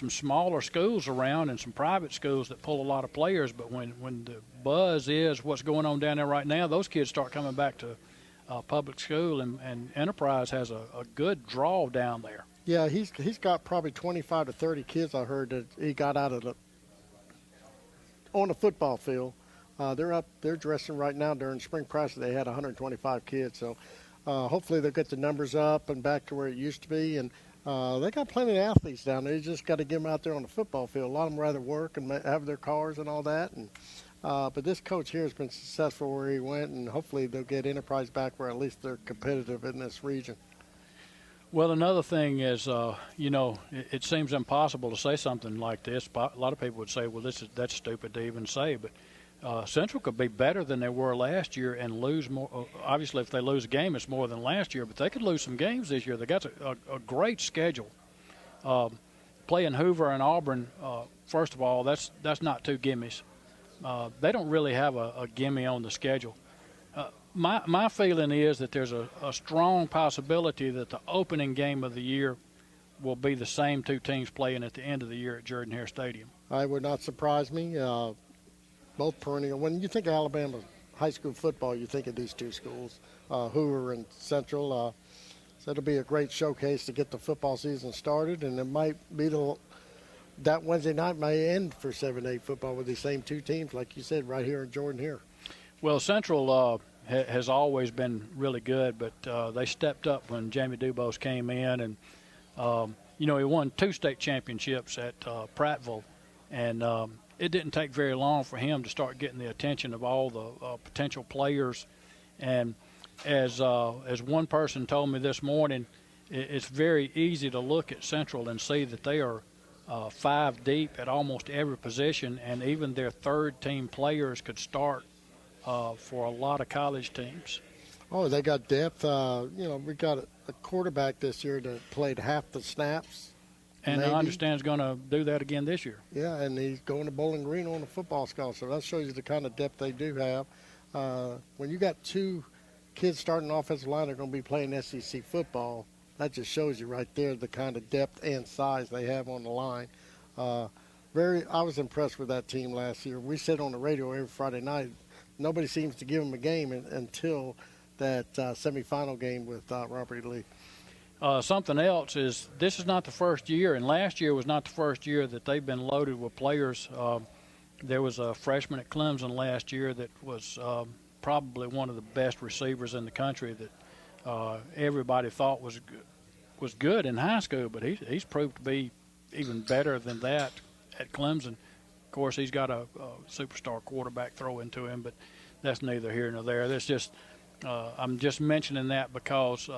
smaller schools around and some private schools that pull a lot of players. But when the buzz is what's going on down there right now, those kids start coming back to public school, and Enterprise has a good draw down there. Yeah, he's got probably 25 to 30 kids, I heard, that he got out of on the football field. They're dressing right now during spring practice. They had 125 kids, so hopefully they'll get the numbers up and back to where it used to be. And they got plenty of athletes down there. You just got to get them out there on the football field. A lot of them rather work and have their cars and all that. And but this coach here has been successful where he went, and hopefully they'll get Enterprise back where at least they're competitive in this region. Well, another thing is, it seems impossible to say something like this. A lot of people would say, well, that's stupid to even say. But Central could be better than they were last year and lose more. Obviously, if they lose a game, it's more than last year. But they could lose some games this year. They got a great schedule. Playing Hoover and Auburn, first of all, that's not two gimmies. They don't really have a gimme on the schedule. My feeling is that there's a strong possibility that the opening game of the year will be the same two teams playing at the end of the year at Jordan-Hare Stadium. It would not surprise me. Both perennial. When you think of Alabama high school football, you think of these two schools, Hoover and Central. So it'll be a great showcase to get the football season started, and it might be that Wednesday night may end for 7-8 football with these same two teams, like you said, right here in Jordan-Hare. Well, Central has always been really good, but they stepped up when Jamie Dubose came in, and he won 2 state championships at Prattville, and it didn't take very long for him to start getting the attention of all the potential players. And as one person told me this morning, it's very easy to look at Central and see that they are 5 deep at almost every position, and even their third-team players could start for a lot of college teams. Oh, they got depth. We got a quarterback this year that played half the snaps. And I understand is going to do that again this year. Yeah, and he's going to Bowling Green on a football scholarship. So that shows you the kind of depth they do have. When you got 2 kids starting offensive line are going to be playing SEC football. That just shows you right there the kind of depth and size they have on the line. I was impressed with that team last year. We sit on the radio every Friday night. Nobody seems to give them a game until that semifinal game with Robert E. Lee. Something else is this is not the first year, and last year was not the first year that they've been loaded with players. There was a freshman at Clemson last year that was probably one of the best receivers in the country that everybody thought was good in high school, but he's proved to be even better than that at Clemson. Of course, he's got a superstar quarterback thrown to him, but that's neither here nor there. That's just I'm just mentioning that because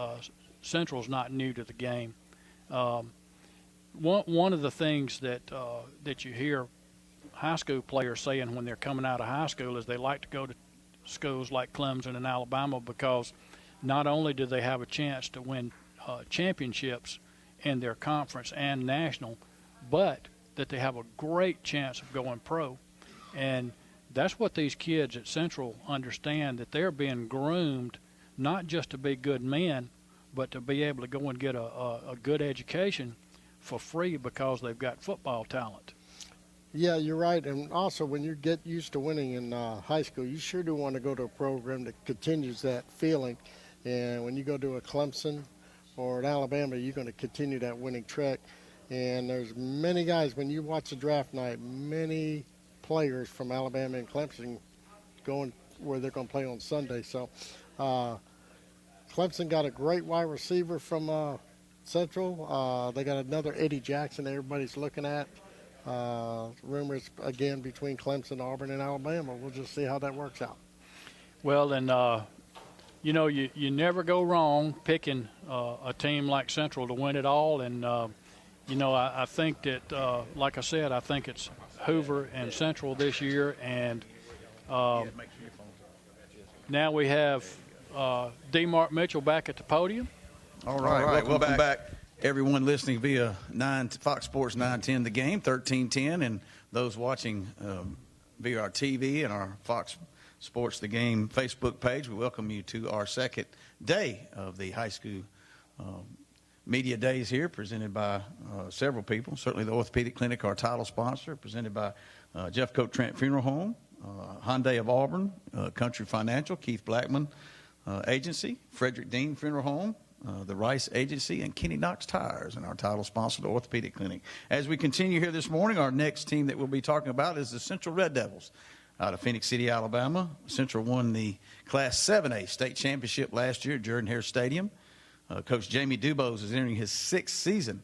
Central's not new to the game. One of the things that you hear high school players saying when they're coming out of high school is they like to go to schools like Clemson and Alabama because not only do they have a chance to win championships in their conference and national, but that they have a great chance of going pro. And that's what these kids at Central understand, that they're being groomed not just to be good men, but to be able to go and get a good education for free because they've got football talent. Yeah, you're right. And also, when you get used to winning in high school, you sure do want to go to a program that continues that feeling. And when you go to a Clemson or an Alabama, you're going to continue that winning track. And there's many guys, when you watch the draft night, many players from Alabama and Clemson going where they're going to play on Sunday. So Clemson got a great wide receiver from Central. They got another Eddie Jackson everybody's looking at. Rumors, again, between Clemson, Auburn, and Alabama. We'll just see how that works out. Well, and, you never go wrong picking a team like Central to win it all. And, I think that, like I said, I think it's Hoover and Central this year. And now we have D. Mark Mitchell back at the podium. All right. Welcome back. Everyone listening via Fox Sports 910 The Game, 1310, and those watching via our TV and our Fox Sports The Game Facebook page, we welcome you to our second day of the high school media days here, presented by several people. Certainly the Orthopedic Clinic, our title sponsor, presented by Jeff Coat Trent Funeral Home, Hyundai of Auburn, Country Financial, Keith Blackman Agency, Frederick Dean Funeral Home, the Rice Agency, and Kenny Knox Tires, and our title sponsor, the Orthopedic Clinic. As we continue here this morning, our next team that we'll be talking about is the Central Red Devils out of Phoenix City, Alabama. Central won the Class 7A state championship last year at Jordan-Hare Stadium. Coach Jamie Dubose is entering his sixth season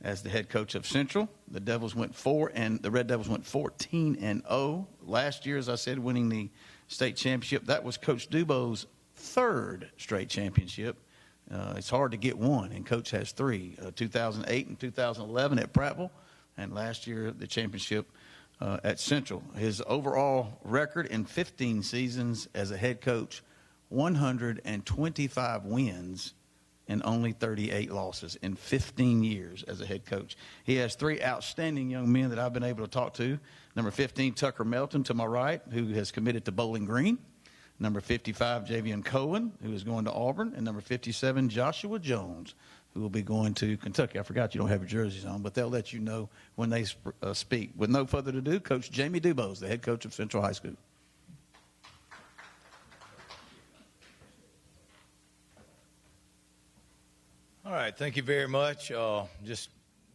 as the head coach of Central. The Red Devils went 14-0 last year, as I said, winning the state championship. That was Coach Dubose's third straight championship. It's hard to get one, and Coach has three, 2008 and 2011 at Prattville, and last year the championship at Central. His overall record in 15 seasons as a head coach, 125 wins and only 38 losses in 15 years as a head coach. He has three outstanding young men that I've been able to talk to. Number 15, Tucker Melton to my right, who has committed to Bowling Green. Number 55, Javion Cohen, who is going to Auburn. And number 57, Joshua Jones, who will be going to Kentucky. I forgot you don't have your jerseys on, but they'll let you know when they speak. With no further ado, Coach Jamie Dubose, the head coach of Central High School. All right, thank you very much. Just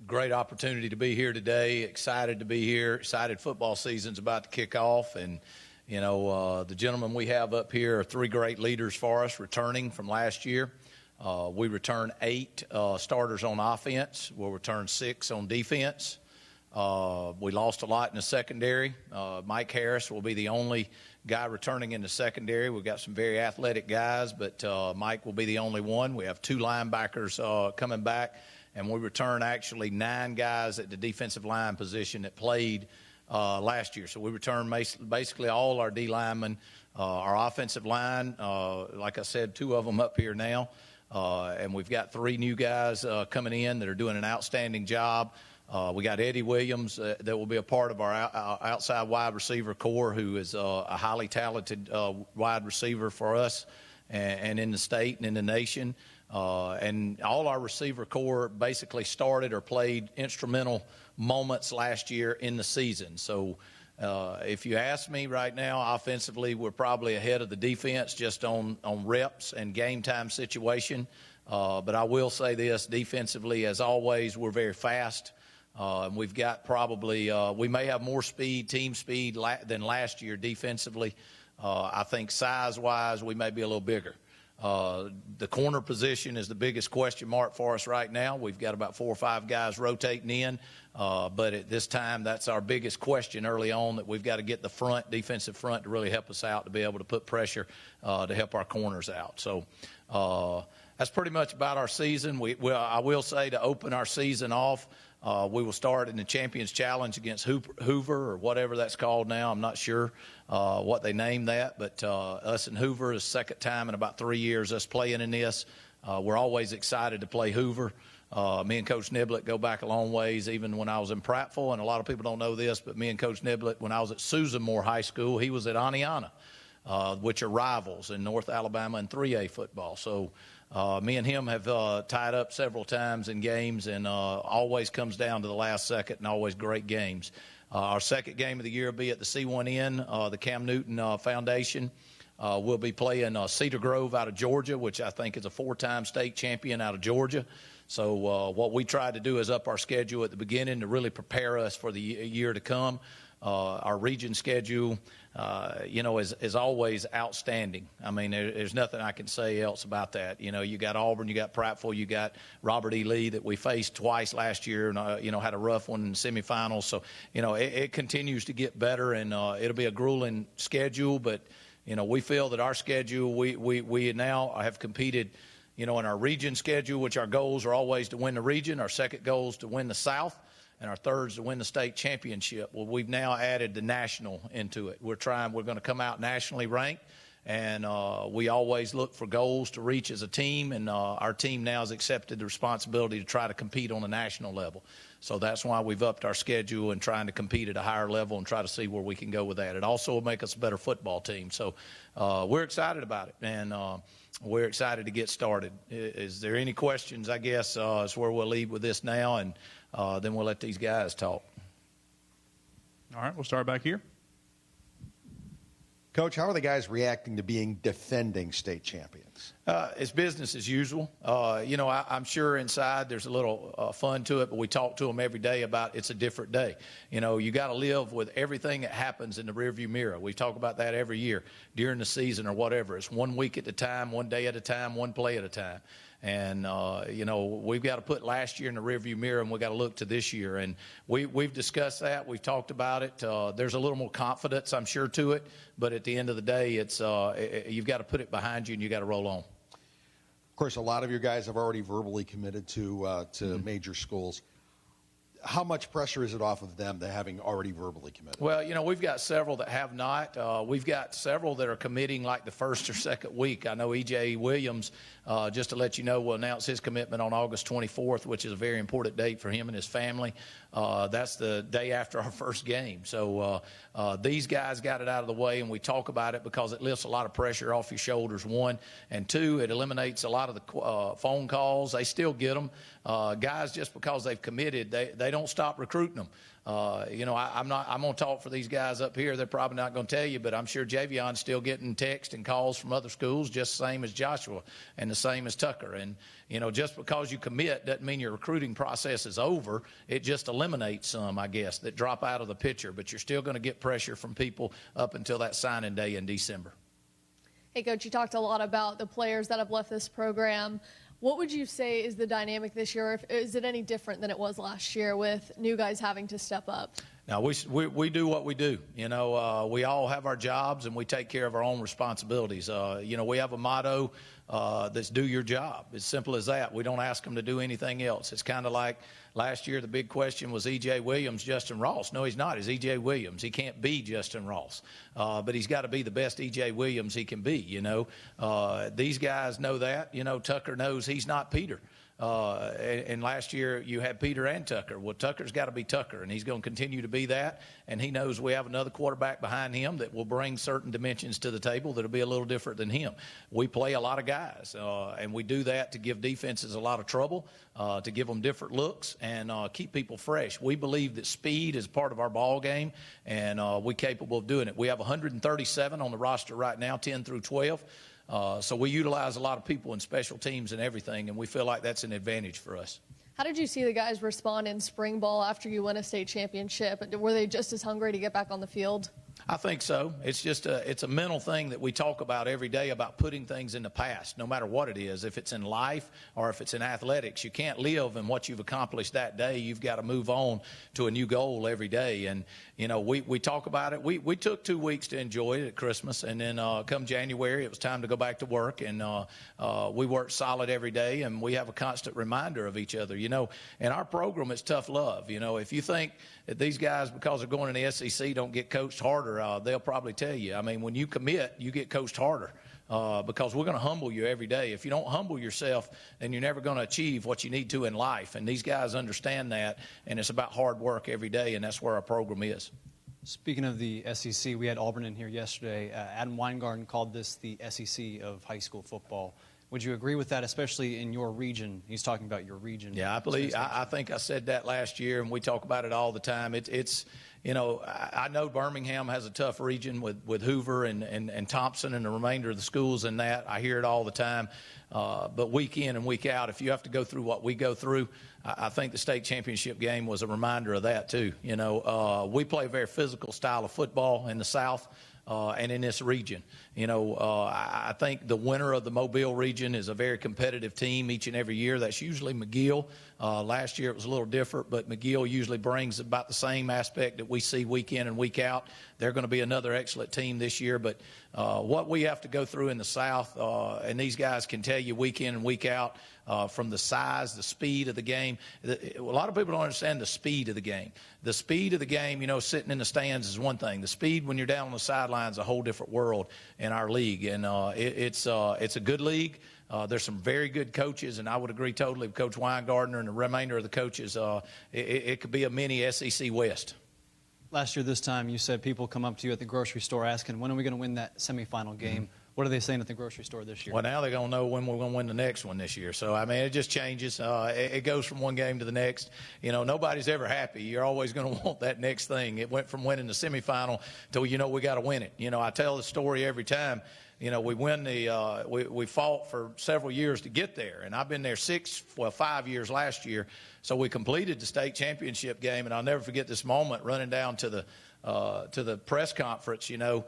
great opportunity to be here today. Excited to be here. Excited football season's about to kick off. And the gentlemen we have up here are three great leaders for us, returning from last year. We return 8 starters on offense. We'll return 6 on defense. We lost a lot in the secondary. Mike Harris will be the only guy returning in the secondary. We've got some very athletic guys, but Mike will be the only one. We have 2 linebackers coming back, and we return actually 9 guys at the defensive line position that played last year. So we return basically all our D linemen, our offensive line, like I said, 2 of them up here now. And we've got 3 new guys coming in that are doing an outstanding job. We got Eddie Williams that will be a part of our outside wide receiver core, who is a highly talented wide receiver for us. and in the state and in the nation. And all our receiver core basically started or played instrumental moments last year in the season. So if you ask me right now, offensively, we're probably ahead of the defense just on reps and game time situation. But I will say this, defensively, as always, we're very fast. We've got probably we may have more speed, team speed than last year defensively. I think size-wise, we may be a little bigger. The corner position is the biggest question mark for us right now. We've got about 4 or 5 guys rotating in, but at this time, that's our biggest question early on, that we've got to get the defensive front to really help us out, to be able to put pressure to help our corners out. So that's pretty much about our season. I will say, to open our season off, we will start in the Champions Challenge against Hoover, or whatever that's called now. I'm not sure what they named that, but us and Hoover is the second time in about 3 years us playing in this. We're always excited to play Hoover. Me and Coach Niblett go back a long ways, even when I was in Prattville, and a lot of people don't know this, but me and Coach Niblett, when I was at Susan Moore High School, he was at Aniana, which are rivals in North Alabama in 3A football. So me and him have tied up several times in games, and always comes down to the last second, and always great games. Our second game of the year will be at the C1N, the Cam Newton Foundation. We'll be playing Cedar Grove out of Georgia, which I think is a 4-time state champion out of Georgia. So what we tried to do is up our schedule at the beginning to really prepare us for the year to come. Our region schedule, is always outstanding. I mean, there's nothing I can say else about that. You got Auburn, you got Prattville, you got Robert E. Lee that we faced twice last year, and had a rough one in the semifinals. So it continues to get better, and it'll be a grueling schedule. But we feel that our schedule, we now have competed. In our region schedule, which our goals are always to win the region. Our second goal is to win the South, and our third is to win the state championship. Well, we've now added the national into it. We're going to come out nationally ranked, and we always look for goals to reach as a team, and our team now has accepted the responsibility to try to compete on a national level. So that's why we've upped our schedule and trying to compete at a higher level and try to see where we can go with that. It also will make us a better football team. So we're excited about it, and we're excited to get started. Is there any questions? I guess is where we'll leave with this now, and then we'll let these guys talk. All right, we'll start back here. Coach, how are the guys reacting to being defending state champions? It's business as usual. I'm sure inside there's a little fun to it, but we talk to them every day about it's a different day. You got to live with everything that happens in the rearview mirror. We talk about that every year during the season or whatever. It's 1 week at a time, 1 day at a time, 1 play at a time. And, we've got to put last year in the rearview mirror, and we've got to look to this year. And we've discussed that. We've talked about it. There's a little more confidence, I'm sure, to it. But at the end of the day, it's you've got to put it behind you, and you've got to roll on. Of course, a lot of your guys have already verbally committed to major schools. How much pressure is it off of them, to having already verbally committed? Well, we've got several that have not. We've got several that are committing like the first or second week. I know E.J. Williams, just to let you know, will announce his commitment on August 24th, which is a very important date for him and his family. That's the day after our first game. So these guys got it out of the way, and we talk about it because it lifts a lot of pressure off your shoulders, one. And two, it eliminates a lot of the phone calls. They still get them. Guys, just because they've committed, they don't stop recruiting them. I'm going to talk for these guys up here. They're probably not going to tell you, but I'm sure Javion's still getting texts and calls from other schools, just the same as Joshua and the same as Tucker. And, just because you commit doesn't mean your recruiting process is over. It just eliminates some, I guess, that drop out of the picture. But you're still going to get pressure from people up until that signing day in December. Hey, Coach, you talked a lot about the players that have left this program. What would you say is the dynamic this year? Is it any different than it was last year with new guys having to step up? Now, we do what we do. We all have our jobs, and we take care of our own responsibilities. We have a motto that's do your job. It's simple as that. We don't ask them to do anything else. It's kind of like last year the big question was E.J. Williams, Justin Ross. No, he's not. He's E.J. Williams. He can't be Justin Ross. But he's got to be the best E.J. Williams he can be, These guys know that. Tucker knows he's not Peter. And last year you had Peter and Tucker. Well, Tucker's got to be Tucker, and he's going to continue to be that. And he knows we have another quarterback behind him that will bring certain dimensions to the table that'll be a little different than him. We play a lot of guys, and we do that to give defenses a lot of trouble, to give them different looks, and keep people fresh. We believe that speed is part of our ball game, and we're capable of doing it. We have 137 on the roster right now, 10 through 12. So we utilize a lot of people in special teams and everything, and we feel like that's an advantage for us. How did you see the guys respond in spring ball after you won a state championship? Were they just as hungry to get back on the field? I think so. It's just it's a mental thing that we talk about every day, about putting things in the past, no matter what it is. If it's in life or if it's in athletics, you can't live in what you've accomplished that day. You've got to move on to a new goal every day. And, you know, we talk about it. We took 2 weeks to enjoy it at Christmas, and then come January, it was time to go back to work. And we worked solid every day, and we have a constant reminder of each other. You know, in our program, it's tough love. You know, if you think that these guys, because they're going in the SEC, don't get coached harder, they'll probably tell you. I mean, when you commit, you get coached harder because we're going to humble you every day. If you don't humble yourself, then you're never going to achieve what you need to in life. And these guys understand that, and it's about hard work every day, and that's where our program is. Speaking of the SEC, we had Auburn in here yesterday. Adam Weingarten called this the SEC of high school football. Would you agree with that, especially in your region? He's talking about your region. Yeah, I think I said that last year, and we talk about it all the time. It's you know, I know Birmingham has a tough region with Hoover and Thompson and the remainder of the schools in that. I hear it all the time. But week in and week out, if you have to go through what we go through, I think the state championship game was a reminder of that too. You know, we play a very physical style of football in the South. And in this region, you know, I think the winner of the Mobile region is a very competitive team each and every year. That's usually McGill. Last year it was a little different, but McGill usually brings about the same aspect that we see week in and week out. They're going to be another excellent team this year. But what we have to go through in the South, and these guys can tell you week in and week out, from the size, the speed of the game. A lot of people don't understand the speed of the game. The speed of the game, you know, sitting in the stands is one thing. The speed when you're down on the sidelines is a whole different world in our league. And it's a good league. There's some very good coaches, and I would agree totally with Coach Weingarten and the remainder of the coaches. It could be a mini SEC West. Last year this time you said people come up to you at the grocery store asking, when are we going to win that semifinal game? Mm-hmm. What are they saying at the grocery store this year? Well, now they're going to know when we're going to win the next one this year. So, I mean, it just changes. It goes from one game to the next. You know, nobody's ever happy. You're always going to want that next thing. It went from winning the semifinal to, you know, we got to win it. You know, I tell the story every time. You know, we win the we fought for several years to get there, and I've been there 5 years last year. So we completed the state championship game, and I'll never forget this moment running down to the press conference. You know,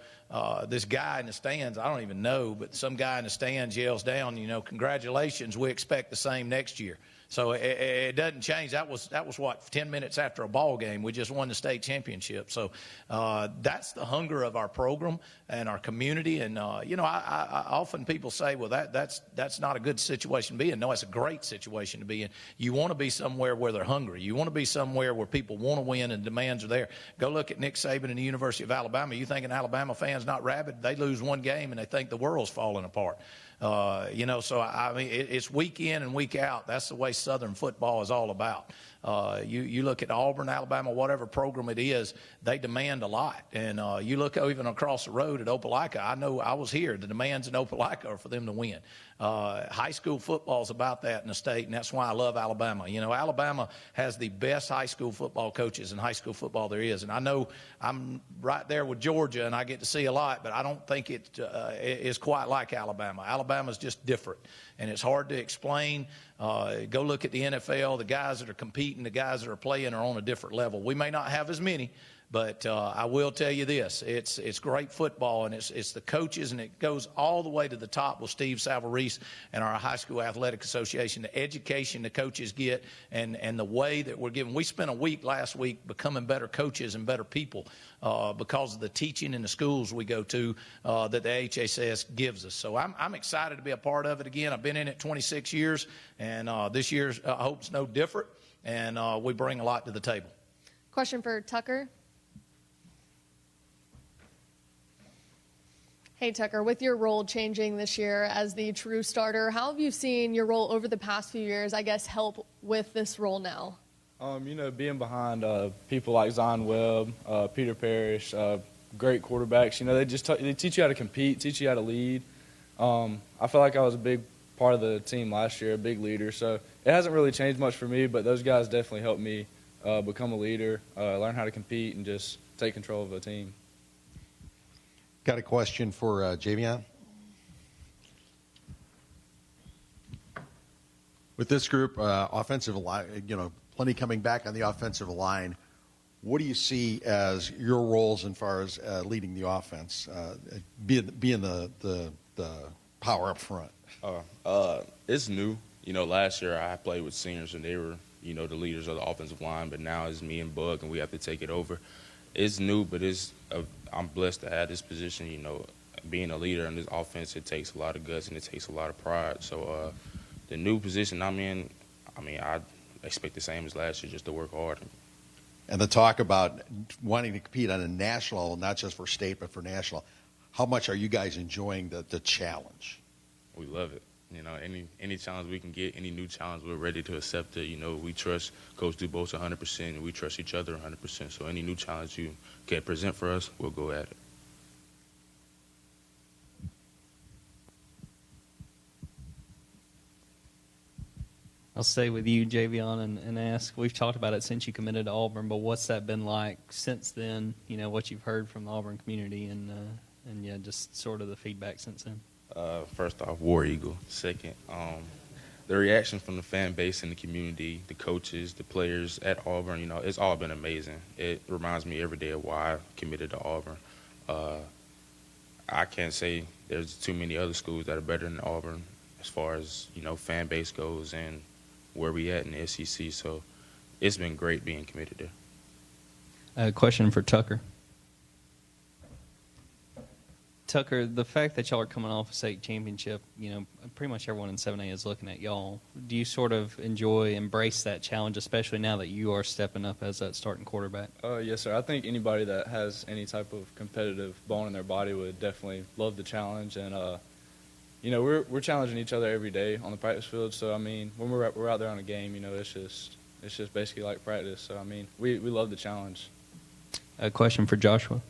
this guy in the stands, I don't even know, but some guy in the stands yells down, you know, congratulations, we expect the same next year. So it doesn't change. That was what, 10 minutes after a ball game. We just won the state championship. So that's the hunger of our program and our community. And you know, I often people say, well, that's not a good situation to be in. No, it's a great situation to be in. You want to be somewhere where they're hungry. You want to be somewhere where people want to win and demands are there. Go look at Nick Saban and the University of Alabama. You think an Alabama fan's not rabid? They lose one game and they think the world's falling apart. You know, so I mean, it's week in and week out. That's the way Southern football is all about. You look at Auburn, Alabama, whatever program it is, they demand a lot. And you look even across the road at Opelika. I know I was here. The demands in Opelika are for them to win. High school football is about that in the state, and that's why I love Alabama. You know, Alabama has the best high school football coaches in high school football there is. And I know I'm right there with Georgia, and I get to see a lot, but I don't think it is quite like Alabama. Alabama's just different, and it's hard to explain. Go look at the NFL. The guys that are competing, the guys that are playing are on a different level. We may not have as many, but I will tell you this, it's great football, and it's the coaches, and it goes all the way to the top with Steve Savarese and our High School Athletic Association, the education the coaches get and the way that we're given. We spent a week last week becoming better coaches and better people because of the teaching in the schools we go to that the HSS gives us. So I'm excited to be a part of it again. I've been in it 26 years, and this year I hope it's no different, and we bring a lot to the table. Question for Tucker. Hey, Tucker, with your role changing this year as the true starter, how have you seen your role over the past few years, I guess, help with this role now? Being behind people like Zion Webb, Peter Parrish, great quarterbacks, they teach you how to compete, teach you how to lead. I feel like I was a big part of the team last year, a big leader. So it hasn't really changed much for me, but those guys definitely helped me become a leader, learn how to compete, and just take control of a team. Got a question for Javion? With this group, offensive line, plenty coming back on the offensive line. What do you see as your roles as far as leading the offense, being the power up front? It's new. Last year I played with seniors and they were, the leaders of the offensive line, but now it's me and Bug and we have to take it over. It's new, but I'm blessed to have this position. Being a leader in this offense, it takes a lot of guts and it takes a lot of pride. So the new position I'm in, I expect the same as last year, just to work hard. And the talk about wanting to compete on a national level, not just for state, but for national. How much are you guys enjoying the challenge? We love it. Any challenge we can get, any new challenge, we're ready to accept it. We trust Coach DuBose 100%, and we trust each other 100%. So any new challenge you can present for us, we'll go at it. I'll stay with you, Javion, and ask, we've talked about it since you committed to Auburn, but what's that been like since then, what you've heard from the Auburn community and just sort of the feedback since then? First off, War Eagle. Second, the reaction from the fan base and the community, the coaches, the players at Auburn, it's all been amazing. It reminds me every day of why I committed to Auburn. I can't say there's too many other schools that are better than Auburn as far as, fan base goes and where we at in the SEC. So it's been great being committed there. A question for Tucker. Tucker, the fact that y'all are coming off a state championship, pretty much everyone in 7A is looking at y'all. Do you sort of embrace that challenge, especially now that you are stepping up as that starting quarterback? Yes, sir. I think anybody that has any type of competitive bone in their body would definitely love the challenge. And, we're challenging each other every day on the practice field. So, when we're out there on a game, it's just basically like practice. So, we love the challenge. A question for Joshua.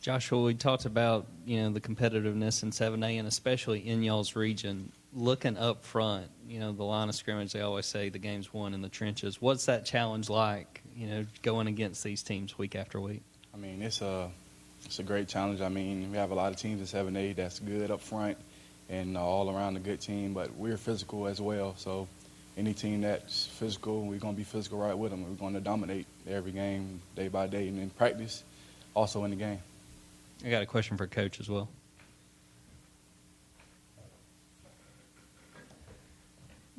Joshua, we talked about, the competitiveness in 7A and especially in y'all's region. Looking up front, the line of scrimmage, they always say the game's won in the trenches. What's that challenge like, going against these teams week after week? It's a great challenge. We have a lot of teams in 7A that's good up front and all around a good team, but we're physical as well. So any team that's physical, we're going to be physical right with them. We're going to dominate every game, day by day, and in practice, also in the game. I got a question for Coach as well.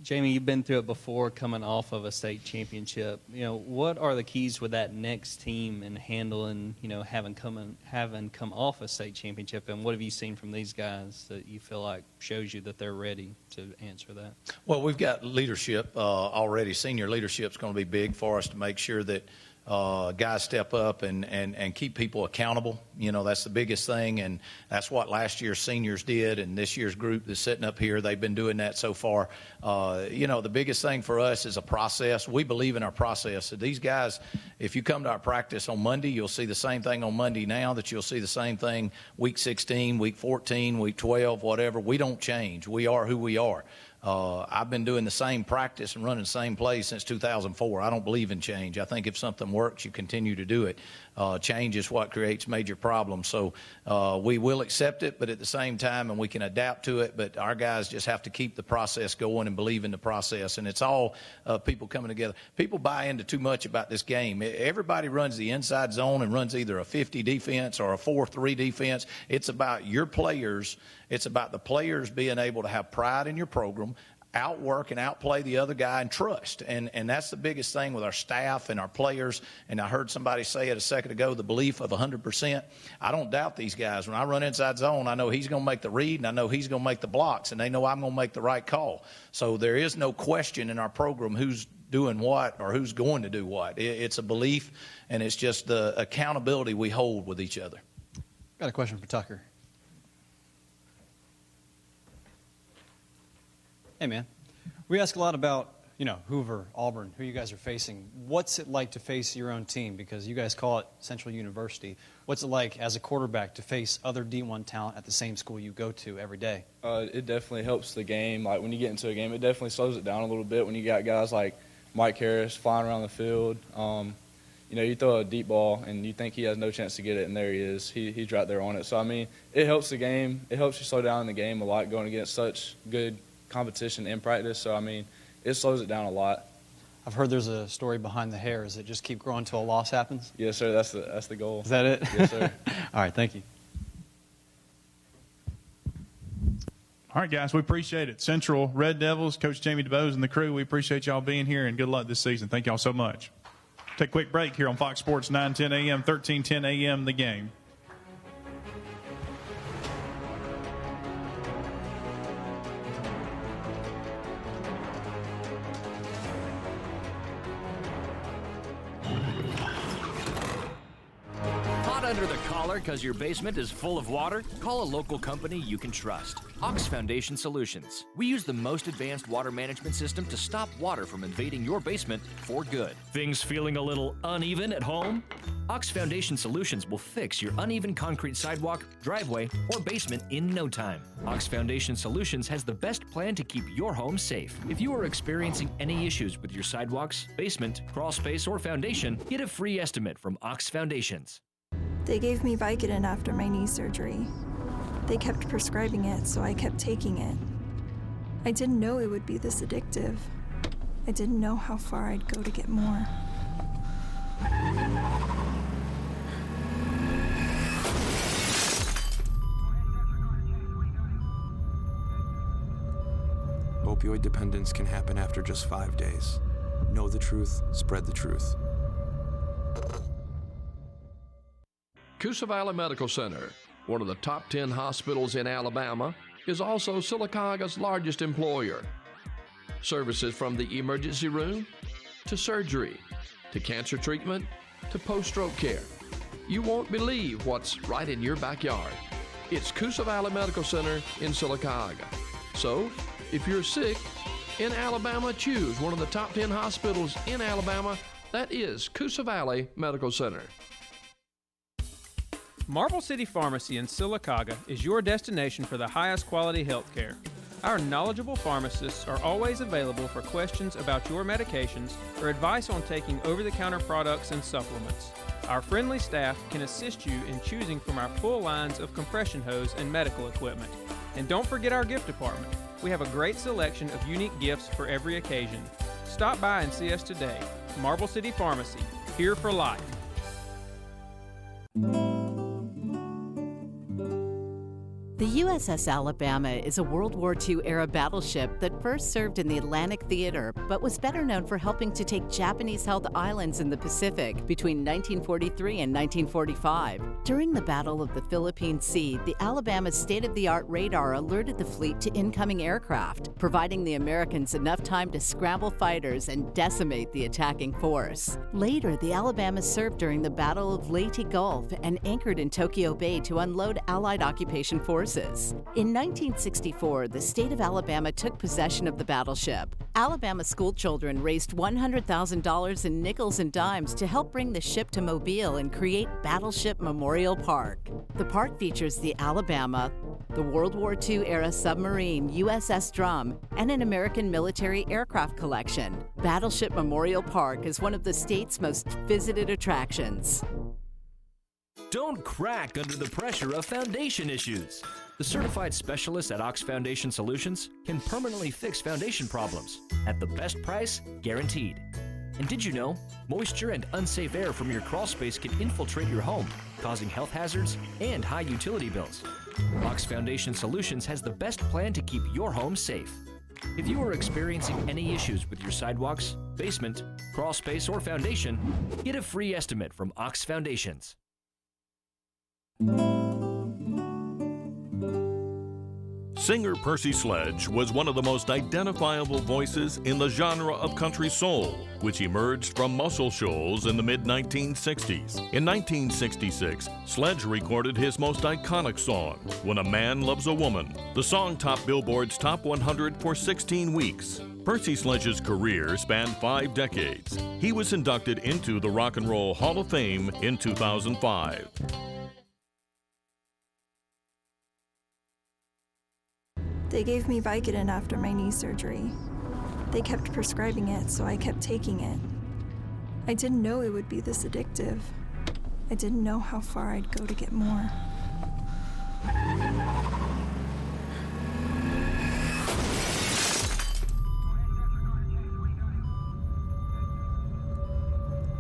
Jamie, you've been through it before, coming off of a state championship. What are the keys with that next team and handling, having come off a state championship, and what have you seen from these guys that you feel like shows you that they're ready to answer that? Well, we've got leadership already. Senior leadership is going to be big for us to make sure that guys step up and keep people accountable. That's the biggest thing, and that's what last year's seniors did, and this year's group that's sitting up here, they've been doing that so far. The biggest thing for us is a process. We believe in our process. So these guys, if you come to our practice on Monday, you'll see the same thing on Monday now that you'll see the same thing week 16, week 14, week 12, whatever. We don't change. We are who we are. I've been doing the same practice and running the same plays since 2004. I don't believe in change. I think if something works, you continue to do it. Change is what creates major problems. So we will accept it, but at the same time, and we can adapt to it, but our guys just have to keep the process going and believe in the process. And it's all people coming together. People buy into too much about this game. Everybody runs the inside zone and runs either a 50 defense or a 4-3 defense. It's about your players. It's about the players being able to have pride in your program. outwork and outplay the other guy and trust. And that's the biggest thing with our staff and our players. And I heard somebody say it a second ago, the belief of 100%. I don't doubt these guys. When I run inside zone, I know he's going to make the read, and I know he's going to make the blocks, and they know I'm going to make the right call. So there is no question in our program who's doing what or who's going to do what. It's a belief, and it's just the accountability we hold with each other. Got a question for Tucker. Hey, man. We ask a lot about, Hoover, Auburn, who you guys are facing. What's it like to face your own team? Because you guys call it Central University. What's it like as a quarterback to face other D1 talent at the same school you go to every day? It definitely helps the game. Like, when you get into a game, it definitely slows it down a little bit when you got guys like Mike Harris flying around the field. You throw a deep ball, and you think he has no chance to get it, and there he is. He's right there on it. So, I mean, it helps the game. It helps you slow down in the game a lot going against such good competition in practice. So, I mean, it slows it down a lot. I've heard there's a story behind the hair. Does it just keep growing until a loss happens? Yes, sir. That's the goal. Is that it? Yes, sir. All right, thank you. All right, guys, we appreciate it. Central Red Devils, Coach Jamie DeBose and the crew, we appreciate y'all being here, and good luck this season. Thank y'all so much. Take a quick break here on Fox Sports 910 a.m., 1310 a.m., The Game. Under the collar because your basement is full of water? Call a local company you can trust. Ox Foundation Solutions. We use the most advanced water management system to stop water from invading your basement for good. Things feeling a little uneven at home? Ox Foundation Solutions will fix your uneven concrete sidewalk, driveway, or basement in no time. Ox Foundation Solutions has the best plan to keep your home safe. If you are experiencing any issues with your sidewalks, basement, crawl space, or foundation, get a free estimate from Ox Foundations. They gave me Vicodin after my knee surgery. They kept prescribing it, so I kept taking it. I didn't know it would be this addictive. I didn't know how far I'd go to get more. Opioid dependence can happen after just 5 days. Know the truth, spread the truth. Coosa Valley Medical Center, one of the top 10 hospitals in Alabama, is also Silicaga's largest employer. Services from the emergency room, to surgery, to cancer treatment, to post-stroke care. You won't believe what's right in your backyard. It's Coosa Valley Medical Center in Silicaga. So, if you're sick in Alabama, choose one of the top 10 hospitals in Alabama. That is Coosa Valley Medical Center. Marble City Pharmacy in Silicaga is your destination for the highest quality health care. Our knowledgeable pharmacists are always available for questions about your medications or advice on taking over-the-counter products and supplements. Our friendly staff can assist you in choosing from our full lines of compression hose and medical equipment. And don't forget our gift department. We have a great selection of unique gifts for every occasion. Stop by and see us today. Marble City Pharmacy, here for life. The USS Alabama is a World War II-era battleship that first served in the Atlantic Theater, but was better known for helping to take Japanese-held islands in the Pacific between 1943 and 1945. During the Battle of the Philippine Sea, the Alabama's state-of-the-art radar alerted the fleet to incoming aircraft, providing the Americans enough time to scramble fighters and decimate the attacking force. Later, the Alabama served during the Battle of Leyte Gulf and anchored in Tokyo Bay to unload Allied occupation forces. In 1964, the state of Alabama took possession of the battleship. Alabama schoolchildren raised $100,000 in nickels and dimes to help bring the ship to Mobile and create Battleship Memorial Park. The park features the Alabama, the World War II-era submarine USS Drum, and an American military aircraft collection. Battleship Memorial Park is one of the state's most visited attractions. Don't crack under the pressure of foundation issues. The certified specialists at Ox Foundation Solutions can permanently fix foundation problems at the best price guaranteed. And did you know, moisture and unsafe air from your crawl space can infiltrate your home, causing health hazards and high utility bills. Ox Foundation Solutions has the best plan to keep your home safe. If you are experiencing any issues with your sidewalks, basement, crawl space, or foundation, get a free estimate from Ox Foundations. Singer Percy Sledge was one of the most identifiable voices in the genre of country soul, which emerged from Muscle Shoals in the mid-1960s. In 1966, Sledge recorded his most iconic song, When a Man Loves a Woman. The song topped Billboard's Top 100 for 16 weeks. Percy Sledge's career spanned 5 decades. He was inducted into the Rock and Roll Hall of Fame in 2005. They gave me Vicodin after my knee surgery. They kept prescribing it, so I kept taking it. I didn't know it would be this addictive. I didn't know how far I'd go to get more.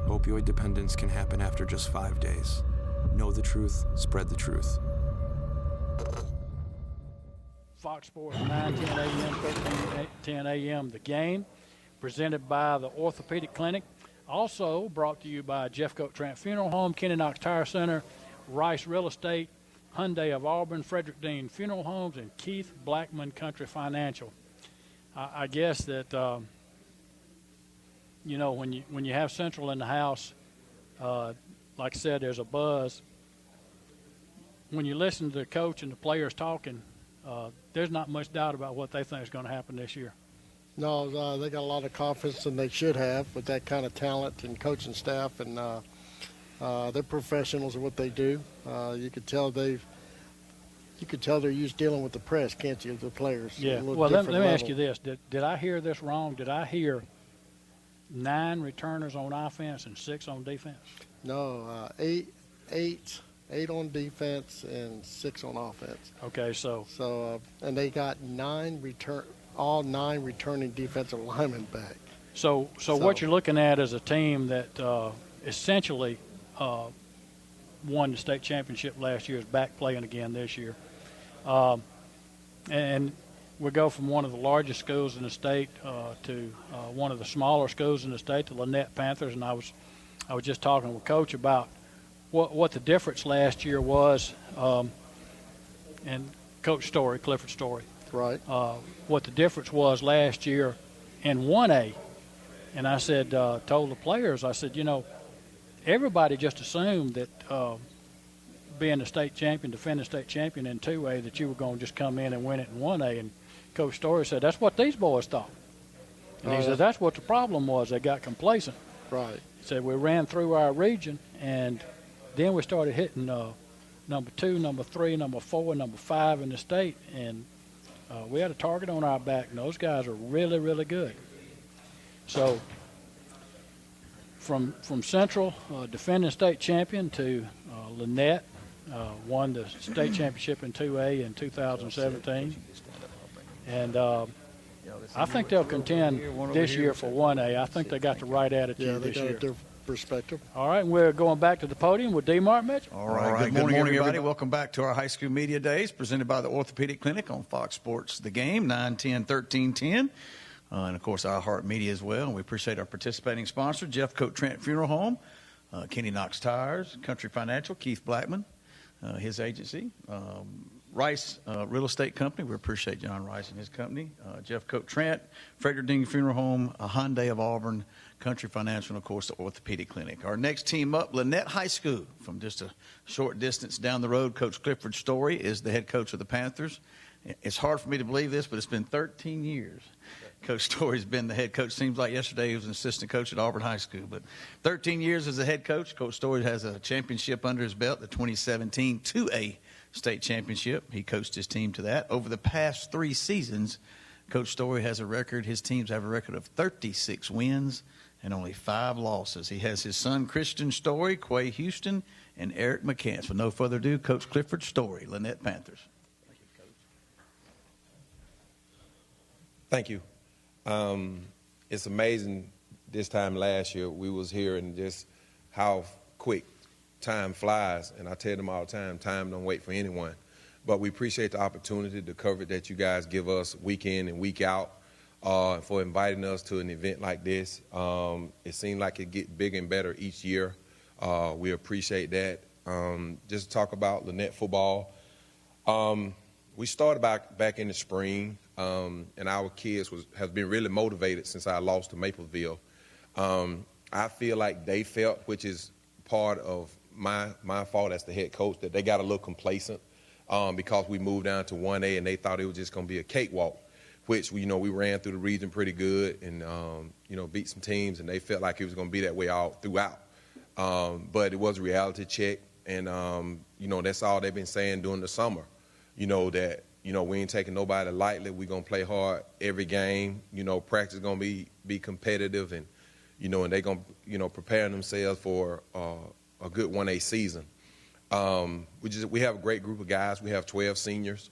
Opioid dependence can happen after just 5 days. Know the truth, spread the truth. Fox Sports 9:10 a.m., 13:10 a.m. The Game, presented by the Orthopedic Clinic. Also brought to you by Jeffcoat Trent Funeral Home, Kenny Knox Tire Center, Rice Real Estate, Hyundai of Auburn, Frederick Dean Funeral Homes, and Keith Blackman Country Financial. I guess that when you have Central in the house, like I said, there's a buzz. When you listen to the coach and the players talking, there's not much doubt about what they think is going to happen this year. No, they got a lot of confidence, and they should have, with that kind of talent and coaching staff, and they're professionals at what they do. You could tell they're used to dealing with the press, can't you? The players. Yeah. Well, let me ask you this: Did I hear this wrong? Did I hear 9 returners on offense and 6 on defense? No, 8 on defense and 6 on offense. Okay, so and they got all 9 returning defensive linemen back. So what you're looking at is a team that essentially won the state championship last year, is back playing again this year, and we go from one of the largest schools in the state to one of the smaller schools in the state, the Lynette Panthers, and I was just talking with Coach about what the difference last year was, and Coach Clifford Story. Right. What the difference was last year in 1A. And I said, told the players, I said, everybody just assumed that being a state champion, defending state champion in 2A, that you were going to just come in and win it in 1A. And Coach Story said, that's what these boys thought. And he said, that's what the problem was. They got complacent. Right. He said, we ran through our region, and then we started hitting number 2, number 3, number 4, number 5 in the state, and we had a target on our back, and those guys are really, really good. So from Central, defending state champion, to Lynette, won the state championship in 2A in 2017. And I think they'll contend this year for 1A. I think they got the right attitude this year. Yeah, they got a different perspective. All right, we're going back to the podium with D. Mark Mitchell. All right. Good morning, everybody. Welcome back to our high school media days, presented by the Orthopedic Clinic on Fox Sports The Game, 9:10, 13:10. And, of course, iHeart Media as well. And we appreciate our participating sponsor, Jeffcoat Trent Funeral Home, Kenny Knox Tires, Country Financial, Keith Blackman, his agency, Rice Real Estate Company. We appreciate John Rice and his company, Jeffcoat Trent, Frederick Dean Funeral Home, Hyundai of Auburn, Country Financial, and, of course, the Orthopedic Clinic. Our next team up, Lynette High School. From just a short distance down the road, Coach Clifford Story is the head coach of the Panthers. It's hard for me to believe this, but it's been 13 years. Coach Story's been the head coach. Seems like yesterday he was an assistant coach at Auburn High School. But 13 years as a head coach. Coach Story has a championship under his belt, the 2017 2A state championship. He coached his team to that. Over the past 3 seasons, Coach Story has a record. His teams have a record of 36 wins and only 5 losses. He has his son, Christian Story, Quay Houston, and Eric McCants. With no further ado, Coach Clifford Story, Lynette Panthers. Thank you. It's amazing. This time last year, we was here, and just how quick time flies. And I tell them all the time don't wait for anyone. But we appreciate the opportunity, the coverage that you guys give us week in and week out. for inviting us to an event like this. It seems like it gets bigger and better each year. We appreciate that. Just to talk about Lynette football, we started back in the spring, and our kids have been really motivated since I lost to Mapleville. I feel like they felt, which is part of my fault as the head coach, that they got a little complacent because we moved down to 1A and they thought it was just going to be a cakewalk, which we ran through the region pretty good and beat some teams, and they felt like it was going to be that way all throughout. But it was a reality check, and that's all they've been saying during the summer. That we ain't taking nobody lightly. We're going to play hard every game. Practice is going to be competitive, and and they're going to preparing themselves for a good 1A season. We have a great group of guys. We have 12 seniors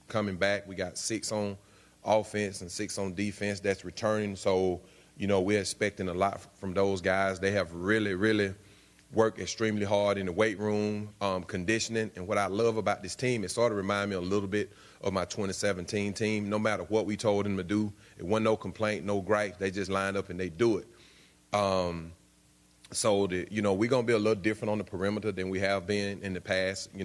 coming back. We got 6 on offense and 6 on defense that's returning. So, we're expecting a lot from those guys. They have really, really worked extremely hard in the weight room, conditioning. And what I love about this team, it sort of reminds me a little bit of my 2017 team. No matter what we told them to do, it wasn't no complaint, no gripe. They just lined up and they do it. So, we're going to be a little different on the perimeter than we have been in the past. We're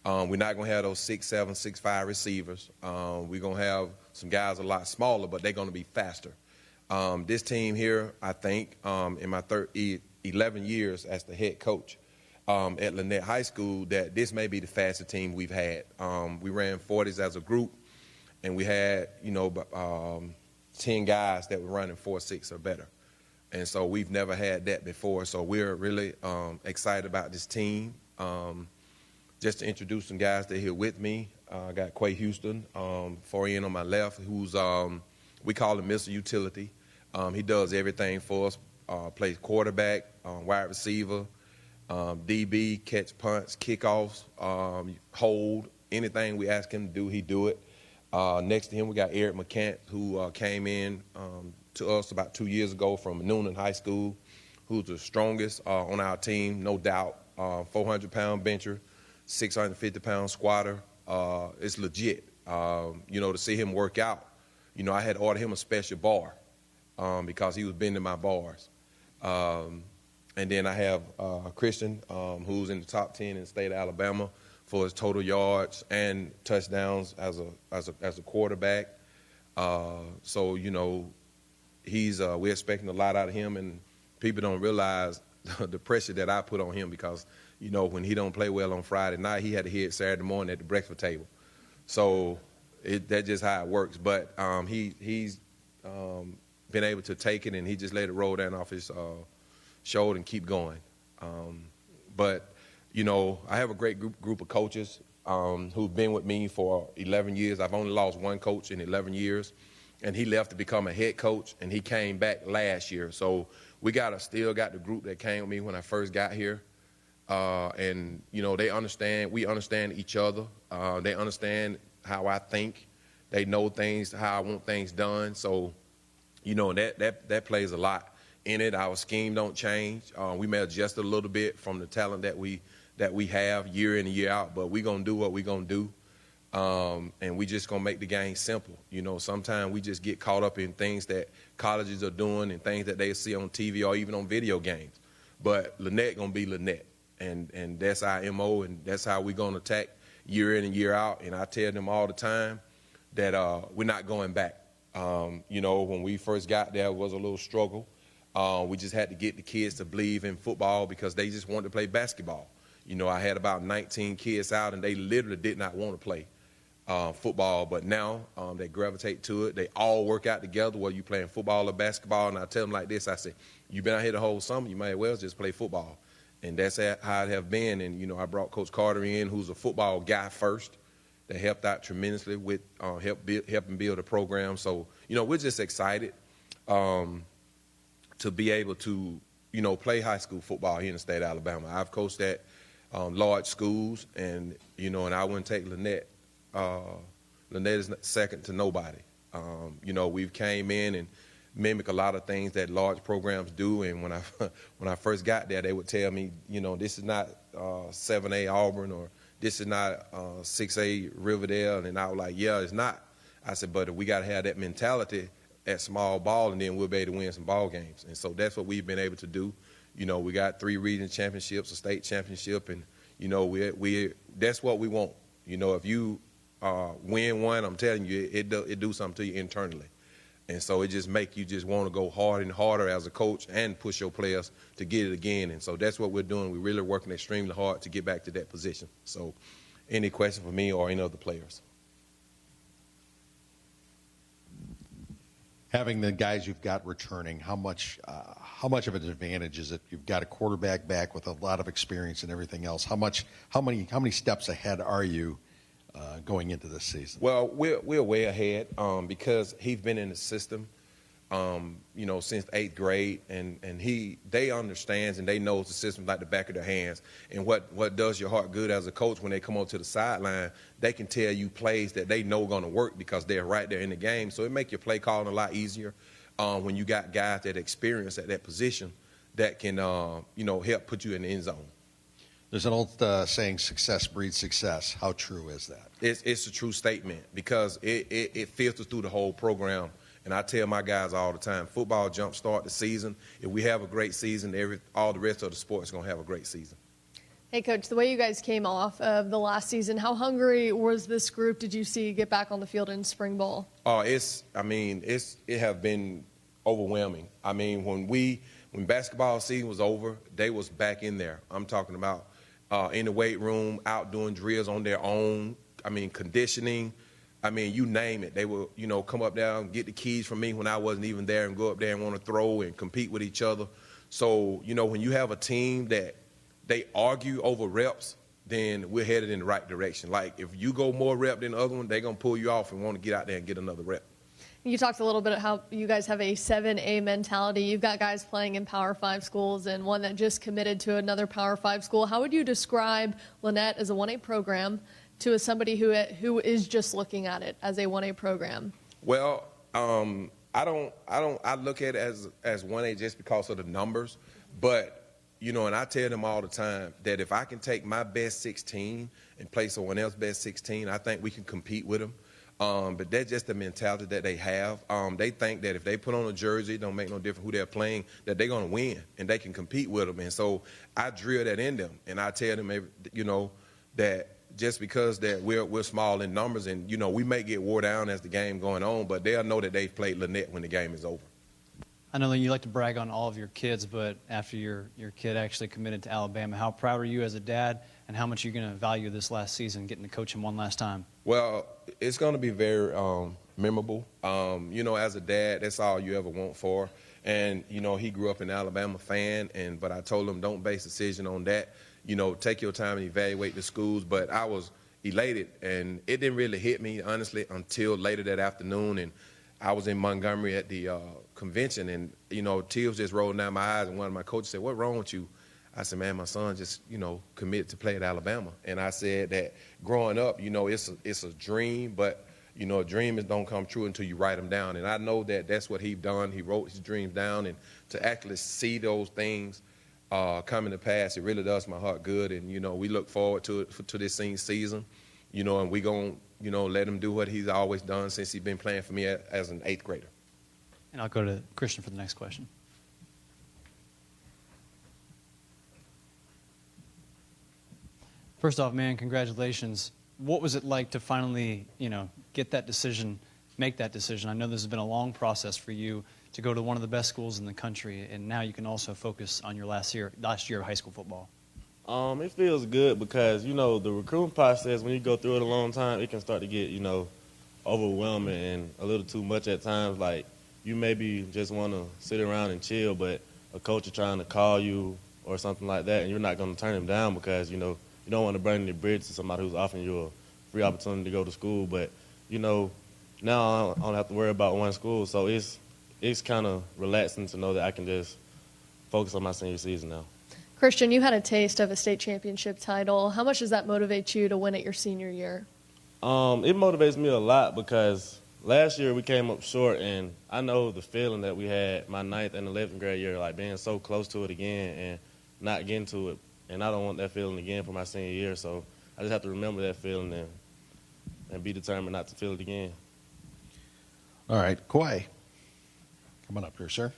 not going to have those 6'7", 6'5" receivers. We're going to have some guys a lot smaller, but they're going to be faster. This team here, I think, in my 11 years as the head coach at Lynette High School, that this may be the fastest team we've had. We ran 40s as a group, and we had, 10 guys that were running 4.6 or better. And so we've never had that before. So we're really excited about this team. Just to introduce some guys that are here with me, I got Quay Houston, 4N on my left, who's, we call him Mr. Utility. He does everything for us, plays quarterback, wide receiver, DB, catch punts, kickoffs, hold, anything we ask him to do, he do it. Next to him, we got Eric McCant, who came in to us about 2 years ago from Noonan High School, who's the strongest on our team, no doubt. 400-pound bencher, 650-pound squatter. It's legit. To see him work out, I had to order him a special bar because he was bending my bars. And then I have Christian, who's in the top 10 in the state of Alabama for his total yards and touchdowns as a quarterback. So we're expecting a lot out of him, and people don't realize the pressure that I put on him because when he don't play well on Friday night, he had to hit Saturday morning at the breakfast table. So that's just how it works. But he's been able to take it, and he just let it roll down off his shoulder and keep going. But I have a great group of coaches who've been with me for 11 years. I've only lost one coach in 11 years, and he left to become a head coach, and he came back last year. So we still got the group that came with me when I first got here. And, they understand, we understand each other. They understand how I think. They know things, how I want things done. So, that plays a lot in it. Our scheme don't change. We may adjust a little bit from the talent that we have year in and year out, but we're going to do what we're going to do. And we just going to make the game simple. Sometimes we just get caught up in things that colleges are doing and things that they see on TV or even on video games. But Lynette going to be Lynette. And that's our MO, and that's how we're going to attack year in and year out. And I tell them all the time that we're not going back. When we first got there, it was a little struggle. We just had to get the kids to believe in football because they just wanted to play basketball. I had about 19 kids out, and they literally did not want to play football. But now they gravitate to it. They all work out together, whether you're playing football or basketball. And I tell them like this, I say, you've been out here the whole summer, you might as well just play football. And that's how it have been. And, I brought Coach Carter in, who's a football guy first, that helped out tremendously with helping build a program. So, we're just excited to be able to, play high school football here in the state of Alabama. I've coached at large schools, and, and I wouldn't take Lynette. Lynette is second to nobody. We've came in and mimic a lot of things that large programs do. And when I first got there, they would tell me, this is not 7A Auburn, or this is not 6A Riverdale. And I was like, yeah, it's not. I said, but we got to have that mentality at small ball, and then we'll be able to win some ball games. And so that's what we've been able to do. You know, we got 3 region championships, a state championship, and, you know, we that's what we want. You know, if you win one, I'm telling you, it do something to you internally. And so it just make you just want to go harder and harder as a coach and push your players to get it again. And so that's what we're doing. We're really working extremely hard to get back to that position. So any question for me or any other players? Having the guys you've got returning, how much of an advantage is it? You've got a quarterback back with a lot of experience and everything else. How many steps ahead are you going into this season? Well, we're way ahead because he's been in the system, you know, since 8th grade, and they understands and they knows the system like the back of their hands. And what does your heart good as a coach when they come up to the sideline, they can tell you plays that they know going to work because they're right there in the game. So it make your play calling a lot easier when you got guys that experience at that position that can you know, help put you in the end zone. There's an old saying, success breeds success. How true is that? It's a true statement because it filters through the whole program. And I tell my guys all the time, football jumpstart the season. If we have a great season, all the rest of the sports are going to have a great season. Hey, Coach, the way you guys came off of the last season, how hungry was this group did you see get back on the field in spring ball? Oh, it have been overwhelming. I mean, when basketball season was over, they was back in there. I'm talking about in the weight room, out doing drills on their own. I mean, conditioning. I mean, you name it. They will, you know, come up there and get the keys from me when I wasn't even there and go up there and want to throw and compete with each other. So, you know, when you have a team that they argue over reps, then we're headed in the right direction. Like, if you go more rep than the other one, they're going to pull you off and want to get out there and get another rep. You talked a little bit about how you guys have a 7A mentality. You've got guys playing in Power 5 schools and one that just committed to another Power 5 school. How would you describe Lynette as a 1A program to somebody who is just looking at it as a 1A program? Well, I look at it as 1A just because of the numbers, but you know, and I tell them all the time that if I can take my best 16 and play someone else's best 16, I think we can compete with them. But that's just the mentality that they have. They think that if they put on a jersey, it don't make no difference who they're playing, that they're going to win and they can compete with them. And so I drill that in them, and I tell them, you know, that just because that we're small in numbers, and you know, we may get wore down as the game going on, but they'll know that they've played Lynette when the game is over. I know that you like to brag on all of your kids, but after your kid actually committed to Alabama, how proud are you as a dad, and how much are you going to value this last season, getting to coach him one last time? Well, it's going to be very memorable. You know, as a dad, that's all you ever want for. And, you know, he grew up an Alabama fan, but I told him don't base decision on that. You know, take your time and evaluate the schools. But I was elated, and it didn't really hit me, honestly, until later that afternoon. And I was in Montgomery at the convention, and, you know, tears just rolled down my eyes, and one of my coaches said, "What's wrong with you?" I said, "Man, my son just, you know, committed to play at Alabama." And I said that growing up, you know, it's a dream, but, you know, dreams don't come true until you write them down. And I know that that's what he done. He wrote his dreams down, and to actually see those things coming to pass, it really does my heart good. And, you know, we look forward to this season, you know, and we going to, you know, let him do what he's always done since he's been playing for me as an 8th grader. And I'll go to Christian for the next question. First off, man, congratulations. What was it like to finally, you know, get that decision, make that decision? I know this has been a long process for you to go to one of the best schools in the country, and now you can also focus on your last year of high school football. It feels good because, you know, the recruiting process, when you go through it a long time, it can start to get, you know, overwhelming and a little too much at times. Like, you maybe just want to sit around and chill, but a coach is trying to call you or something like that, and you're not going to turn him down because, you know, you don't want to burn any bridges to somebody who's offering you a free opportunity to go to school. But, you know, now I don't have to worry about one school, so it's kind of relaxing to know that I can just focus on my senior season now. Christian, you had a taste of a state championship title. How much does that motivate you to win it your senior year? It motivates me a lot because last year we came up short, and I know the feeling that we had my 9th and 11th grade year, like being so close to it again and not getting to it. And I don't want that feeling again for my senior year, so I just have to remember that feeling and be determined not to feel it again. All right, Quay, come on up here, sir.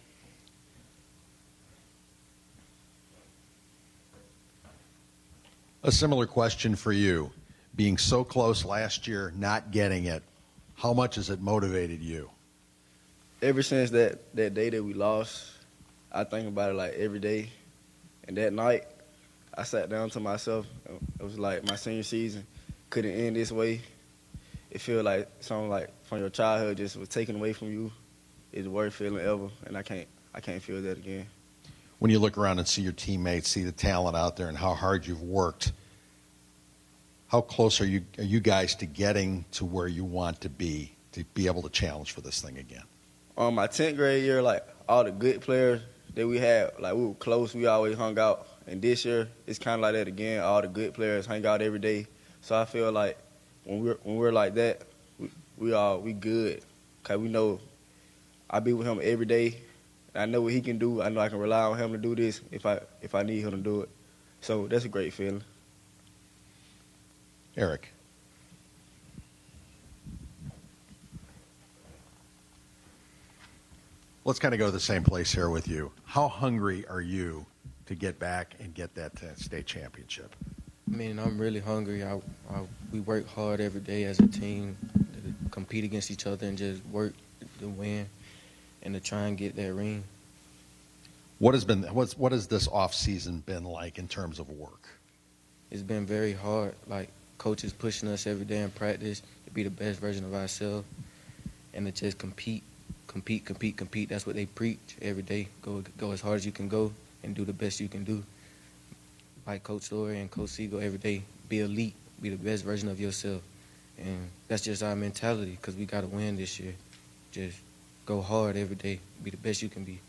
A similar question for you. Being so close last year, not getting it, how much has it motivated you? Ever since that day that we lost, I think about it like every day. And that night, I sat down to myself. It was like my senior season couldn't end this way. It feel like something like from your childhood just was taken away from you. It's the worst feeling ever, and I can't feel that again. When you look around and see your teammates, see the talent out there and how hard you've worked, how close are you guys to getting to where you want to be able to challenge for this thing again? My 10th grade year, like all the good players that we had, like we were close, we always hung out. And this year, it's kind of like that again. All the good players hang out every day. So I feel like when we're like that, we good. Cause we know I be with him every day. I know what he can do. I know I can rely on him to do this if I need him to do it. So that's a great feeling. Eric. Let's kind of go to the same place here with you. How hungry are you to get back and get that state championship? I mean, I'm really hungry. We work hard every day as a team to compete against each other and just work to win and to try and get that ring. What has this off season been like in terms of work? It's been very hard. Like coaches pushing us every day in practice to be the best version of ourselves and to just compete. That's what they preach every day. Go as hard as you can go and do the best you can do. Like Coach Story and Coach Siegel every day, be elite, be the best version of yourself. And that's just our mentality because we got to win this year. Just go hard every day, be the best you can be.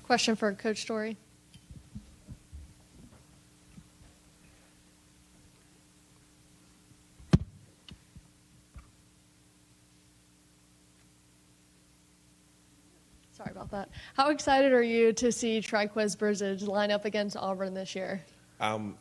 Question for Coach Story. Sorry about that. How excited are you to see Triquez Brzej line up against Auburn this year? I'm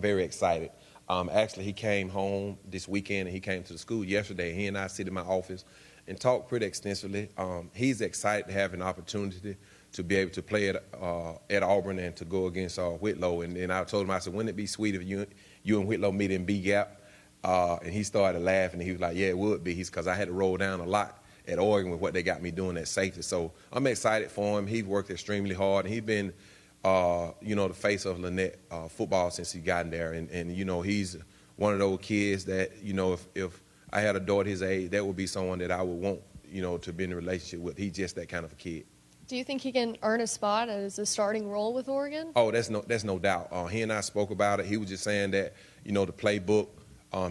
very excited. Actually, he came home this weekend and he came to the school yesterday. He and I sit in my office and talk pretty extensively. He's excited to have an opportunity to be able to play at Auburn and to go against Whitlow. And I told him, I said, wouldn't it be sweet if you and Whitlow meet in B-Gap? And he started laughing. And he was like, yeah, it would be. Because I had to roll down a lot at Oregon with what they got me doing at safety. So I'm excited for him. He's worked extremely hard. And he's been, the face of Lynette football since he gotten there. And he's one of those kids that, if I had a daughter his age, that would be someone that I would want, to be in a relationship with. He's just that kind of a kid. Do you think he can earn a spot as a starting role with Oregon? Oh, that's no doubt. He and I spoke about it. He was just saying that, the playbook,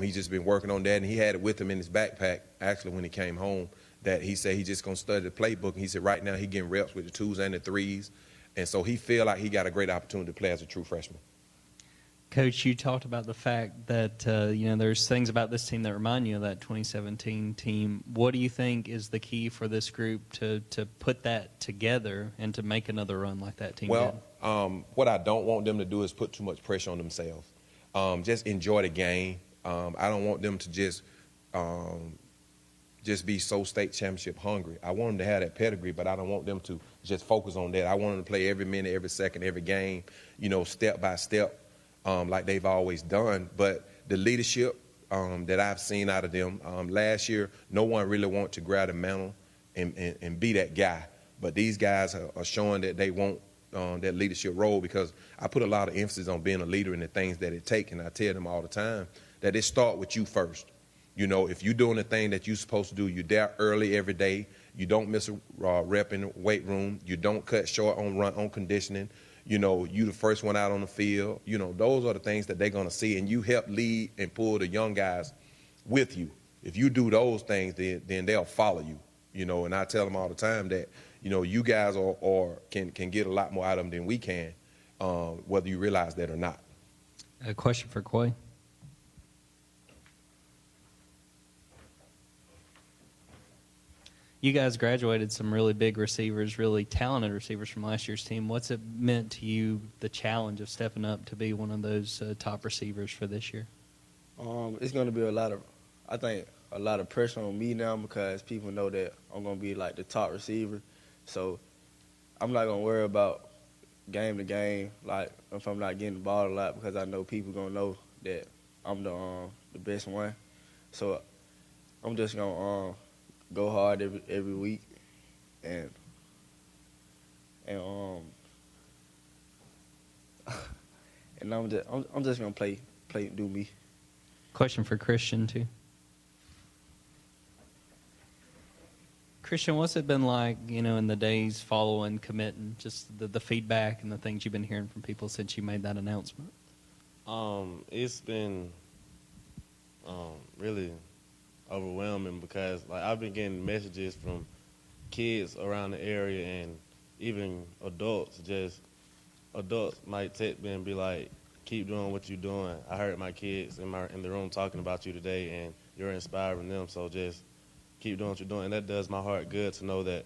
he's just been working on that. And he had it with him in his backpack, actually, when he came home, that he said he's just going to study the playbook. And he said right now he getting reps with the 2s and the 3s. And so he feel like he got a great opportunity to play as a true freshman. Coach, you talked about the fact that, there's things about this team that remind you of that 2017 team. What do you think is the key for this group to put that together and to make another run like that team did? What I don't want them to do is put too much pressure on themselves. Just enjoy the game. I don't want them to just be so state championship hungry. I want them to have that pedigree, but I don't want them to just focus on that. I want them to play every minute, every second, every game, step by step. Like they've always done. But the leadership that I've seen out of them, last year, no one really wanted to grab the mantle and be that guy. But these guys are showing that they want that leadership role, because I put a lot of emphasis on being a leader and the things that it takes. And I tell them all the time that it starts with you first. If you're doing the thing that you're supposed to do, you're there early every day. You don't miss a rep in the weight room. You don't cut short on conditioning. You the first one out on the field. Those are the things that they're going to see, and you help lead and pull the young guys with you. If you do those things, then they'll follow you. And I tell them all the time that, you guys can get a lot more out of them than we can, whether you realize that or not. A question for Quay. You guys graduated some really big receivers, really talented receivers from last year's team. What's it meant to you, the challenge of stepping up to be one of those top receivers for this year? It's going to be a a lot of pressure on me now because people know that I'm gonna be like the top receiver. So I'm not gonna worry about game to game, like if I'm not getting the ball a lot, because I know people gonna know that I'm the best one. So I'm just gonna go hard every week, and and I'm just gonna play do me. Question for Christian too. Christian, what's it been like, in the days following committing, just the feedback and the things you've been hearing from people since you made that announcement? It's been really overwhelming because I've been getting messages from kids around the area and even adults. Adults might text me and be like, "Keep doing what you're doing. I heard my kids in the room talking about you today, and you're inspiring them. So just keep doing what you're doing." And that does my heart good to know that,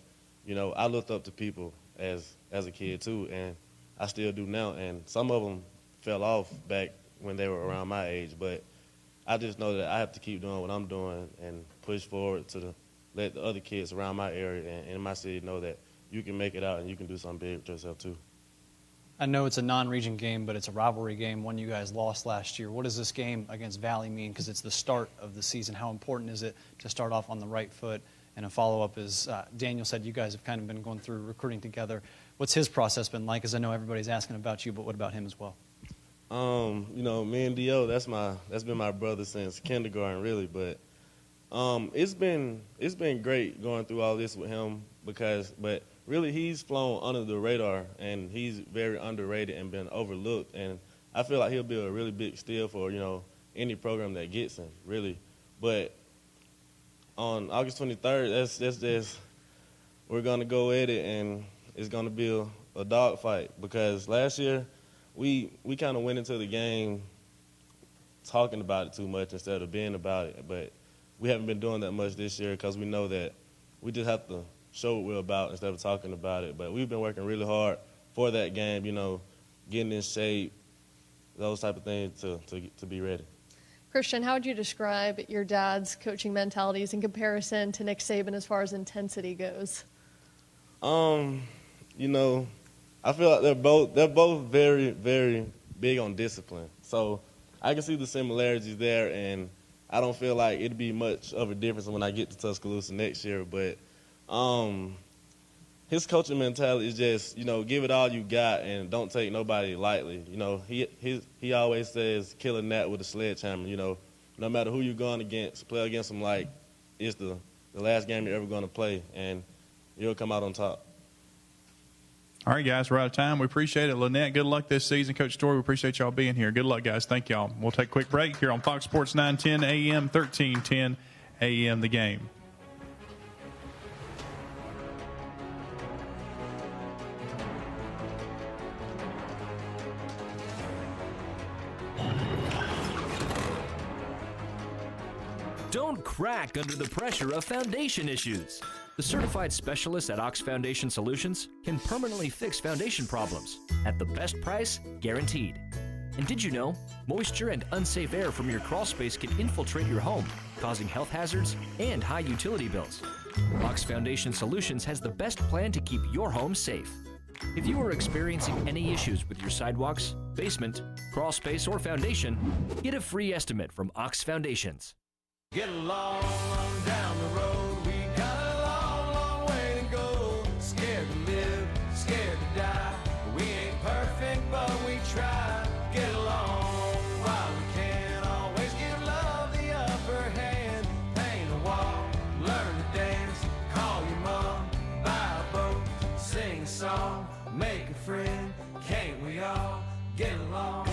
I looked up to people as a kid too, and I still do now. And some of them fell off back when they were around my age, but I just know that I have to keep doing what I'm doing and push forward to let the other kids around my area and in my city know that you can make it out and you can do something big with yourself too. I know it's a non-region game, but it's a rivalry game, one you guys lost last year. What does this game against Valley mean? Because it's the start of the season. How important is it to start off on the right foot? And a follow-up is, Daniel said you guys have kind of been going through recruiting together. What's his process been like? Because I know everybody's asking about you, but what about him as well? Me and Dio, that's been my brother since kindergarten, really. But it's been great going through all this with him but really he's flown under the radar and he's very underrated and been overlooked. And I feel like he'll be a really big steal for any program that gets him, really. But on August 23rd, that's just we're gonna go at it, and it's gonna be a dogfight because last year we kind of went into the game talking about it too much instead of being about it. But we haven't been doing that much this year because we know that we just have to show what we're about instead of talking about it. But we've been working really hard for that game, getting in shape, those type of things to be ready. Christian, how would you describe your dad's coaching mentalities in comparison to Nick Saban as far as intensity goes? I feel like they're both very, very big on discipline. So I can see the similarities there, and I don't feel like it'd be much of a difference when I get to Tuscaloosa next year. But his coaching mentality is just, give it all you got and don't take nobody lightly. He always says kill a gnat with a sledgehammer. No matter who you're going against, play against them like it's the last game you're ever going to play, and you'll come out on top. All right, guys, we're out of time. We appreciate it. Lynette, good luck this season. Coach Story, we appreciate y'all being here. Good luck, guys. Thank y'all. We'll take a quick break here on Fox Sports 910 AM, 1310 AM, The Game. Don't crack under the pressure of foundation issues. The certified specialists at Ox Foundation Solutions can permanently fix foundation problems at the best price guaranteed. And did you know, moisture and unsafe air from your crawl space can infiltrate your home, causing health hazards and high utility bills? Ox Foundation Solutions has the best plan to keep your home safe. If you are experiencing any issues with your sidewalks, basement, crawl space, or foundation, get a free estimate from Ox Foundations. Get along down the road, we got a long, long way to go. Scared to live, scared to die. We ain't perfect, but we try. Get along while we can. Always give love the upper hand. Paint a wall, learn to dance. Call your mom, buy a boat, sing a song, make a friend. Can't we all get along?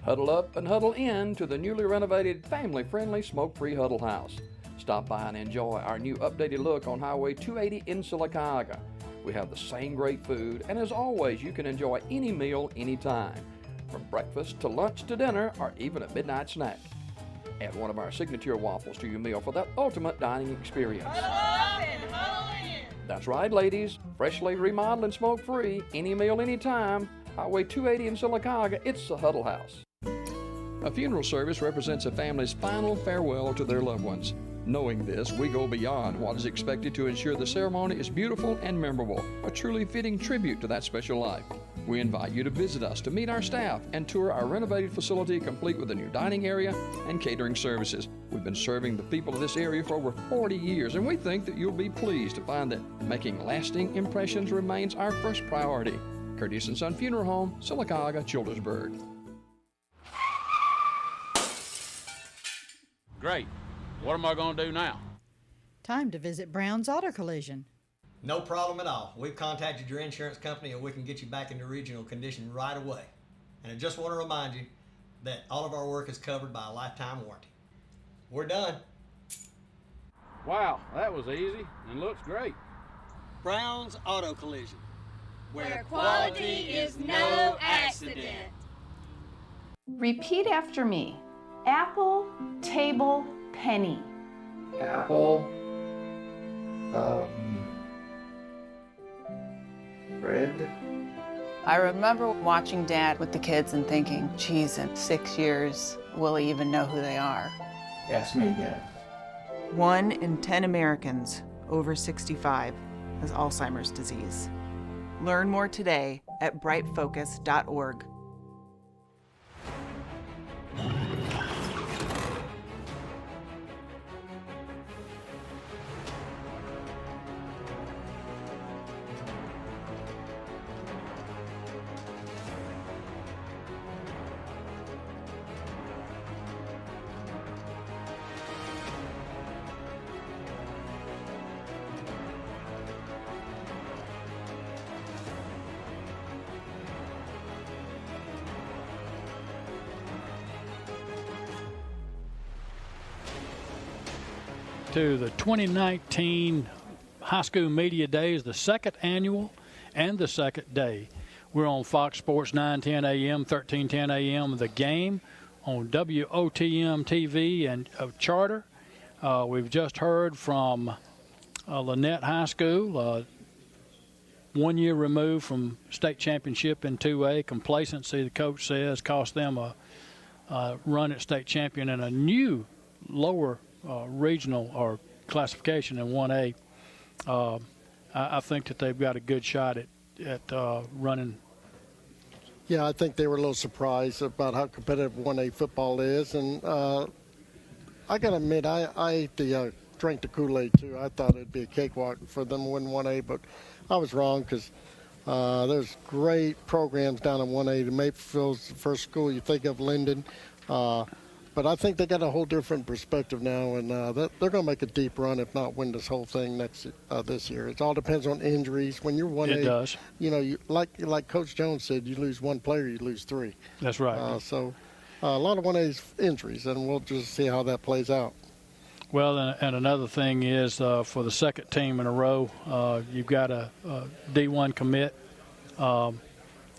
Huddle up and huddle in to the newly renovated, family-friendly, smoke-free Huddle House. Stop by and enjoy our new updated look on Highway 280 in Sylacauga. We have the same great food, and as always, you can enjoy any meal anytime, from breakfast to lunch to dinner, or even a midnight snack. Add one of our signature waffles to your meal for that ultimate dining experience. Huddle up and huddle in. That's right, ladies. Freshly remodeled and smoke-free, any meal anytime. Highway 280 in Sylacauga, it's the Huddle House. A funeral service represents a family's final farewell to their loved ones. Knowing this, we go beyond what is expected to ensure the ceremony is beautiful and memorable, a truly fitting tribute to that special life. We invite you to visit us to meet our staff and tour our renovated facility complete with a new dining area and catering services. We've been serving the people of this area for over 40 years, and we think that you'll be pleased to find that making lasting impressions remains our first priority. Curtis & Son Funeral Home, Sylacauga, Childersburg. Great. What am I going to do now? Time to visit Brown's Auto Collision. No problem at all. We've contacted your insurance company and we can get you back into original condition right away. And I just want to remind you that all of our work is covered by a lifetime warranty. We're done. Wow, that was easy and looks great. Brown's Auto Collision. Where quality is no accident. Repeat after me. Apple, table, penny. Apple, bread. I remember watching Dad with the kids and thinking, geez, in 6 years, will he even know who they are? Ask me again. 1 in 10 Americans over 65 has Alzheimer's disease. Learn more today at brightfocus.org. To the 2019 High School Media Days, the second annual and the second day. We're on Fox Sports 910 AM, 1310 AM, The Game, on WOTM TV and Charter. We've just heard from Lynette High School, 1 year removed from state championship in 2A. Complacency, the coach says, cost them a run at state champion and a new lower regional or classification in 1A. I think that they've got a good shot at running. Yeah, I think they were a little surprised about how competitive 1A football is, and I got to admit, I drank the Kool-Aid too. I thought it'd be a cakewalk for them to win 1A, but I was wrong because there's great programs down in 1A. The Maplet's the first school you think of, Linden. But I think they got a whole different perspective now, and they're going to make a deep run, if not win this whole thing this year. It all depends on injuries. When you're 1A, it does. You know, like Coach Jones said, you lose one player, you lose three. That's right. So a lot of 1A's injuries, and we'll just see how that plays out. Well, and another thing is for the second team in a row, you've got a D1 commit.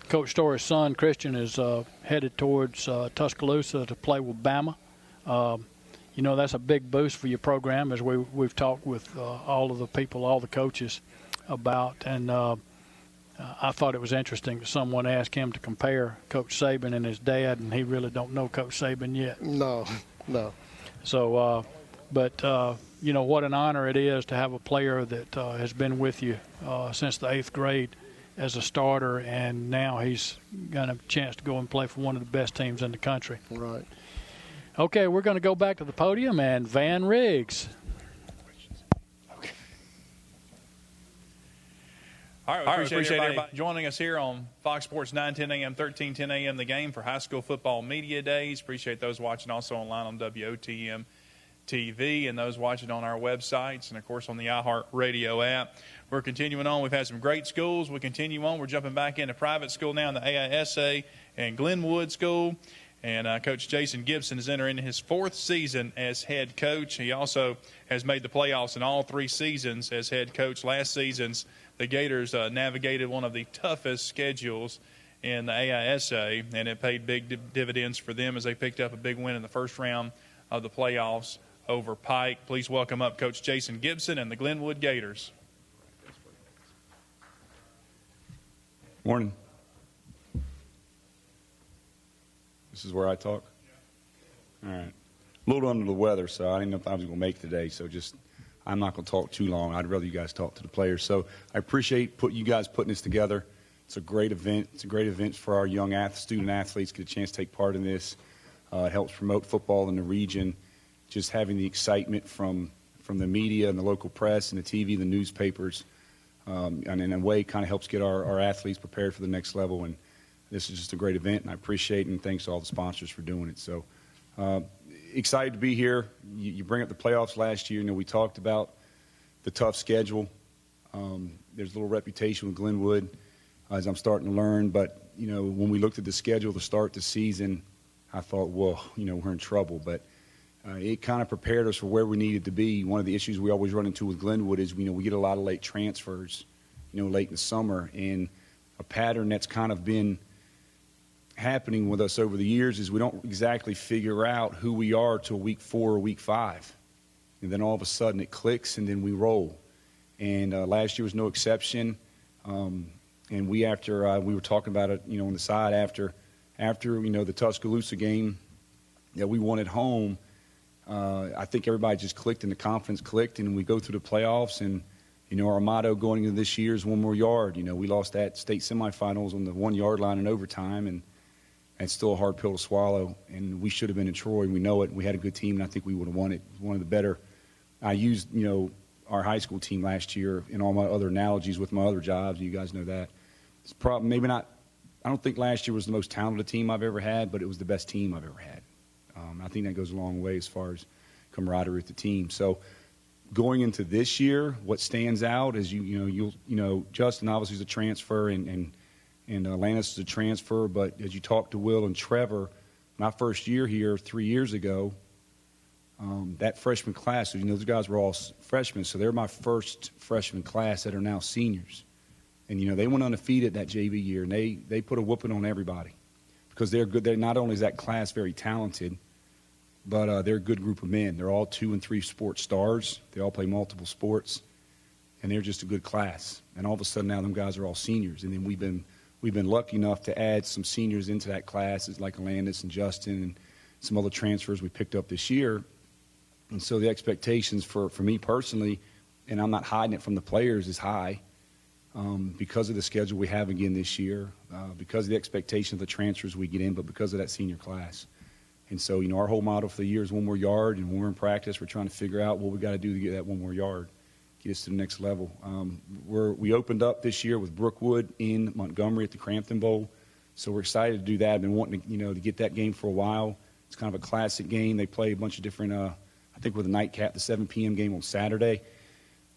Coach Story's son, Christian, is headed towards Tuscaloosa to play with Bama. You know, that's a big boost for your program, as we've talked with all of the people, all the coaches about. And I thought it was interesting that someone asked him to compare Coach Saban and his dad, and he really don't know Coach Saban yet. No. So, you know, what an honor it is to have a player that has been with you since the 8th grade as a starter, and now he's got a chance to go and play for one of the best teams in the country. Right. Okay, we're going to go back to the podium, and Van Riggs. Okay. All right, we appreciate everybody joining us here on Fox Sports 910 AM, 1310 AM, The Game for High School Football Media Days. Appreciate those watching also online on WOTM TV and those watching on our websites and, of course, on the iHeart Radio app. We're continuing on. We've had some great schools. We continue on. We're jumping back into private school now in the AISA and Glenwood School. And Coach Jason Gibson is entering his 4th season as head coach. He also has made the playoffs in all 3 seasons as head coach. Last season's the Gators navigated one of the toughest schedules in the AISA, and it paid big dividends for them as they picked up a big win in the first round of the playoffs over Pike. Please welcome up Coach Jason Gibson and the Glenwood Gators. Morning. This is where I talk. All right. A little under the weather, so I didn't know if I was going to make it today. So I'm not going to talk too long. I'd rather you guys talk to the players. So I appreciate you guys putting this together. It's a great event. It's a great event for our young student athletes to get a chance to take part in this. It helps promote football in the region. Just having the excitement from the media and the local press and the TV, the newspapers, and in a way kind of helps get our athletes prepared for the next level. And this is just a great event, and I appreciate it, and thanks to all the sponsors for doing it. So excited to be here. You bring up the playoffs last year. We talked about the tough schedule. There's a little reputation with Glenwood, as I'm starting to learn. But, when we looked at the schedule to start the season, I thought, well, we're in trouble. But it kind of prepared us for where we needed to be. One of the issues we always run into with Glenwood is, we get a lot of late transfers, late in the summer. And a pattern that's kind of been happening with us over the years is we don't exactly figure out who we are till week 4 or week 5. And then all of a sudden it clicks and then we roll. And last year was no exception. And we were talking about it, on the side after the Tuscaloosa game that we won at home. I think everybody just clicked and the confidence clicked, and we go through the playoffs. And our motto going into this year is one more yard. We lost that state semifinals on the 1 yard line in overtime, and it's still a hard pill to swallow. And we should have been in Troy, and we know it. We had a good team, and I think we would have won it. One of the better. I used our high school team last year in all my other analogies with my other jobs. You guys know that. It's probably maybe not. I don't think last year was the most talented team I've ever had, but it was the best team I've ever had. I think that goes a long way as far as camaraderie with the team. So going into this year, what stands out is Justin obviously is a transfer and Lannis is a transfer. But as you talk to Will and Trevor, my first year here 3 years ago, that freshman class, so those guys were all freshmen, so they're my first freshman class that are now seniors. And they went undefeated that JV year, and they put a whooping on everybody because they're good. They're not only is that class very talented, but they're a good group of men. They're all 2 and 3 sports stars. They all play multiple sports, and they're just a good class. And all of a sudden now them guys are all seniors, and then we've been lucky enough to add some seniors into that class, like Landis and Justin and some other transfers we picked up this year. And so the expectations for me personally, and I'm not hiding it from the players, is high. Because of the schedule we have again this year, because of the expectation of the transfers we get in, but because of that senior class. And so, our whole motto for the year is one more yard, and when we're in practice, we're trying to figure out what we got to do to get that one more yard, get us to the next level. We opened up this year with Brookwood in Montgomery at the Crampton Bowl, so we're excited to do that. I've been wanting to, to get that game for a while. It's kind of a classic game. They play a bunch of different, I think with a nightcap, the 7 p.m. game on Saturday.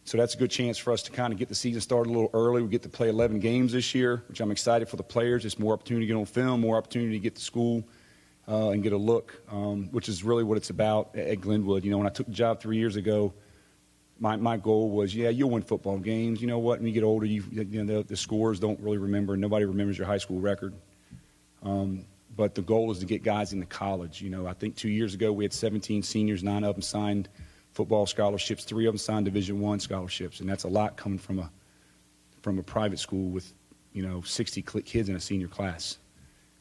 So that's a good chance for us to kind of get the season started a little early. We get to play 11 games this year, which I'm excited for the players. It's more opportunity to get on film, more opportunity to get to school and get a look, which is really what it's about at Glenwood. When I took the job 3 years ago, my goal was, you'll win football games. You know what? When you get older, the scores don't really remember. Nobody remembers your high school record. But the goal is to get guys into college. I think 2 years ago we had 17 seniors, 9 of them signed football scholarships, 3 of them signed Division I scholarships, and that's a lot coming from a private school with 60 kids in a senior class.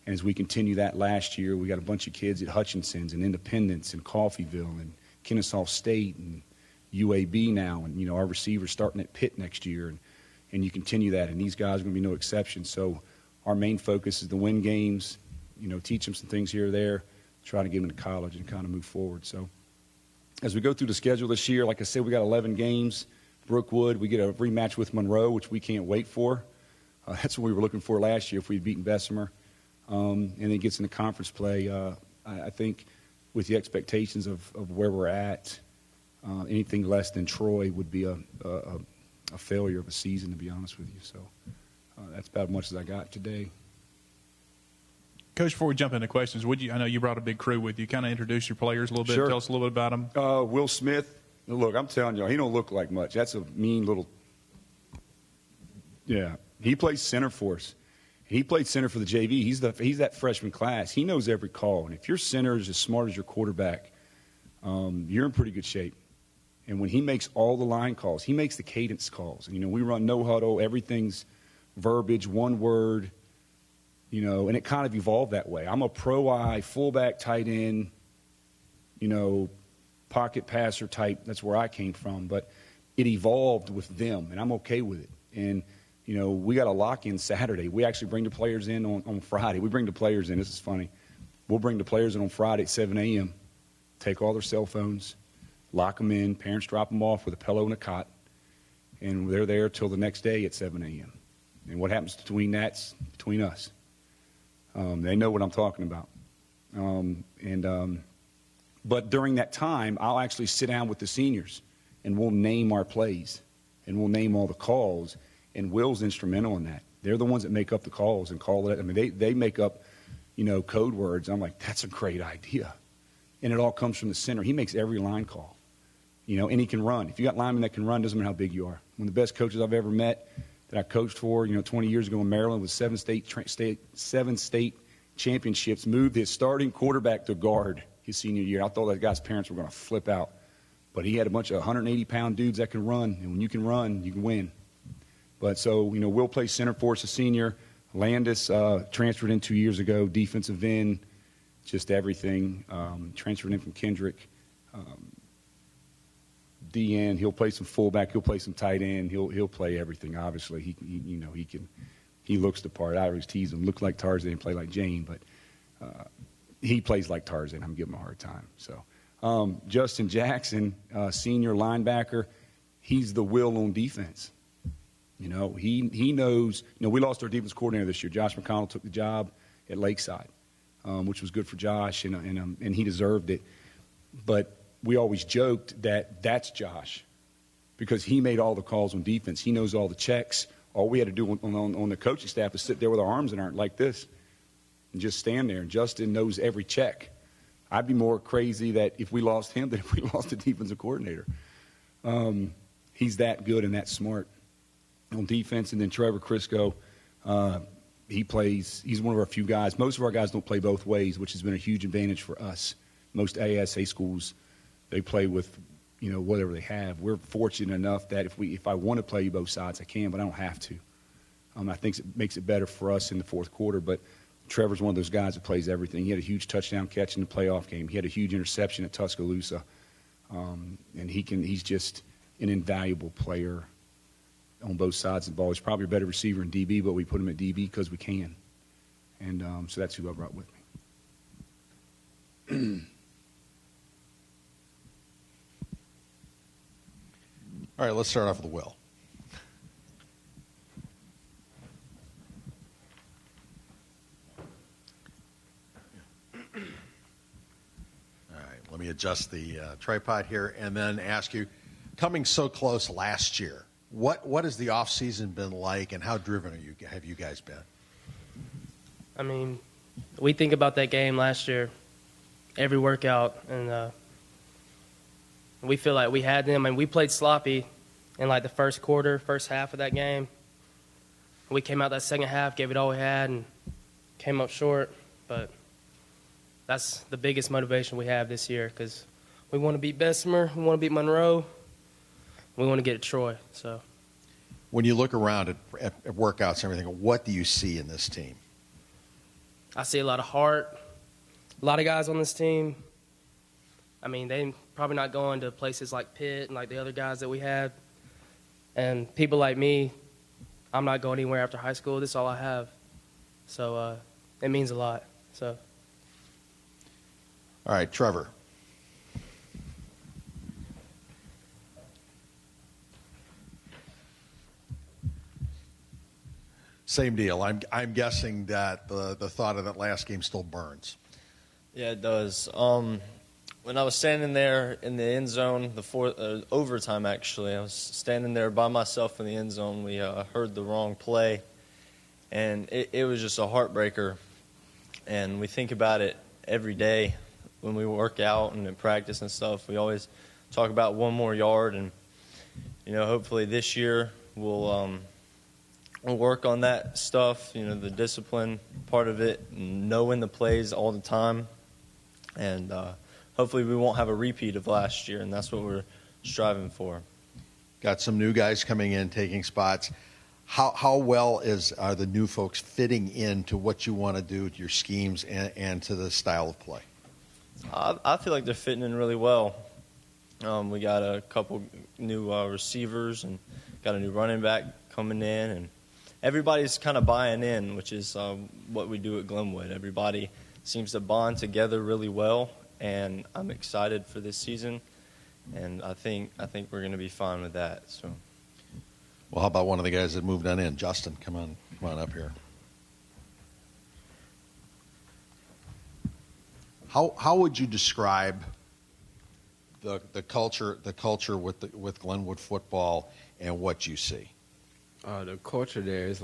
And as we continue that last year, we got a bunch of kids at Hutchinson's and Independence and Coffeyville and Kennesaw State and UAB now, and our receivers starting at Pitt next year, and you continue that, and these guys are going to be no exception. So our main focus is to win games, teach them some things here or there, try to get them into college and kind of move forward. So as we go through the schedule this year, like I said, we got 11 games. Brookwood, we get a rematch with Monroe, which we can't wait for. That's what we were looking for last year if we'd beaten Bessemer. And then gets into conference play. I think with the expectations of where we're at, anything less than Troy would be a failure of a season, to be honest with you. So that's about as much as I got today. Coach, before we jump into questions, I know you brought a big crew with you. Kind of introduce your players a little bit. Sure. Tell us a little bit about them. Will Smith. Look, I'm telling you, he don't look like much. That's a mean little. Yeah, he plays center for us. He played center for the JV. He's that freshman class. He knows every call. And if your center is as smart as your quarterback, you're in pretty good shape. And when he makes all the line calls, he makes the cadence calls. And, we run no huddle. Everything's verbiage, one word. And it kind of evolved that way. I'm a pro-I, fullback, tight end, pocket passer type. That's where I came from. But it evolved with them, and I'm okay with it. And, we got a lock-in Saturday. We actually bring the players in on Friday. We bring the players in. This is funny. We'll bring the players in on Friday at 7 a.m., take all their cell phones, lock them in. Parents drop them off with a pillow and a cot, and they're there till the next day at 7 a.m. And what happens between that's between us. They know what I'm talking about. But during that time, I'll actually sit down with the seniors, and we'll name our plays, and we'll name all the calls, and Will's instrumental in that. They're the ones that make up the calls and call it. I mean, they make up, code words. I'm like, that's a great idea. And it all comes from the center. He makes every line call, and he can run. If you got linemen that can run, doesn't matter how big you are. One of the best coaches I've ever met that I coached for, 20 years ago in Maryland with seven state championships, moved his starting quarterback to guard his senior year. I thought that guy's parents were going to flip out. But he had a bunch of 180-pound dudes that can run, and when you can run, you can win. But so, Will plays center for us, a senior. Landis transferred in 2 years ago, defensive end, just everything. Transferred in from Kendrick. DN, he'll play some fullback, he'll play some tight end, he'll play everything. Obviously, he looks the part. I always tease him, look like Tarzan, play like Jane, but he plays like Tarzan. I'm giving him a hard time. So Justin Jackson, senior linebacker, he's the will on defense. He knows. We lost our defense coordinator this year. Josh McConnell took the job at Lakeside, which was good for Josh, and he deserved it. But we always joked that that's Josh because he made all the calls on defense. He knows all the checks. All we had to do on the coaching staff is sit there with our arms in our like this and just stand there. And Justin knows every check. I'd be more crazy that if we lost him than if we lost the defensive coordinator. He's that good and that smart on defense. And then Trevor Crisco, he's one of our few guys. Most of our guys don't play both ways, which has been a huge advantage for us. Most ASA schools, they play with, whatever they have. We're fortunate enough that if I want to play both sides, I can, but I don't have to. I think it makes it better for us in the fourth quarter. But Trevor's one of those guys that plays everything. He had a huge touchdown catch in the playoff game. He had a huge interception at Tuscaloosa. And he's just an invaluable player on both sides of the ball. He's probably a better receiver in DB, but we put him at DB because we can. And so that's who I brought with me. All right, let's start off with Will. All right, let me adjust the tripod here and then ask you, coming so close last year, what has the offseason been like and how driven have you guys been? I mean, we think about that game last year, every workout, and we feel like we had them, and we played sloppy in like the first half of that game. We came out that second half, gave it all we had, and came up short. But that's the biggest motivation we have this year because we want to beat Bessemer, we want to beat Monroe, we want to get at Troy. So, when you look around at workouts and everything, what do you see in this team? I see a lot of heart, a lot of guys on this team. I mean, they probably not going to places like Pitt and like the other guys that we had. And people like me, I'm not going anywhere after high school. This is all I have. So it means a lot. So. All right, Trevor. Same deal. I'm guessing that the thought of that last game still burns. Yeah, it does. When I was standing there in the end zone, the overtime actually, I was standing there by myself in the end zone. We heard the wrong play, and it was just a heartbreaker. And we think about it every day when we work out and in practice and stuff. We always talk about one more yard, and hopefully this year we'll work on that stuff. The discipline part of it, knowing the plays all the time, and hopefully we won't have a repeat of last year, and that's what we're striving for. Got some new guys coming in, taking spots. How well are the new folks fitting into what you want to do, your schemes, and to the style of play? I feel like they're fitting in really well. We got a couple new receivers and got a new running back coming in, and everybody's kind of buying in, which is what we do at Glenwood. Everybody seems to bond together really well, and I'm excited for this season, and I think we're going to be fine with that. So, Well, how about one of the guys that moved on in? Justin, come on up here. How would you describe the culture with Glenwood football and what you see? The culture there is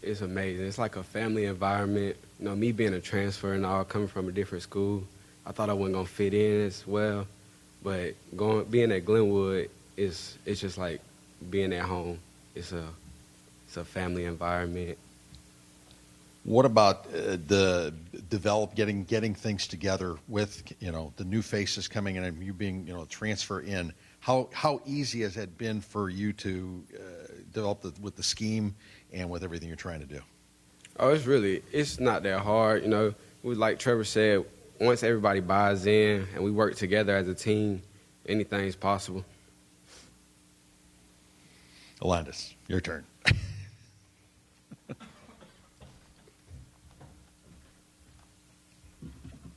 it's amazing. It's like a family environment. You know, me being a transfer and all, coming from a different school, I thought I wasn't gonna fit in as well. But being at Glenwood it's just like being at home. It's a family environment. What about getting things together with the new faces coming in and you being transfer in? How easy has it been for you to develop with the scheme and with everything you're trying to do? Oh, it's not that hard. Like Trevor said, once everybody buys in and we work together as a team, anything's possible. Alandis, your turn.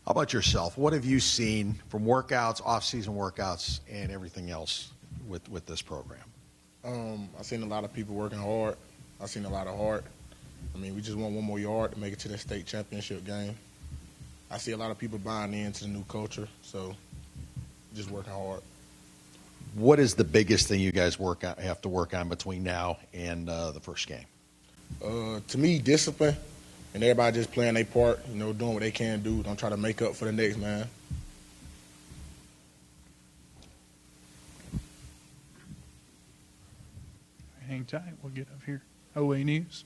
How about yourself? What have you seen from workouts, off-season workouts, and everything else with this program? I've seen a lot of people working hard. I've seen a lot of heart. I mean, we just want one more yard to make it to the state championship game. I see a lot of people buying into the new culture, so just working hard. What is the biggest thing you guys have to work on between now and the first game? To me, discipline. And everybody just playing their part, doing what they can do. Don't try to make up for the next man. Hang tight. We'll get up here. OA News.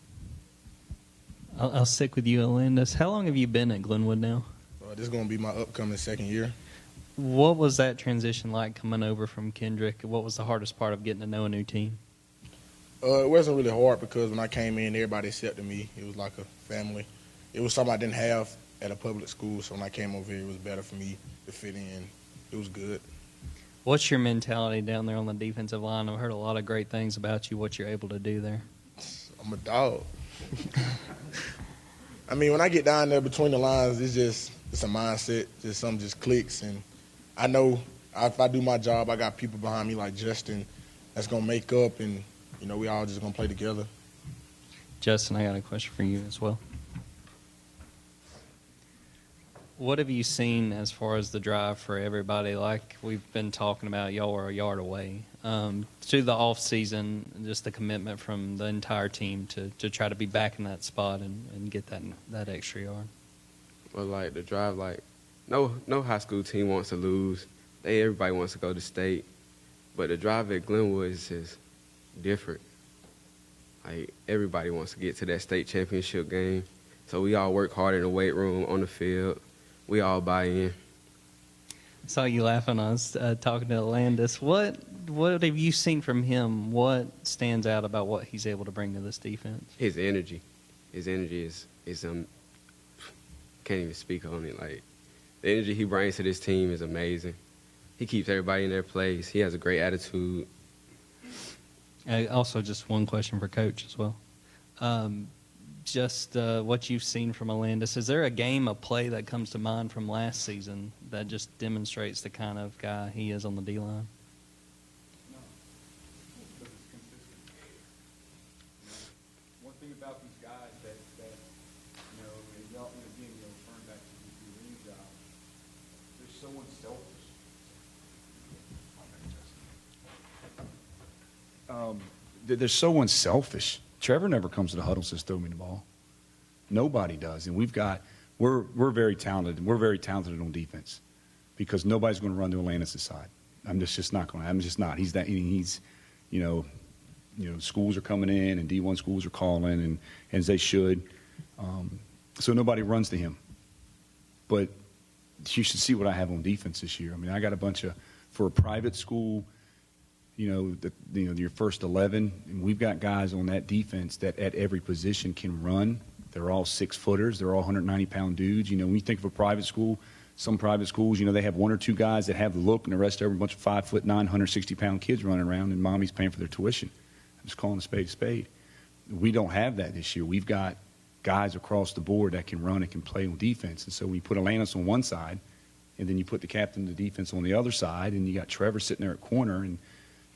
I'll stick with you, Alandis. How long have you been at Glenwood now? This is going to be my upcoming second year. What was that transition like coming over from Kendrick? What was the hardest part of getting to know a new team? It wasn't really hard because when I came in, everybody accepted me. It was like a family. It was something I didn't have at a public school, so when I came over here, it was better for me to fit in. It was good. What's your mentality down there on the defensive line? I've heard a lot of great things about you, what you're able to do there. I'm a dog. I mean, when I get down there between the lines, it's a mindset. Just something just clicks, and I know if I do my job, I got people behind me like Justin that's going to make up, and we all just going to play together. Justin, I got a question for you as well. What have you seen as far as the drive for everybody? Like we've been talking about, y'all are a yard away. To the off season, just the commitment from the entire team to try to be back in that spot and get that extra yard. Well, like the drive, no high school team wants to lose. Everybody wants to go to state, but the drive at Glenwood is just different. Like everybody wants to get to that state championship game, so we all work hard in the weight room, on the field. We all buy in. I saw you laughing. I was talking to Alandis. What have you seen from him? What stands out about what he's able to bring to this defense? His energy. His energy is can't even speak on it. Like the energy he brings to this team is amazing. He keeps everybody in their place. He has a great attitude. Also, just one question for Coach as well. Just what you've seen from Alandis. Is there a game, a play that comes to mind from last season that just demonstrates the kind of guy he is on the D-line? One thing about these guys that y'all, again, referring back to the lead job, they're so unselfish. They're so unselfish. Trevor never comes to the huddle and says, "Throw me the ball." Nobody does, and we're very talented. We're very talented on defense because nobody's going to run to Alandis' side. I'm just not going to. I'm just not. He's schools are coming in and D1 schools are calling and as they should. So nobody runs to him. But you should see what I have on defense this year. I mean, I got a bunch of for a private school. Your first 11, and we've got guys on that defense that at every position can run. They're all 6-footers. They're all 190-pound dudes. When you think of a private school, Some private schools, you know, they have 1 or 2 guys that have the look, and the rest of them a bunch of 5'9", 160-pound kids running around, and mommy's paying for their tuition. I'm just calling a spade a spade. We don't have that this year. We've got guys across the board that can run and can play on defense. And so we put Alanis on one side, and then you put the captain of the defense on the other side, and you got Trevor sitting there at corner. And,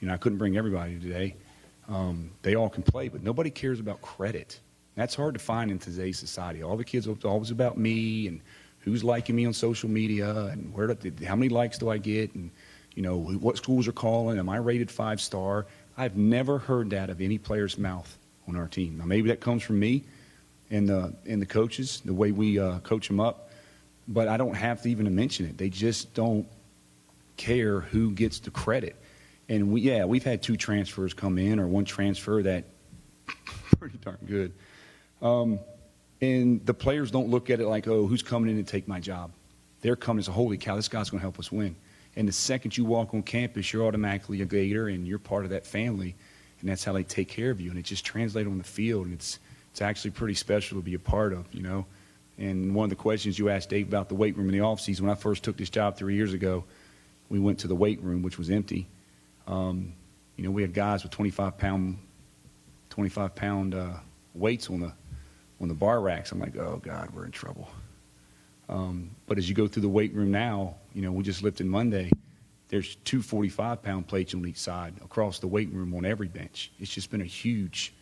you know, I couldn't bring everybody today. They all can play, but nobody cares about credit. That's hard to find in today's society. All the kids are always about me and who's liking me on social media and how many likes do I get and, you know, what schools are calling. Am I rated 5-star? I've never heard that of any player's mouth on our team. Now, maybe that comes from me and the coaches, the way we coach them up, but I don't have to even mention it. They just don't care who gets the credit. And we've had 2 transfers come in, or 1 transfer that pretty darn good. And the players don't look at it like, oh, who's coming in to take my job? They're coming as a holy cow, this guy's going to help us win. And the second you walk on campus, you're automatically a Gator and you're part of that family. And that's how they take care of you. And it just translates on the field. And it's actually pretty special to be a part of, you know. And one of the questions you asked Dave about the weight room in the offseason, when I first took this job 3 years ago, we went to the weight room, which was empty. You know, we had guys with 25-pound weights on the bar racks. I'm like, oh, God, we're in trouble. But as you go through the weight room now, you know, we just lifted Monday. There's 2 45-pound plates on each side across the weight room on every bench. It's just been a huge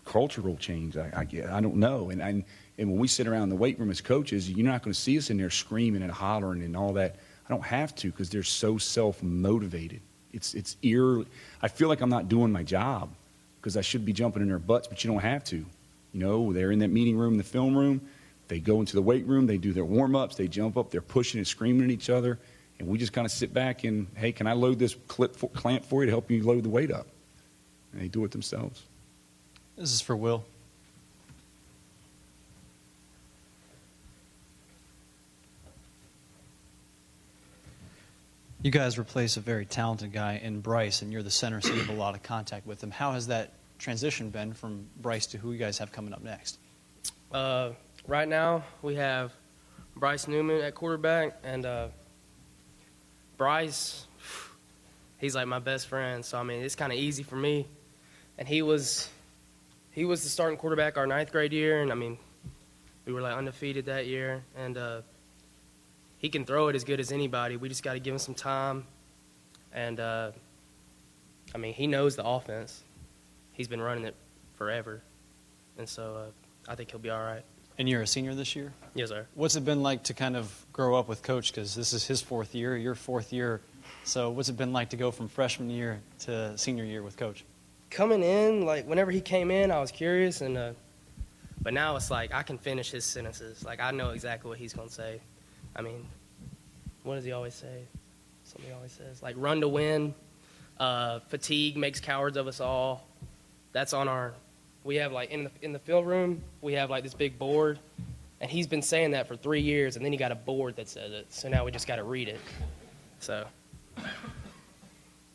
cultural change. I don't know. And when we sit around the weight room as coaches, you're not going to see us in there screaming and hollering and all that. I don't have to because they're so self-motivated. I feel like I'm not doing my job because I should be jumping in their butts, but you don't have to. You know, they're in that meeting room, the film room. They go into the weight room. They do their warm-ups. They jump up. They're pushing and screaming at each other. And we just kind of sit back and, hey, can I load this clamp for you to help you load the weight up? And they do it themselves. This is for Will. You guys replace a very talented guy in Bryce, and you're the center, so you have a lot of contact with him. How has that transition been from Bryce to who you guys have coming up next? Right now, we have Bryce Newman at quarterback, and Bryce, he's like my best friend, so, I mean, it's kind of easy for me. And he was the starting quarterback our 9th grade year, and, I mean, we were, like, undefeated that year, and he can throw it as good as anybody. We just got to give him some time, and, I mean, he knows the offense. He's been running it forever, and so I think he'll be all right. And you're a senior this year? Yes, sir. What's it been like to kind of grow up with Coach? Because this is his 4th year, your 4th year. So what's it been like to go from freshman year to senior year with Coach? Coming in, like, whenever he came in, I was curious, and but now it's like I can finish his sentences. Like, I know exactly what he's going to say. I mean, what does he always say? Something he always says. Like, run to win. Fatigue makes cowards of us all. That's on our – we have, like, in the field room, we have, like, this big board, and he's been saying that for 3 years, and then he got a board that says it. So now we just got to read it. So,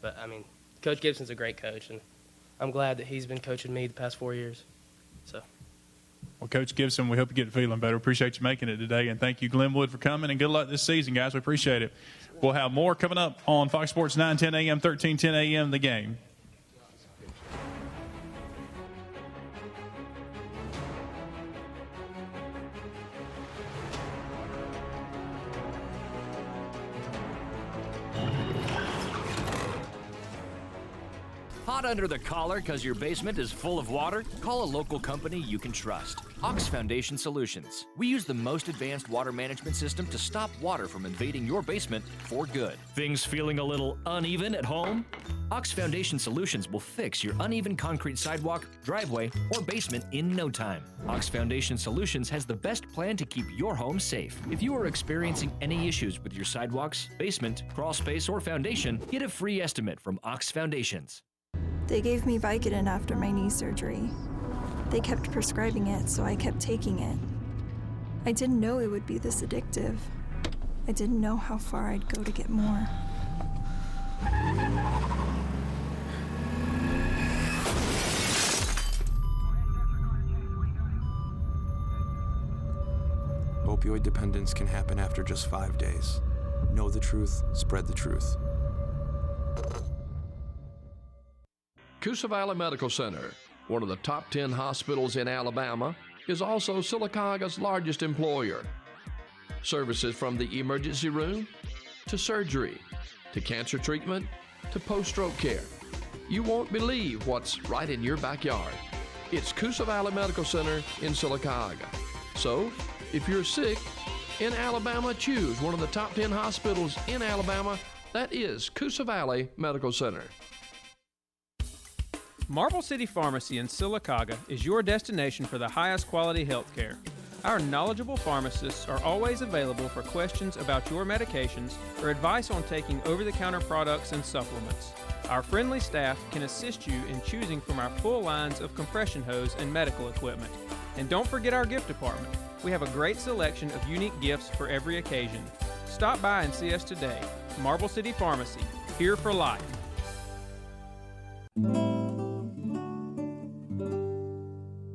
but, I mean, Coach Gibson's a great coach, and I'm glad that he's been coaching me the past 4 years. So. Well, Coach Gibson, we hope you get feeling better. Appreciate you making it today, and thank you, Glenwood, for coming, and good luck this season, guys. We appreciate it. We'll have more coming up on Fox Sports 910 a.m., 1310 a.m., The Game. Hot under the collar because your basement is full of water? Call a local company you can trust. Ox Foundation Solutions. We use the most advanced water management system to stop water from invading your basement for good. Things feeling a little uneven at home? Ox Foundation Solutions will fix your uneven concrete sidewalk, driveway, or basement in no time. Ox Foundation Solutions has the best plan to keep your home safe. If you are experiencing any issues with your sidewalks, basement, crawl space, or foundation, get a free estimate from Ox Foundations. They gave me Vicodin after my knee surgery. They kept prescribing it, so I kept taking it. I didn't know it would be this addictive. I didn't know how far I'd go to get more. opioid dependence can happen after just 5 days. Know the truth, spread the truth. Coosa Valley Medical Center, one of the top 10 hospitals in Alabama, is also Sylacauga's largest employer. Services from the emergency room to surgery to cancer treatment to post-stroke care. You won't believe what's right in your backyard. It's Coosa Valley Medical Center in Sylacauga. So, if you're sick in Alabama, choose one of the top 10 hospitals in Alabama. That is Coosa Valley Medical Center. Marble City Pharmacy in Sylacauga is your destination for the highest quality health care. Our knowledgeable pharmacists are always available for questions about your medications or advice on taking over-the-counter products and supplements. Our friendly staff can assist you in choosing from our full lines of compression hose and medical equipment. And don't forget our gift department. We have a great selection of unique gifts for every occasion. Stop by and see us today. Marble City Pharmacy, here for life.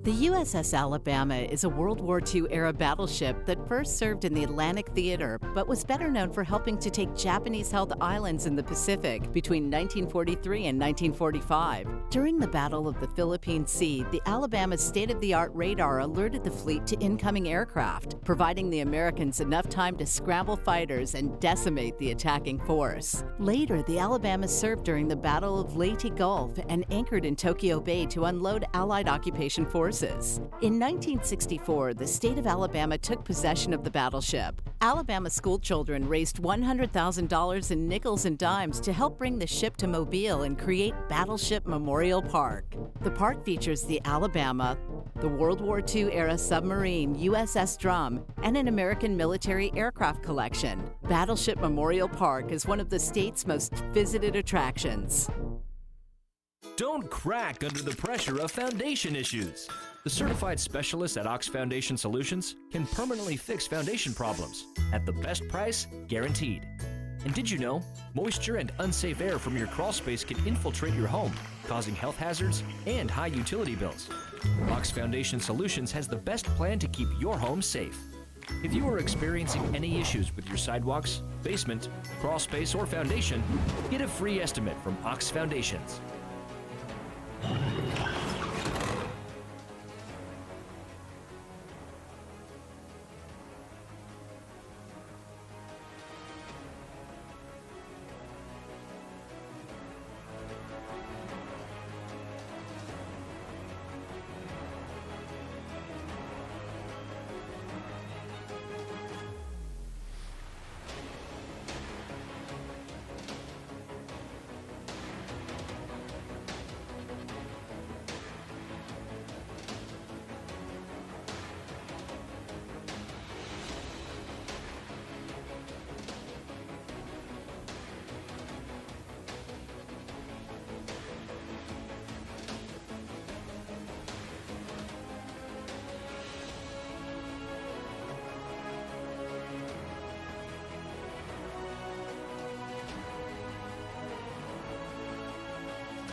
The USS Alabama is a World War II-era battleship that first served in the Atlantic Theater, but was better known for helping to take Japanese-held islands in the Pacific between 1943 and 1945. During the Battle of the Philippine Sea, the Alabama's state-of-the-art radar alerted the fleet to incoming aircraft, providing the Americans enough time to scramble fighters and decimate the attacking force. Later, the Alabama served during the Battle of Leyte Gulf and anchored in Tokyo Bay to unload Allied occupation forces. In 1964, the state of Alabama took possession of the battleship. Alabama school children raised $100,000 in nickels and dimes to help bring the ship to Mobile and create Battleship Memorial Park. The park features the Alabama, the World War II-era submarine USS Drum, and an American military aircraft collection. Battleship Memorial Park is one of the state's most visited attractions. Don't crack under the pressure of foundation issues. The certified specialists at Ox Foundation Solutions can permanently fix foundation problems at the best price guaranteed. And did you know, moisture and unsafe air from your crawl space can infiltrate your home, causing health hazards and high utility bills? Ox Foundation Solutions has the best plan to keep your home safe. If you are experiencing any issues with your sidewalks, basement, crawl space, or foundation, get a free estimate from Ox Foundations.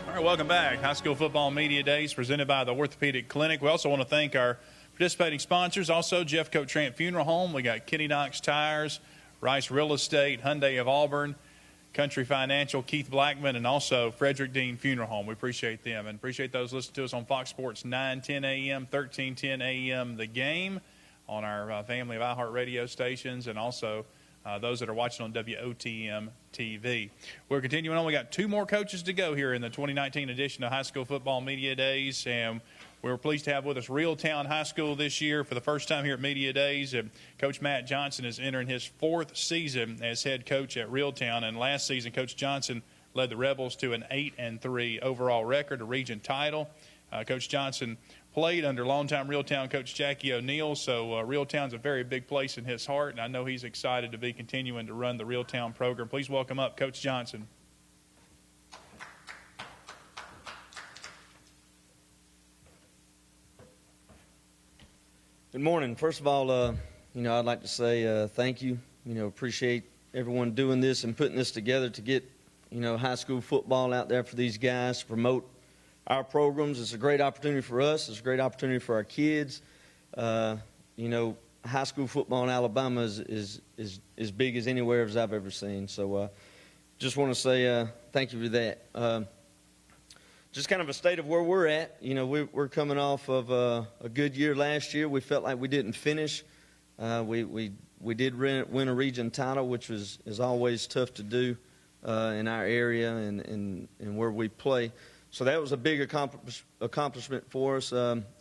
All right, welcome back. High School Football Media Days presented by the Orthopedic Clinic. We also want to thank our participating sponsors. Also, Jeff Coat Trant Funeral Home. We got Kenny Knox Tires, Rice Real Estate, Hyundai of Auburn, Country Financial, Keith Blackman, and also Frederick Dean Funeral Home. We appreciate them and appreciate those listening to us on Fox Sports 9:10 a.m., 13:10 a.m. The Game on our family of iHeart radio stations, and also those that are watching on WOTM TV. We're continuing on. We got two more coaches to go here in the 2019 edition of High School Football Media Days, and we're pleased to have with us Reeltown High School this year for the first time here at Media Days. Coach Matt Johnson is entering his fourth season as head coach at Reeltown, and last season Coach Johnson led the Rebels to an 8-3 overall record, a region title. Coach Johnson played under longtime Reeltown coach Jackie O'Neill, so Reeltown's a very big place in his heart, and I know he's excited to be continuing to run the Reeltown program. Please welcome up Coach Johnson. Good morning. First of all, I'd like to say thank you. Appreciate everyone doing this and putting this together to get, high school football out there for these guys to promote our programs. It's a great opportunity for us. It's a great opportunity for our kids. high school football in Alabama is as big as anywhere as I've ever seen. So just want to say thank you for that. Just kind of a state of where we're at. You know, we're coming off of a good year last year. We felt like we didn't finish. We did win a region title, which is always tough to do in our area and where we play. So that was a big accomplishment for us.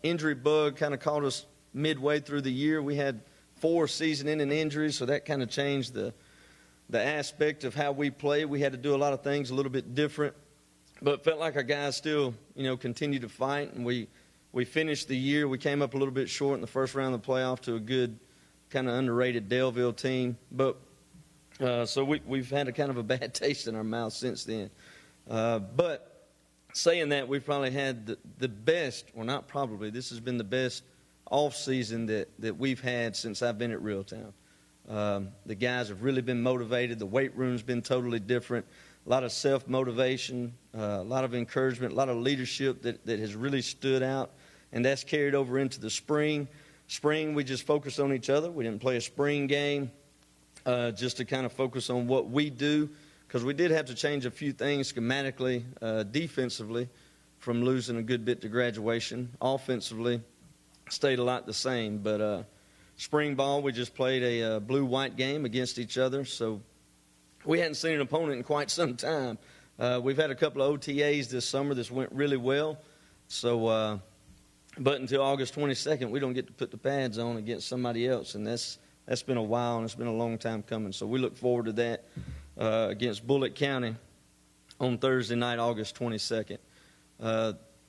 Injury bug kind of caught us midway through the year. We had 4 season-ending injuries, so that kind of changed the aspect of how we play. We had to do a lot of things a little bit different, but felt like our guys still, you know, continued to fight. And we finished the year. We came up a little bit short in the first round of the playoff to a good, kind of underrated Delville team. But so we've had a kind of a bad taste in our mouth since then. But saying that, we've probably had the best, or not probably, this has been the best off season that we've had since I've been at Reeltown. The guys have really been motivated. The weight room's been totally different. A lot of self-motivation, a lot of encouragement, a lot of leadership that has really stood out, and that's carried over into the spring. Spring, we just focused on each other. We didn't play a spring game just to kind of focus on what we do, because we did have to change a few things schematically, defensively, from losing a good bit to graduation. Offensively, stayed a lot the same, but spring ball, we just played a blue-white game against each other, so we hadn't seen an opponent in quite some time. We've had a couple of OTAs this summer that went really well. So, but until August 22nd, we don't get to put the pads on against somebody else, and that's been a while, and it's been a long time coming. So we look forward to that against Bullitt County on Thursday night, August 22nd.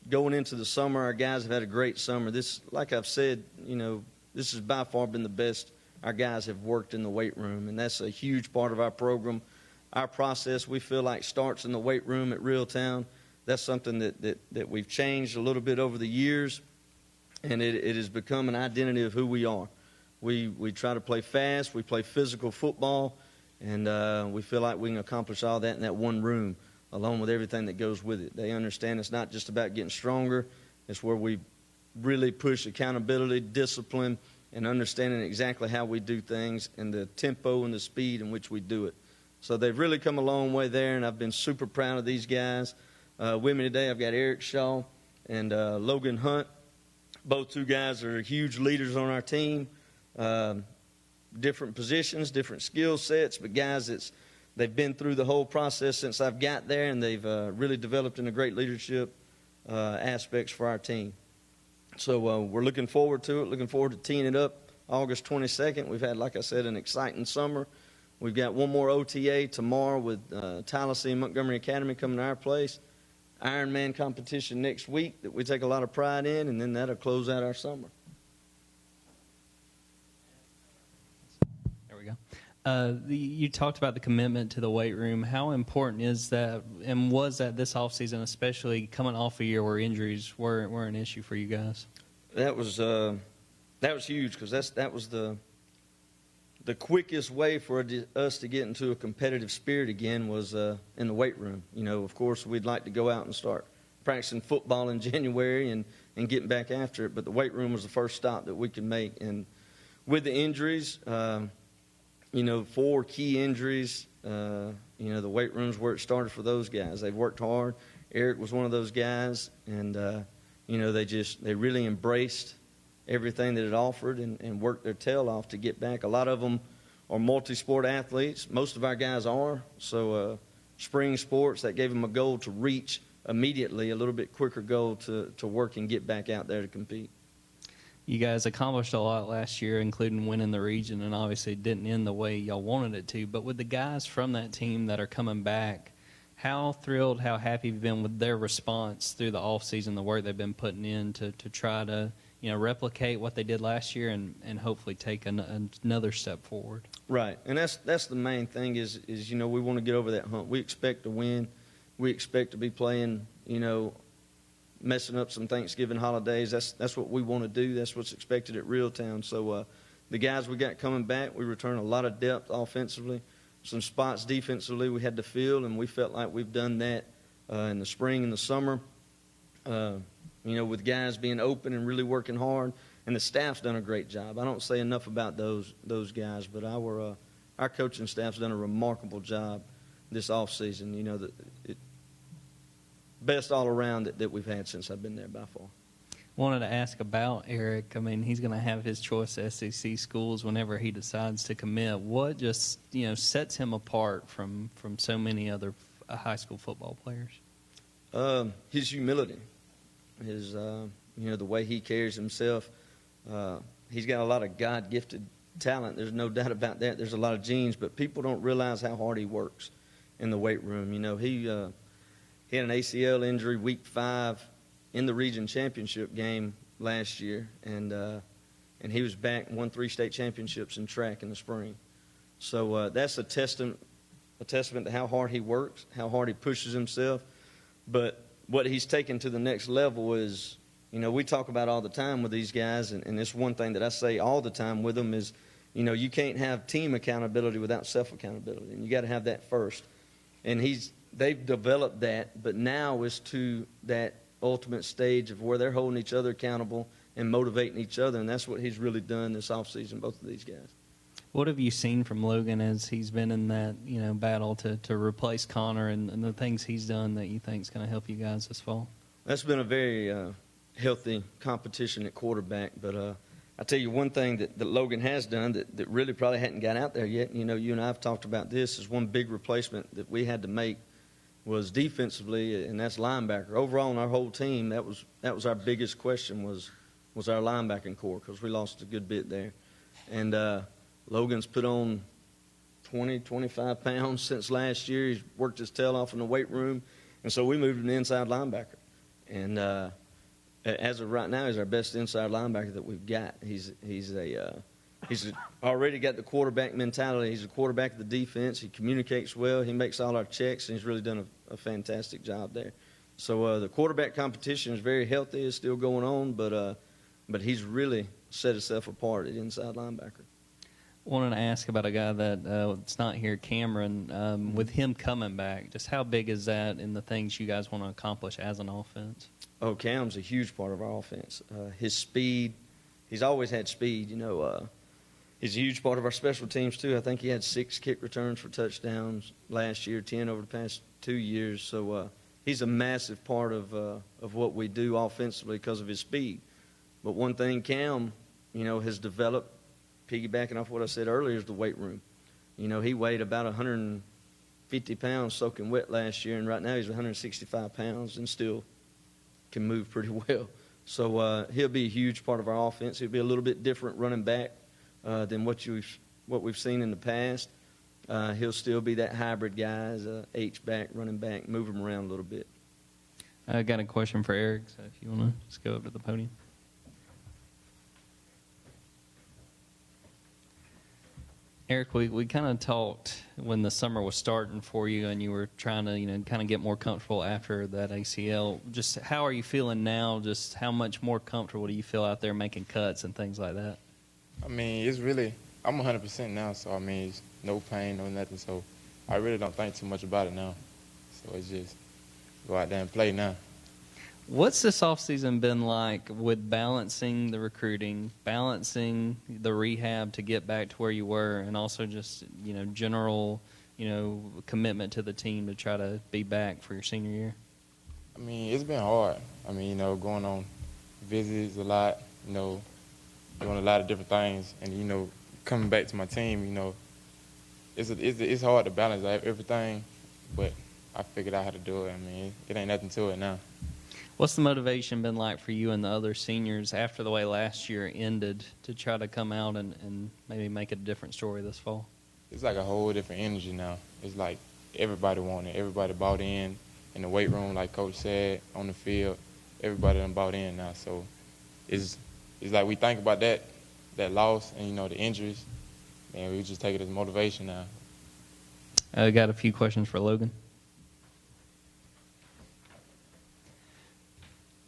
Going into the summer, our guys have had a great summer. This, like I've said, you know, this has by far been the best our guys have worked in the weight room, and that's a huge part of our program. Our process, we feel like, starts in the weight room at Reeltown. That's something that we've changed a little bit over the years, and it has become an identity of who we are. We try to play fast, we play physical football, and we feel like we can accomplish all that in that one room, along with everything that goes with it. They understand it's not just about getting stronger. It's where we really push accountability, discipline, and understanding exactly how we do things and the tempo and the speed in which we do it. So they've really come a long way there, and I've been super proud of these guys. With me today, I've got Eric Shaw and Logan Hunt. Both two guys are huge leaders on our team. Different positions, different skill sets, but guys, they've been through the whole process since I've got there, and they've really developed into great leadership aspects for our team. So we're looking forward to it, looking forward to teeing it up August 22nd. We've had, like I said, an exciting summer. We've got one more OTA tomorrow with Tallahassee and Montgomery Academy coming to our place. Ironman competition next week that we take a lot of pride in, and then that'll close out our summer. There we go. You talked about the commitment to the weight room. How important is that, and was that this offseason, especially coming off a year where injuries were an issue for you guys? That was huge, because that was the quickest way for us to get into a competitive spirit again was in the weight room. You know, of course, we'd like to go out and start practicing football in January and getting back after it, but the weight room was the first stop that we could make. And with the injuries, 4 key injuries, the weight room's where it started for those guys. They've worked hard. Eric was one of those guys, and, they really embraced everything that it offered and worked their tail off to get back. A lot of them are multi-sport athletes. Most of our guys are. So spring sports, that gave them a goal to reach immediately, a little bit quicker goal to work and get back out there to compete. You guys accomplished a lot last year, including winning the region, and obviously didn't end the way y'all wanted it to. But with the guys from that team that are coming back, how thrilled, how happy have you been with their response through the offseason, the work they've been putting in to try to replicate what they did last year and hopefully take another step forward? Right, and that's the main thing is we want to get over that hump. We expect to win. We expect to be playing, messing up some Thanksgiving holidays. That's what we want to do. That's what's expected at Reeltown. So the guys we got coming back, we return a lot of depth offensively. Some spots defensively we had to fill, and we felt like we've done that in the spring and the summer. with guys being open and really working hard, and the staff's done a great job. I don't say enough about those guys, but our coaching staff's done a remarkable job this offseason. Best all around that we've had since I've been there by far. Wanted to ask about Eric. I mean, he's going to have his choice of SEC schools whenever he decides to commit. What just sets him apart from so many other high school football players? His humility, his the way he carries himself. He's got a lot of God-gifted talent. There's no doubt about that. There's a lot of genes, but people don't realize how hard he works in the weight room. He had an ACL injury week 5 in the region championship game last year, and he was back and won 3 state championships in track in the spring. So that's a testament to how hard he works, how hard he pushes himself. But what he's taken to the next level is, we talk about all the time with these guys, and it's one thing that I say all the time with them is, you can't have team accountability without self-accountability, and you got to have that first. And they've developed that, but now is to that ultimate stage of where they're holding each other accountable and motivating each other, and that's what he's really done this offseason, both of these guys. What have you seen from Logan as he's been in that battle to replace Connor and the things he's done that you think is going to help you guys this fall? That's been a very healthy competition at quarterback, but I tell you one thing that Logan has done that really probably hadn't got out there yet. You and I have talked about this, is one big replacement that we had to make was defensively, and that's linebacker. Overall, on our whole team, that was our biggest question was our linebacking core, because we lost a good bit there. And Logan's put on 20, 25 pounds since last year. He's worked his tail off in the weight room, and so we moved him to inside linebacker. And as of right now, he's our best inside linebacker that we've got. He's already got the quarterback mentality. He's a quarterback of the defense. He communicates well. He makes all our checks, and he's really done a fantastic job there. So the quarterback competition is very healthy. It's still going on, but he's really set himself apart at inside linebacker. Wanted to ask about a guy that's not here, Cameron. With him coming back, just how big is that in the things you guys want to accomplish as an offense? Oh, Cam's a huge part of our offense. His speed, he's always had speed. He's a huge part of our special teams, too. I think he had 6 kick returns for touchdowns last year, 10 over the past 2 years. So he's a massive part of what we do offensively because of his speed. But one thing Cam, has developed, piggybacking off what I said earlier, is the weight room. He weighed about 150 pounds soaking wet last year, and right now he's 165 pounds and still can move pretty well. So he'll be a huge part of our offense. He'll be a little bit different running back than what we've seen in the past. He'll still be that hybrid guy as a H-back, running back, move him around a little bit. I got a question for Eric, so if you want to just go up to the podium. Eric, we kind of talked when the summer was starting for you and you were trying to, kind of get more comfortable after that ACL. Just how are you feeling now? Just how much more comfortable do you feel out there making cuts and things like that? I mean, I'm 100% now, so, it's no pain, no nothing. So I really don't think too much about it now. So it's just go out there and play now. What's this offseason been like with balancing the recruiting, balancing the rehab to get back to where you were, and also just, general, commitment to the team to try to be back for your senior year? It's been hard. Going on visits a lot, doing a lot of different things, and, coming back to my team, it's hard to balance everything, but I figured out how to do it. It ain't nothing to it now. What's the motivation been like for you and the other seniors after the way last year ended to try to come out and maybe make it a different story this fall? It's like a whole different energy now. It's like everybody wanted it. Everybody bought in the weight room, like Coach said, on the field. Everybody done bought in now. So it's like we think about that loss and, the injuries, and we just take it as motivation now. I got a few questions for Logan.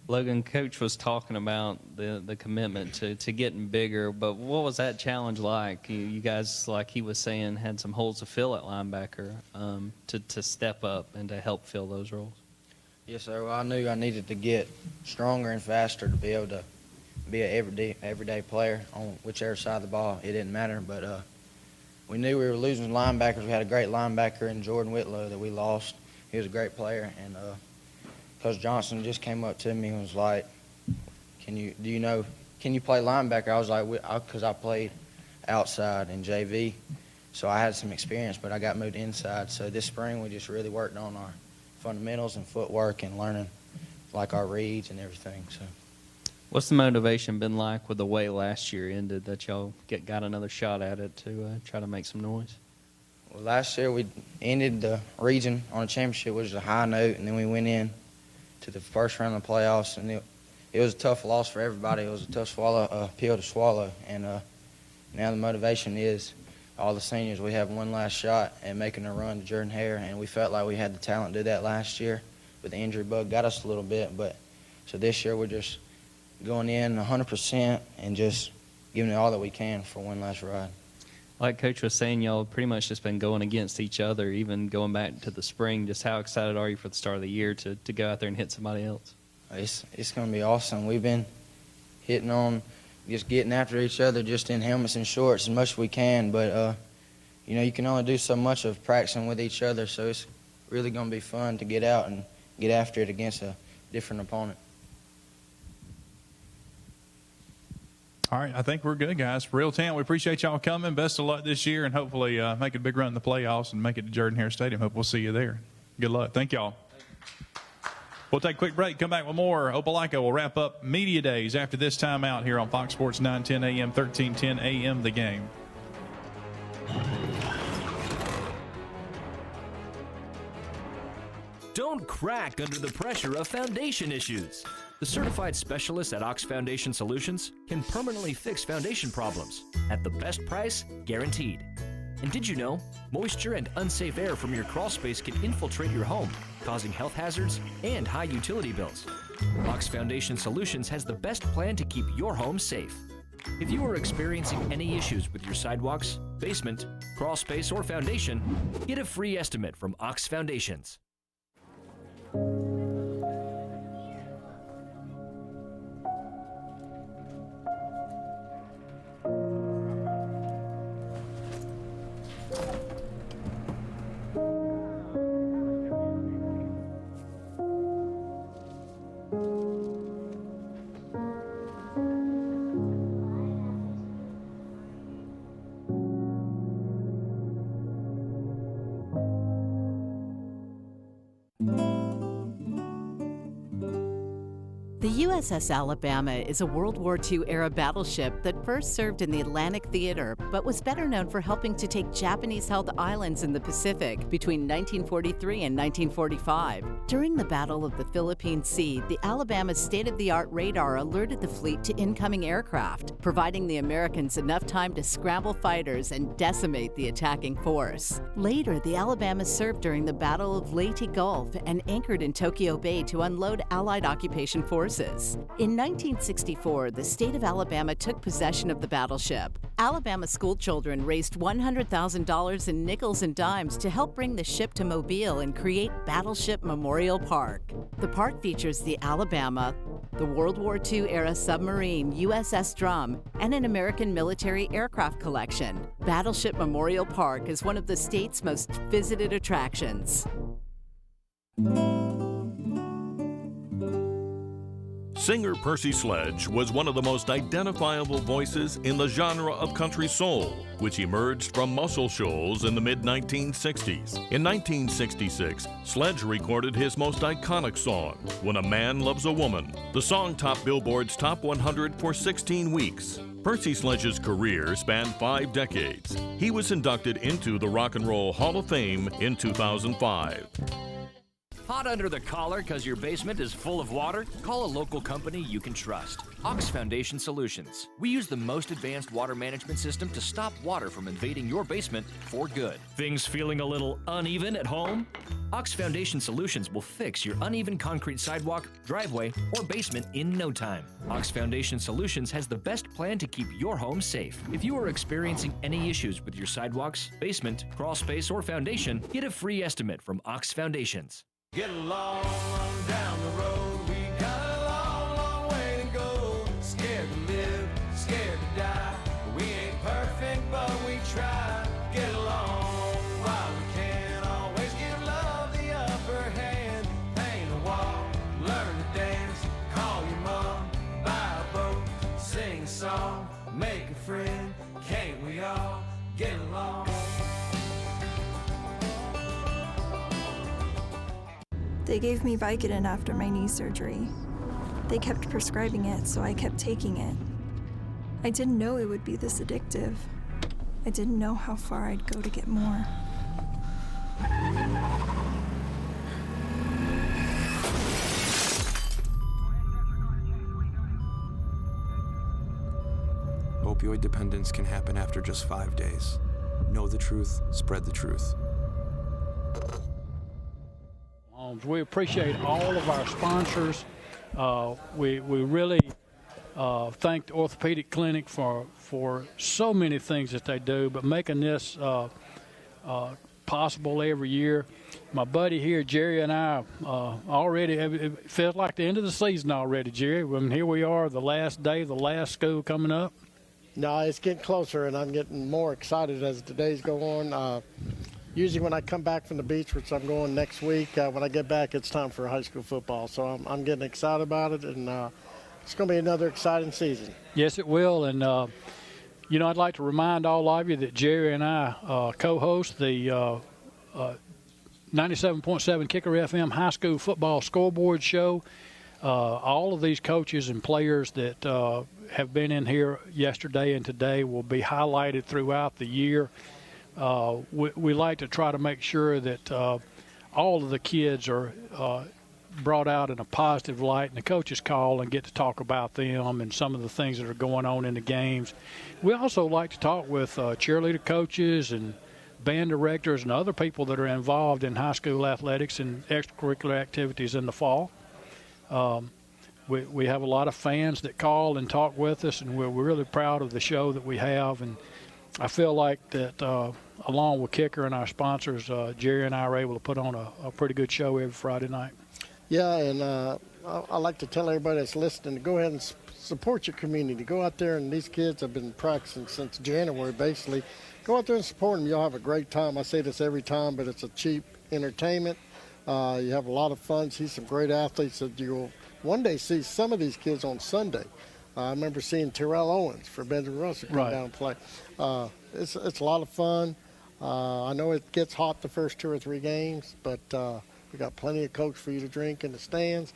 Logan, Coach was talking about the commitment to getting bigger, but what was that challenge like? You guys, like he was saying, had some holes to fill at linebacker to step up and to help fill those roles. Yes, sir. Well, I knew I needed to get stronger and faster to be able to be an everyday player on whichever side of the ball. It didn't matter, but we knew we were losing linebackers. We had a great linebacker in Jordan Whitlow that we lost. He was a great player, and Coach Johnson just came up to me and was like, can you play linebacker? I was like, because I played outside in JV, so I had some experience, but I got moved inside. So this spring we just really worked on our fundamentals and footwork and learning like our reads and everything. So, what's the motivation been like with the way last year ended that y'all got another shot at it to try to make some noise? Well, last year we ended the region on a championship, which was a high note, and then we went in to the first round of the playoffs, and it was a tough loss for everybody. It was a tough pill to swallow, and now the motivation is all the seniors. We have one last shot at making a run to Jordan-Hare, and we felt like we had the talent to do that last year, but the injury bug got us a little bit. So this year we're just going in 100% and just giving it all that we can for one last ride. Like Coach was saying, y'all pretty much just been going against each other, even going back to the spring. Just how excited are you for the start of the year to go out there and hit somebody else? It's going to be awesome. We've been hitting on just getting after each other just in helmets and shorts as much as we can, but you can only do so much of practicing with each other, so it's really going to be fun to get out and get after it against a different opponent. All right, I think we're good, guys. Real talent. We appreciate y'all coming. Best of luck this year, and hopefully make a big run in the playoffs and make it to Jordan-Hare Stadium. Hope we'll see you there. Good luck. Thank y'all. We'll take a quick break, come back with more. Opelika will wrap up Media Days after this time out here on Fox Sports 910 AM, 1310 AM, The Game. Don't crack under the pressure of foundation issues. The certified specialists at Ox Foundation Solutions can permanently fix foundation problems at the best price guaranteed. And did you know, moisture and unsafe air from your crawl space can infiltrate your home, causing health hazards and high utility bills? Ox Foundation Solutions has the best plan to keep your home safe. If you are experiencing any issues with your sidewalks, basement, crawl space, or foundation, get a free estimate from Ox Foundations. The USS Alabama is a World War II-era battleship that first served in the Atlantic Theater, but was better known for helping to take Japanese-held islands in the Pacific between 1943 and 1945. During the Battle of the Philippine Sea, the Alabama's state-of-the-art radar alerted the fleet to incoming aircraft, providing the Americans enough time to scramble fighters and decimate the attacking force. Later, the Alabama served during the Battle of Leyte Gulf and anchored in Tokyo Bay to unload Allied occupation forces. In 1964, the state of Alabama took possession of the battleship. Alabama schoolchildren raised $100,000 in nickels and dimes to help bring the ship to Mobile and create Battleship Memorial Park. The park features the Alabama, the World War II-era submarine USS Drum, and an American military aircraft collection. Battleship Memorial Park is one of the state's most visited attractions. Singer Percy Sledge was one of the most identifiable voices in the genre of country soul, which emerged from Muscle Shoals in the mid-1960s. In 1966, Sledge recorded his most iconic song, When a Man Loves a Woman. The song topped Billboard's Top 100 for 16 weeks. Percy Sledge's career spanned 5 decades. He was inducted into the Rock and Roll Hall of Fame in 2005. Hot under the collar because your basement is full of water? Call a local company you can trust. Ox Foundation Solutions. We use the most advanced water management system to stop water from invading your basement for good. Things feeling a little uneven at home? Ox Foundation Solutions will fix your uneven concrete sidewalk, driveway, or basement in no time. Ox Foundation Solutions has the best plan to keep your home safe. If you are experiencing any issues with your sidewalks, basement, crawl space, or foundation, get a free estimate from Ox Foundations. Get along down the road. We got a long, long way to go. Scared to live, scared to die. We ain't perfect, but we try. Get along while we can. Always give love the upper hand. Paint a wall, learn to dance. Call your mom, buy a boat, sing a song, make a friend. Can't we all get along? They gave me Vicodin after my knee surgery. They kept prescribing it, so I kept taking it. I didn't know it would be this addictive. I didn't know how far I'd go to get more. Opioid dependence can happen after just 5 days. Know the truth, spread the truth. We appreciate all of our sponsors. We really thank the Orthopedic Clinic for so many things that they do, but making this possible every year. My buddy here, Jerry, and I already, it feels like the end of the season already, Jerry. I mean, here we are, the last day, the last school coming up. No, it's getting closer, and I'm getting more excited as the days go on. Usually when I come back from the beach, which I'm going next week, when I get back, it's time for high school football. So I'm getting excited about it, and it's going to be another exciting season. Yes, it will. And, I'd like to remind all of you that Jerry and I co-host the 97.7 Kicker FM High School Football Scoreboard Show. All of these coaches and players that have been in here yesterday and today will be highlighted throughout the year. We like to try to make sure that all of the kids are brought out in a positive light, and the coaches call and get to talk about them and some of the things that are going on in the games. We also like to talk with cheerleader coaches and band directors and other people that are involved in high school athletics and extracurricular activities in the fall. We have a lot of fans that call and talk with us, and we're really proud of the show that we have. And I feel like that along with Kicker and our sponsors, Jerry and I are able to put on a pretty good show every Friday night. Yeah, and I like to tell everybody that's listening to go ahead and support your community. Go out there, and these kids have been practicing since January, basically. Go out there and support them. You'll have a great time. I say this every time, but it's a cheap entertainment. You have a lot of fun. See some great athletes that you'll one day see some of these kids on Sunday. I remember seeing Terrell Owens for Benjamin Russell come down and play. It's a lot of fun. I know it gets hot the first 2 or 3 games, but we got plenty of Coke for you to drink in the stands.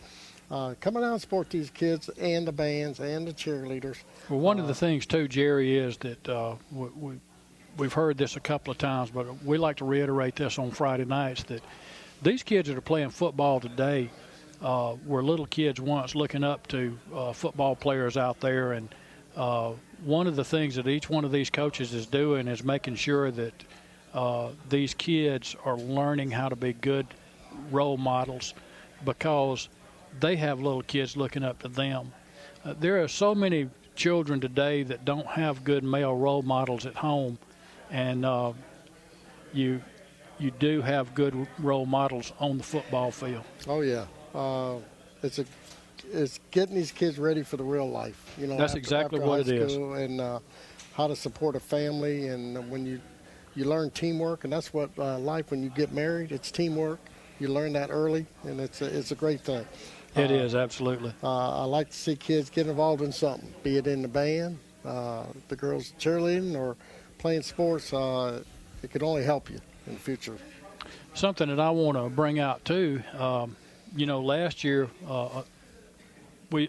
Come on out and support these kids and the bands and the cheerleaders. Well, one of the things, too, Jerry, is that we've heard this a couple of times, but we like to reiterate this on Friday nights, that these kids that are playing football today were little kids once looking up to football players out there. And one of the things that each one of these coaches is doing is making sure that these kids are learning how to be good role models, because they have little kids looking up to them. There are so many children today that don't have good male role models at home, and you do have good role models on the football field. Oh yeah, it's getting these kids ready for the real life. That's exactly what it is. And how to support a family, and when you learn teamwork, and that's what life. When you get married, it's teamwork. You learn that early, and it's a great thing. It is, absolutely. I like to see kids get involved in something, be it in the band, the girls cheerleading, or playing sports. It could only help you in the future. Something that I want to bring out too, last year,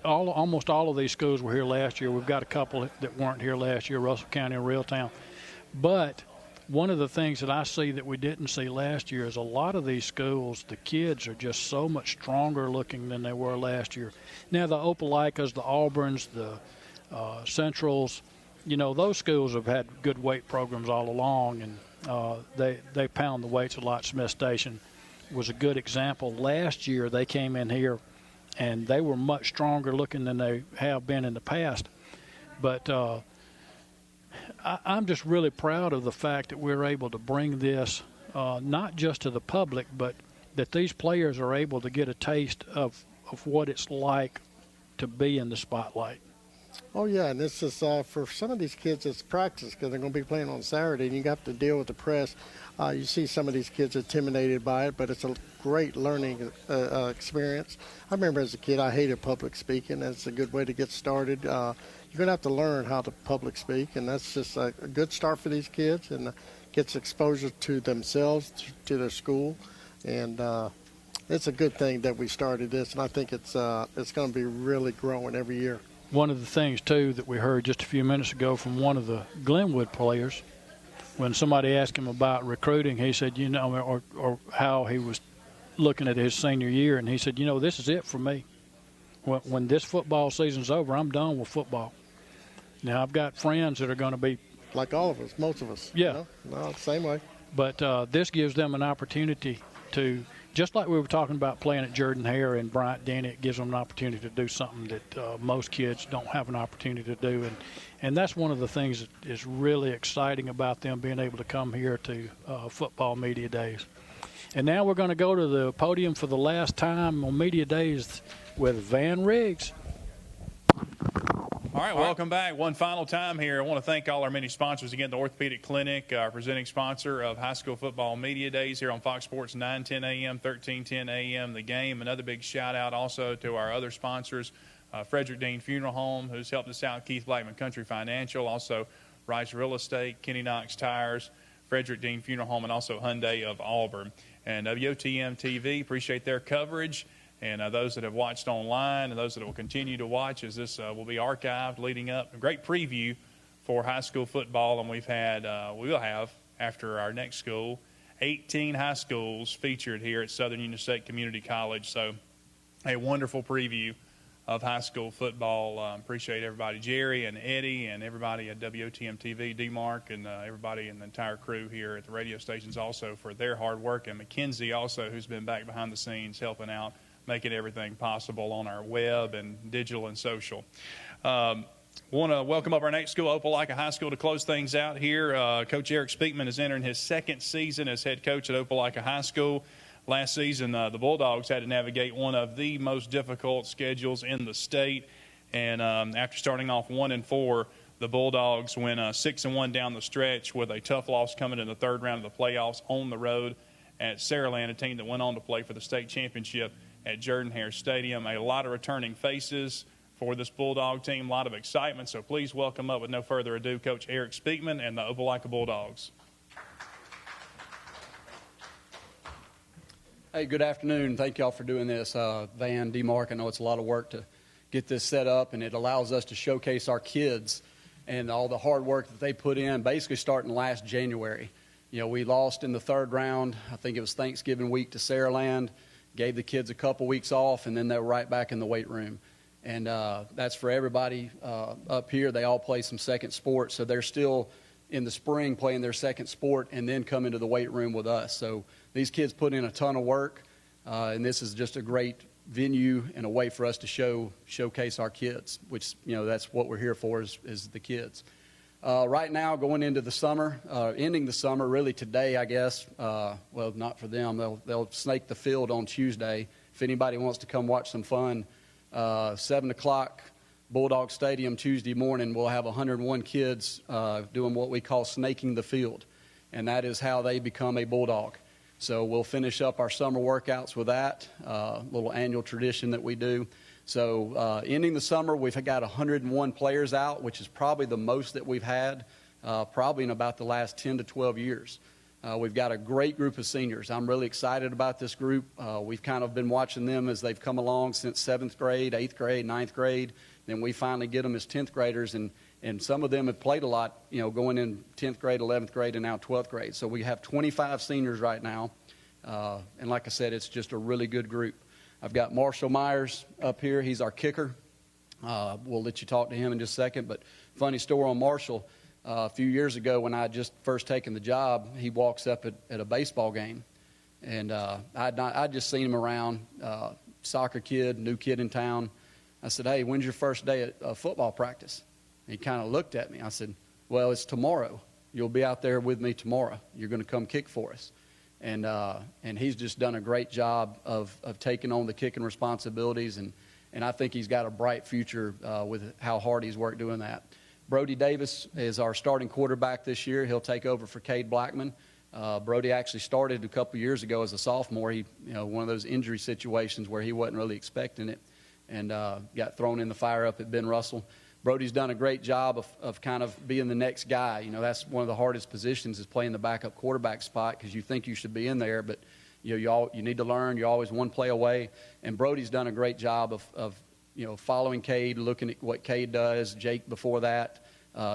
almost all of these schools were here last year. We've got a couple that weren't here last year, Russell County and Reeltown. But one of the things that I see that we didn't see last year is a lot of these schools, the kids are just so much stronger looking than they were last year. Now, the Opelikas, the Auburns, the Centrals, those schools have had good weight programs all along, and they pound the weights a lot. Smith Station was a good example. Last year they came in here, and they were much stronger looking than they have been in the past. But I'm just really proud of the fact that we're able to bring this not just to the public, but that these players are able to get a taste of what it's like to be in the spotlight. Oh, yeah, and this is for some of these kids, it's practice because they're going to be playing on Saturday, and you have to deal with the press. You see some of these kids intimidated by it, but it's a great learning experience. I remember as a kid, I hated public speaking. That's a good way to get started. You're going to have to learn how to public speak, and that's just a good start for these kids, and gets exposure to themselves, to their school, and it's a good thing that we started this, and I think it's going to be really growing every year. One of the things, too, that we heard just a few minutes ago from one of the Glenwood players, when somebody asked him about recruiting, he said, you know, or how he was looking at his senior year, and he said, you know, this is it for me. When this football season's over, I'm done with football. Now, I've got friends that are going to be. Like all of us, most of us. Yeah. You know? No, same way. But this gives them an opportunity to, just like we were talking about playing at Jordan-Hare and Bryant-Denny, it gives them an opportunity to do something that most kids don't have an opportunity to do. And that's one of the things that is really exciting about them being able to come here to football media days. And now we're going to go to the podium for the last time on media days with Van Riggs. All right, welcome back. One final time here. I want to thank all our many sponsors. Again, the Orthopedic Clinic, our presenting sponsor of High School Football Media Days here on Fox Sports 9:10 a.m., 13:10 a.m. The Game. Another big shout-out also to our other sponsors, Frederick Dean Funeral Home, who's helped us out, Keith Blackman Country Financial, also Rice Real Estate, Kenny Knox Tires, Frederick Dean Funeral Home, and also Hyundai of Auburn. And WOTM TV, appreciate their coverage. And those that have watched online and those that will continue to watch, as this will be archived leading up. A great preview for high school football, and we will have, after our next school, 18 high schools featured here at Southern Union State Community College. So a wonderful preview of high school football. Appreciate everybody, Jerry and Eddie and everybody at WOTM TV, D-Mark, and everybody and the entire crew here at the radio stations also for their hard work. And Mackenzie also, who's been back behind the scenes helping out, making everything possible on our web and digital and social. Want to welcome up our next school, Opelika High School, to close things out here. Coach Eric Speakman is entering his second season as head coach at Opelika High School. Last season, the Bulldogs had to navigate one of the most difficult schedules in the state. And after starting off 1-4, the Bulldogs went 6-1 down the stretch with a tough loss coming in the third round of the playoffs on the road at Saraland, a team that went on to play for the state championship at Jordan-Hare Stadium. A lot of returning faces for this Bulldog team, a lot of excitement. So please welcome up, with no further ado, Coach Eric Speakman and the Opelika Bulldogs. Hey, good afternoon. Thank you all for doing this. Van, D-Mark, I know it's a lot of work to get this set up, and it allows us to showcase our kids and all the hard work that they put in, basically starting last January. You know, we lost in the third round. I think it was Thanksgiving week to Saraland. Gave the kids a couple weeks off, and then they were right back in the weight room. And that's for everybody up here. They all play some second sports, so they're still in the spring playing their second sport and then come into the weight room with us. So these kids put in a ton of work, and this is just a great venue and a way for us to showcase our kids, which, you know, that's what we're here for is the kids. Right now, going into the summer, ending the summer, really today, I guess. Well, not for them. They'll snake the field on Tuesday. If anybody wants to come watch some fun, 7 o'clock, Bulldog Stadium Tuesday morning, we'll have 101 kids doing what we call snaking the field, and that is how they become a Bulldog. So we'll finish up our summer workouts with that, little annual tradition that we do. So ending the summer, we've got 101 players out, which is probably the most that we've had probably in about the last 10 to 12 years. We've got a great group of seniors. I'm really excited about this group. We've kind of been watching them as they've come along since 7th grade, 8th grade, 9th grade. Then we finally get them as 10th graders, and some of them have played a lot, you know, going in 10th grade, 11th grade, and now 12th grade. So we have 25 seniors right now. And like I said, it's just a really good group. I've got Marshall Myers up here. He's our kicker. We'll let you talk to him in just a second. But funny story on Marshall. A few years ago when I had just first taken the job, he walks up at a baseball game. And I'd just seen him around, soccer kid, new kid in town. I said, hey, when's your first day at football practice? And he kind of looked at me. I said, well, it's tomorrow. You'll be out there with me tomorrow. You're going to come kick for us. And he's just done a great job of taking on the kicking responsibilities, and I think he's got a bright future with how hard he's worked doing that. Brody Davis is our starting quarterback this year. He'll take over for Cade Blackman. Brody actually started a couple years ago as a sophomore. He, one of those injury situations where he wasn't really expecting it, and got thrown in the fire up at Ben Russell. Brody's done a great job of kind of being the next guy. That's one of the hardest positions, is playing the backup quarterback spot, because you think you should be in there, but you need to learn. You're always one play away. And Brody's done a great job of following Cade, looking at what Cade does, Jake before that,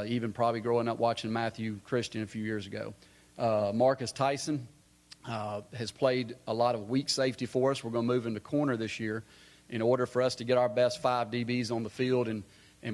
even probably growing up watching Matthew Christian a few years ago. Marcus Tyson has played a lot of weak safety for us. We're going to move into corner this year in order for us to get our best 5 DBs on the field, and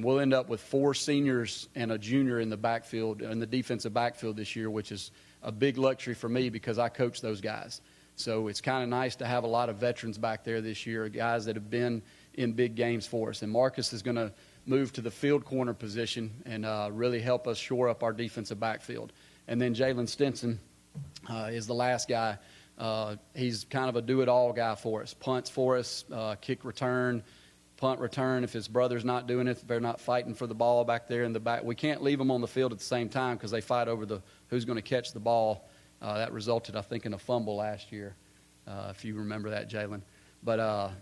we'll end up with 4 seniors and a junior in the backfield, in the defensive backfield this year, which is a big luxury for me because I coach those guys. So it's kind of nice to have a lot of veterans back there this year, guys that have been in big games for us. And Marcus is going to move to the field corner position and really help us shore up our defensive backfield. And then Jalen Stinson is the last guy. He's kind of a do-it-all guy for us. Punts for us, kick return, punt return. If his brother's not doing it, they're not fighting for the ball back there in the back. We can't leave them on the field at the same time because they fight over who's going to catch the ball. That resulted, I think, in a fumble last year, if you remember that, Jalen. But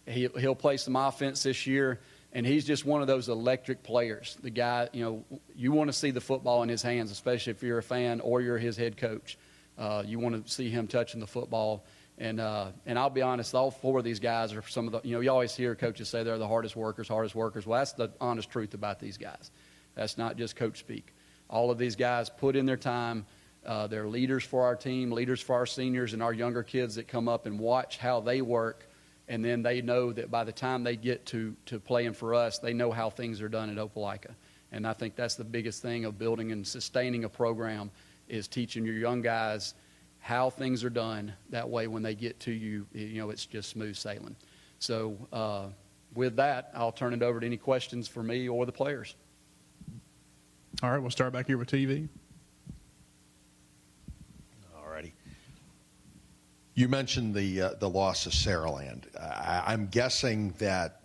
he'll play some offense this year, and he's just one of those electric players. The guy, you want to see the football in his hands, especially if you're a fan or you're his head coach. You want to see him touching the football. And I'll be honest, all 4 of these guys are some of the, you always hear coaches say they're the hardest workers. Well, that's the honest truth about these guys. That's not just coach speak. All of these guys put in their time. They're leaders for our team, leaders for our seniors and our younger kids that come up and watch how they work. And then they know that by the time they get to playing for us, they know how things are done at Opelika. And I think that's the biggest thing of building and sustaining a program, is teaching your young guys how things are done. That way when they get to you, it's just smooth sailing. So with that, I'll turn it over to any questions for me or the players. All right, we'll start back here with TV. You mentioned the loss of Saraland. I'm guessing that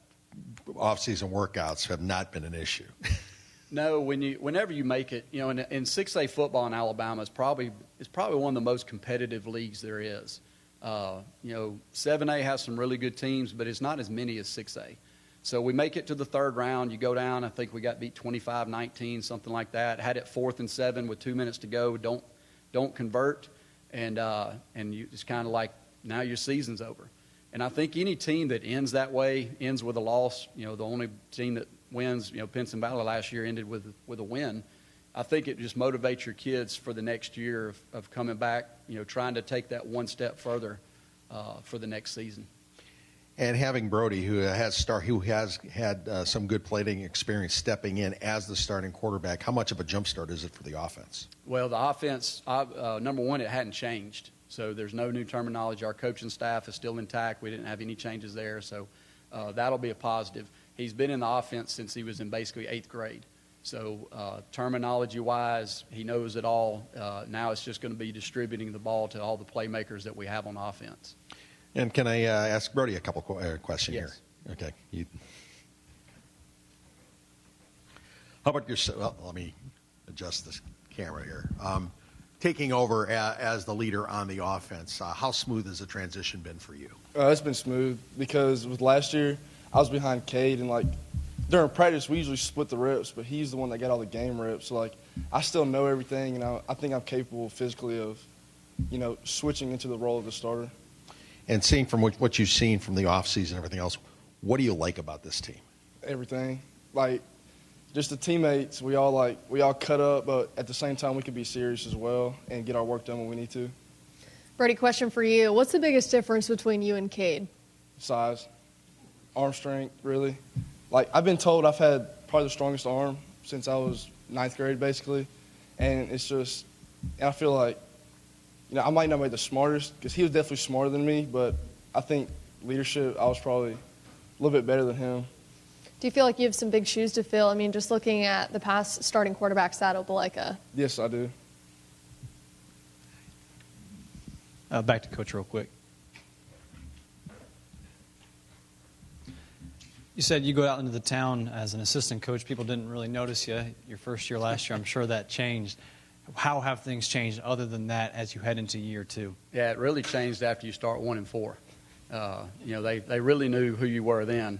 off-season workouts have not been an issue. No, whenever you make it, in 6A football in Alabama it's probably one of the most competitive leagues there is. 7A has some really good teams, but it's not as many as 6A. So we make it to the 3rd round. You go down. I think we got beat 25-19, something like that. Had it 4th and 7 with 2 minutes to go. Don't convert. And it's kind of like now your season's over. And I think any team that ends that way ends with a loss. The only team that wins, Pinson Valley last year ended with a win. I think it just motivates your kids for the next year of coming back, trying to take that one step further for the next season. And having Brody, who has had some good playing experience, stepping in as the starting quarterback, how much of a jump start is it for the offense? Well, the offense, number one, it hadn't changed. So there's no new terminology. Our coaching staff is still intact. We didn't have any changes there. So that'll be a positive. He's been in the offense since he was in basically 8th grade. So terminology-wise, he knows it all. Now it's just going to be distributing the ball to all the playmakers that we have on offense. And can I ask Brody a couple questions Yes. here? Okay. How about yourself? Well, let me adjust this camera here. Taking over as the leader on the offense, how smooth has the transition been for you? It's been smooth because with last year, I was behind Cade, and during practice we usually split the reps, but he's the one that got all the game reps. So I still know everything, and I think I'm capable physically of, switching into the role of the starter. And seeing from what you've seen from the offseason and everything else, what do you like about this team? Everything. Just the teammates, we all cut up, but at the same time we can be serious as well and get our work done when we need to. Brady, question for you. What's the biggest difference between you and Cade? Size. Arm strength, really. I've been told I've had probably the strongest arm since I was 9th grade, basically. And it's just, I feel like, I might not be the smartest because he was definitely smarter than me, but I think leadership, I was probably a little bit better than him. Do you feel like you have some big shoes to fill? I mean, just looking at the past starting quarterbacks at Opelika. Yes, I do. Back to Coach real quick. You said you go out into the town as an assistant coach. People didn't really notice you your first year last year. I'm sure that changed. How have things changed other than that as you head into year 2? Yeah, it really changed after you start 1-4. They really knew who you were then.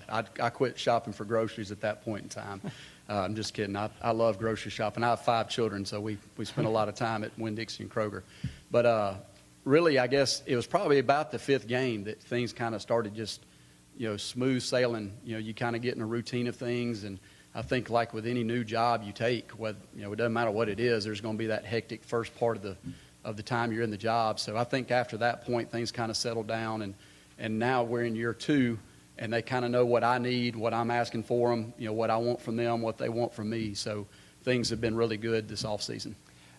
I quit shopping for groceries at that point in time. I'm just kidding. I love grocery shopping. I have 5 children, so we spend a lot of time at Winn-Dixie and Kroger. But really, I guess it was probably about the 5th game that things kind of started just, smooth sailing. You kind of get in a routine of things, and I think like with any new job you take, it doesn't matter what it is, there's going to be that hectic first part of the time you're in the job. So I think after that point, things kind of settled down, and now we're in year 2, and they kind of know what I need, what I'm asking for them, what I want from them, what they want from me. So things have been really good this offseason.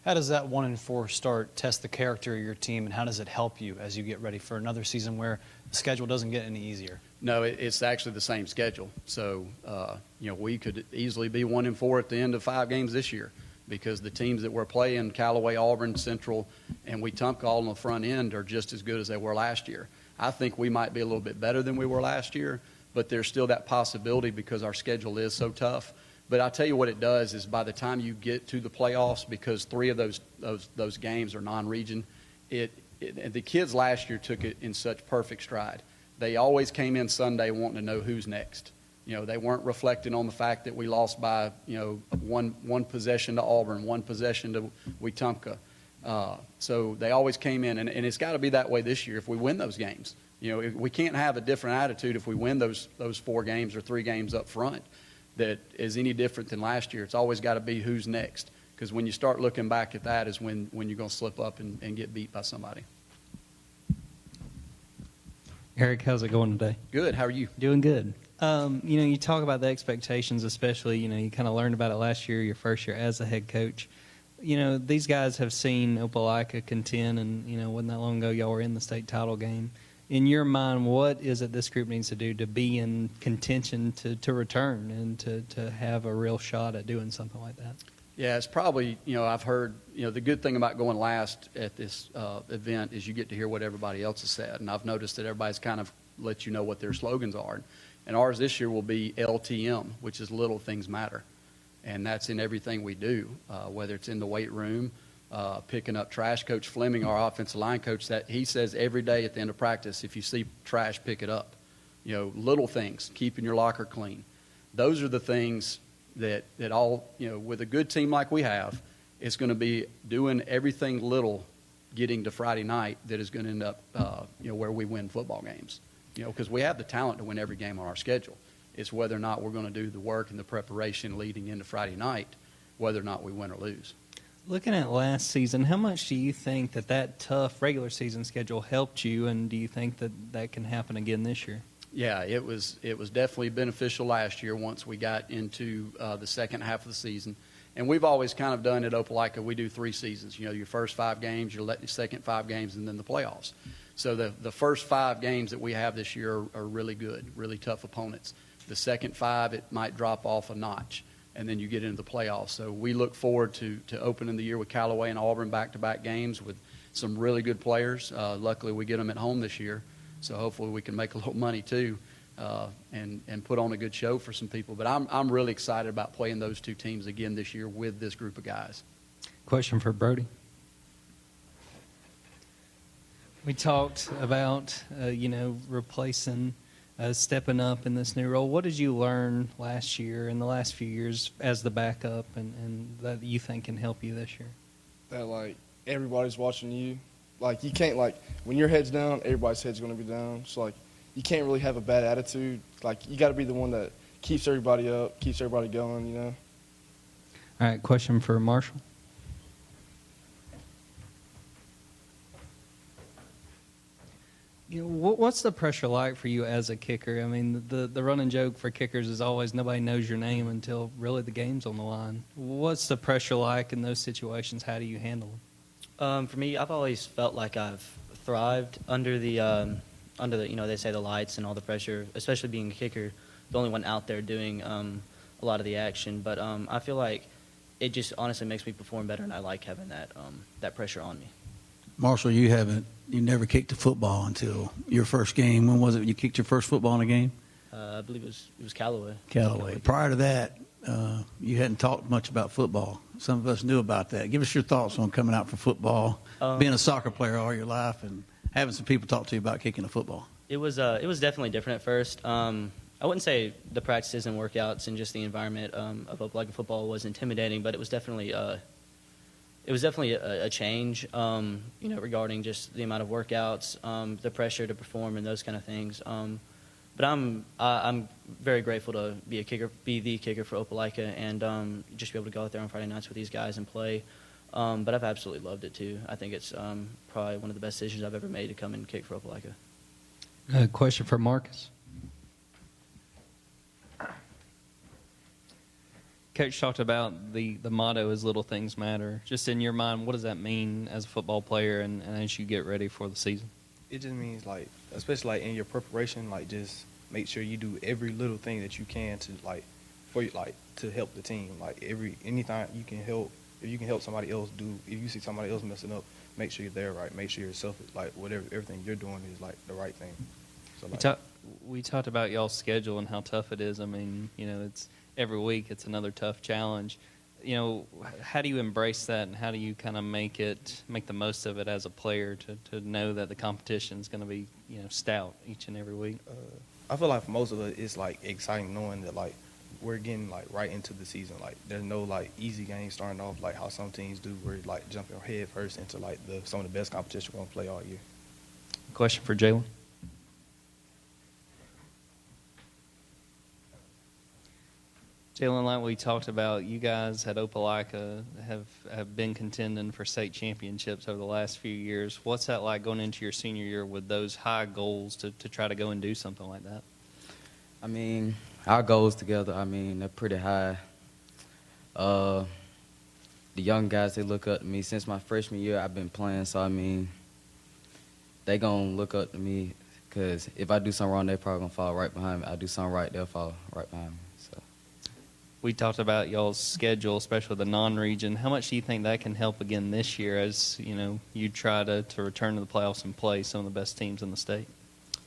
How does that 1-4 start test the character of your team, and how does it help you as you get ready for another season where the schedule doesn't get any easier? No, it's actually the same schedule. So, we could easily be 1-4 at the end of 5 games this year because the teams that we're playing, Callaway, Auburn, Central, and Wetumpka all on the front end are just as good as they were last year. I think we might be a little bit better than we were last year, but there's still that possibility because our schedule is so tough. But I'll tell you what it does is by the time you get to the playoffs, because 3 of those games are non-region, the kids last year took it in such perfect stride. They always came in Sunday wanting to know who's next. They weren't reflecting on the fact that we lost by, one possession to Auburn, 1 possession to Wetumpka. So they always came in, and it's got to be that way this year if we win those games. We can't have a different attitude if we win those 4 games or 3 games up front that is any different than last year. It's always got to be who's next, because when you start looking back at that is when you're going to slip up and get beat by somebody. Eric, how's it going today? Good. How are you? Doing good. You talk about the expectations, especially, you kind of learned about it last year, your first year as a head coach. These guys have seen Opelika contend, and, wasn't that long ago y'all were in the state title game. In your mind, what is it this group needs to do to be in contention to return and to have a real shot at doing something like that? Yeah, it's probably, I've heard, the good thing about going last at this event is you get to hear what everybody else has said. And I've noticed that everybody's kind of let you know what their slogans are. And ours this year will be LTM, which is Little Things Matter. And that's in everything we do, whether it's in the weight room, picking up trash. Coach Fleming, our offensive line coach, that he says every day at the end of practice, if you see trash, pick it up. Little things, keeping your locker clean. Those are the things that all, with a good team like we have, it's going to be doing everything little getting to Friday night that is going to end up, where we win football games. Because we have the talent to win every game on our schedule. It's whether or not we're going to do the work and the preparation leading into Friday night, whether or not we win or lose. Looking at last season, how much do you think that tough regular season schedule helped you, and do you think that can happen again this year? Yeah, it was definitely beneficial last year once we got into the second half of the season. And we've always kind of done at Opelika, we do 3 seasons. Your first 5 games, your second 5 games, and then the playoffs. So the first 5 games that we have this year are really good, really tough opponents. The second 5, it might drop off a notch, and then you get into the playoffs. So we look forward to opening the year with Callaway and Auburn back-to-back games with some really good players. Luckily, we get them at home this year. So hopefully we can make a little money too, and put on a good show for some people. But I'm really excited about playing those 2 teams again this year with this group of guys. Question for Brody. We talked about replacing, stepping up in this new role. What did you learn last year and the last few years as the backup, and that you think can help you this year? That everybody's watching you. You can't, when your head's down, everybody's head's going to be down. So, you can't really have a bad attitude. You got to be the one that keeps everybody up, keeps everybody going, All right, question for Marshall. What's the pressure like for you as a kicker? I mean, the running joke for kickers is always nobody knows your name until really the game's on the line. What's the pressure like in those situations? How do you handle them? For me, I've always felt like I've thrived under the they say the lights and all the pressure, especially being a kicker, the only one out there doing a lot of the action. But I feel like it just honestly makes me perform better, and I like having that pressure on me. Marshall, you never kicked a football until your first game. When was it you kicked your first football in a game? I believe it was Callaway. Callaway. Prior to that, you hadn't talked much about football. Some of us knew about that. Give us your thoughts on coming out for football, being a soccer player all your life, and having some people talk to you about kicking a football. It was definitely different at first. I wouldn't say the practices and workouts and just the environment of Opelika football was intimidating, but it was definitely a change, regarding just the amount of workouts, the pressure to perform, and those kind of things. But I'm very grateful to be the kicker for Opelika, and just be able to go out there on Friday nights with these guys and play. But I've absolutely loved it too. I think it's probably one of the best decisions I've ever made to come and kick for Opelika. Question for Marcus. Coach talked about the motto is little things matter. Just in your mind, what does that mean as a football player and as you get ready for the season? It just means, like, especially like in your preparation, like, just make sure you do every little thing that you can to to help the team. Like, anytime you can help, if you can help somebody else if you see somebody else messing up, make sure you're there, right? Make sure yourself, like, everything you're doing is like the right thing. So like, we talked about y'all's schedule and how tough it is. I mean, it's every week it's another tough challenge. How do you embrace that, and how do you kind of make the most of it as a player to know that the competition is going to be stout each and every week? I feel like for most of it, it's like exciting knowing that like we're getting like right into the season. Like there's no like easy games starting off like how some teams do, where like jumping head first into like some of the best competition we're going to play all year. Question for Jalen. Jalen, like we talked about, you guys at Opelika have been contending for state championships over the last few years. What's that like going into your senior year with those high goals to try to go and do something like that? I mean, our goals together, they're pretty high. The young guys, they look up to me. Since my freshman year, I've been playing, so, they going to look up to me because if I do something wrong, they probably going to fall right behind me. I do something right, they'll fall right behind me. We talked about y'all's schedule, especially the non-region. How much do you think that can help again this year as, you try to return to the playoffs and play some of the best teams in the state?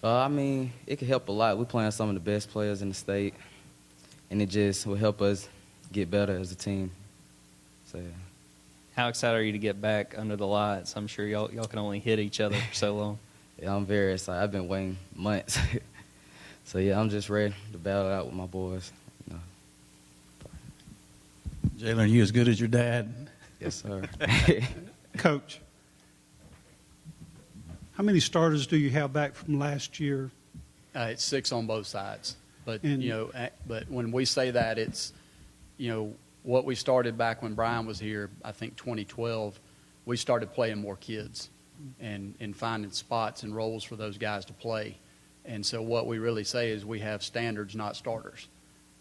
It can help a lot. We're playing some of the best players in the state, and it just will help us get better as a team. So, yeah. How excited are you to get back under the lights? I'm sure y'all can only hit each other for so long. Yeah, I'm very excited. I've been waiting months. So, yeah, I'm just ready to battle it out with my boys. Jalen, are you as good as your dad? Yes, sir. Coach, how many starters do you have back from last year? It's 6 on both sides. But, but when we say that, it's, what we started back when Brian was here, I think 2012, we started playing more kids and finding spots and roles for those guys to play. And so what we really say is we have standards, not starters.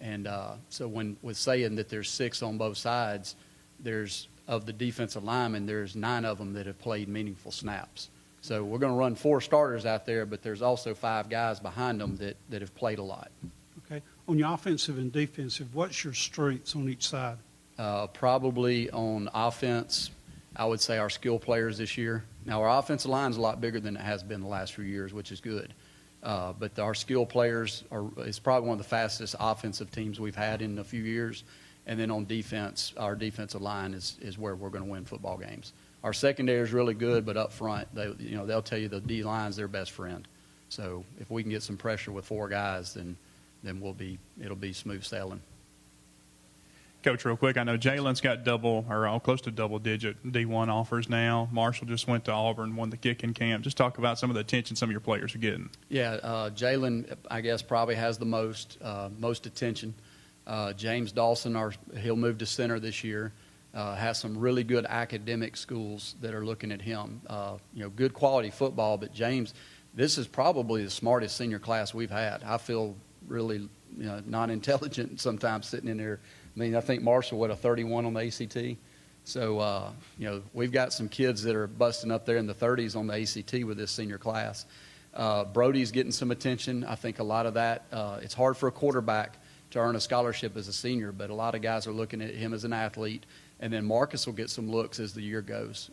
And so with saying that there's 6 on both sides, of the defensive linemen, there's 9 of them that have played meaningful snaps. So we're going to run 4 starters out there, but there's also 5 guys behind them that have played a lot. Okay. On your offensive and defensive, what's your strengths on each side? Probably on offense, I would say our skill players this year. Now, our offensive line is a lot bigger than it has been the last few years, which is good. But our skill players is probably one of the fastest offensive teams we've had in a few years. And then on defense, our defensive line is where we're going to win football games. Our secondary is really good, but up front, they'll tell you the D line's their best friend. So if we can get some pressure with 4 guys, then it'll be smooth sailing. Coach, real quick, I know Jalen's got close to double-digit D1 offers now. Marshall just went to Auburn, won the kicking camp. Just talk about some of the attention some of your players are getting. Yeah, Jalen, I guess, probably has the most attention. James Dawson, he'll move to center this year, has some really good academic schools that are looking at him. Good quality football, but James, this is probably the smartest senior class we've had. I feel really not intelligent sometimes sitting in there. I think Marshall a 31 on the ACT. So, we've got some kids that are busting up there in the 30s on the ACT with this senior class. Brody's getting some attention. I think a lot of that, it's hard for a quarterback to earn a scholarship as a senior, but a lot of guys are looking at him as an athlete. And then Marcus will get some looks as the year goes.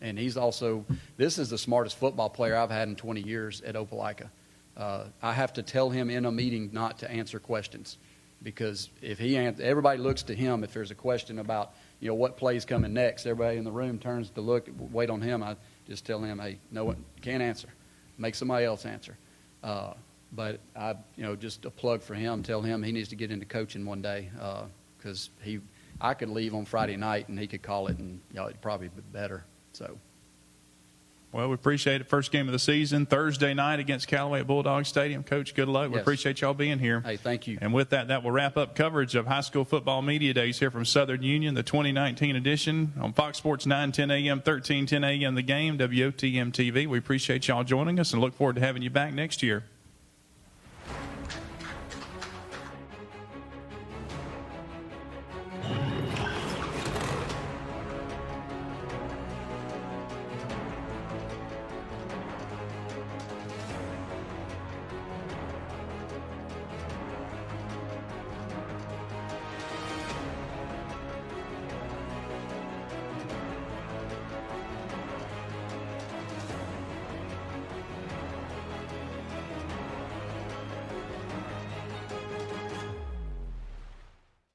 And he's also, this is the smartest football player I've had in 20 years at Opelika. I have to tell him in a meeting not to answer questions, because if everybody looks to him if there's a question about, what play's coming next. Everybody in the room turns to wait on him. I just tell him, hey, no one can't answer. Make somebody else answer. But I, just a plug for him. Tell him he needs to get into coaching one day, because I could leave on Friday night and he could call it, and it'd probably be better. So. Well, we appreciate it. First game of the season, Thursday night against Callaway at Bulldog Stadium. Coach, good luck. We appreciate y'all being here. Hey, thank you. And with that, that will wrap up coverage of High School Football Media Days here from Southern Union, the 2019 edition on Fox Sports 910 AM, 1310 AM The Game, WOTM TV. We appreciate y'all joining us and look forward to having you back next year.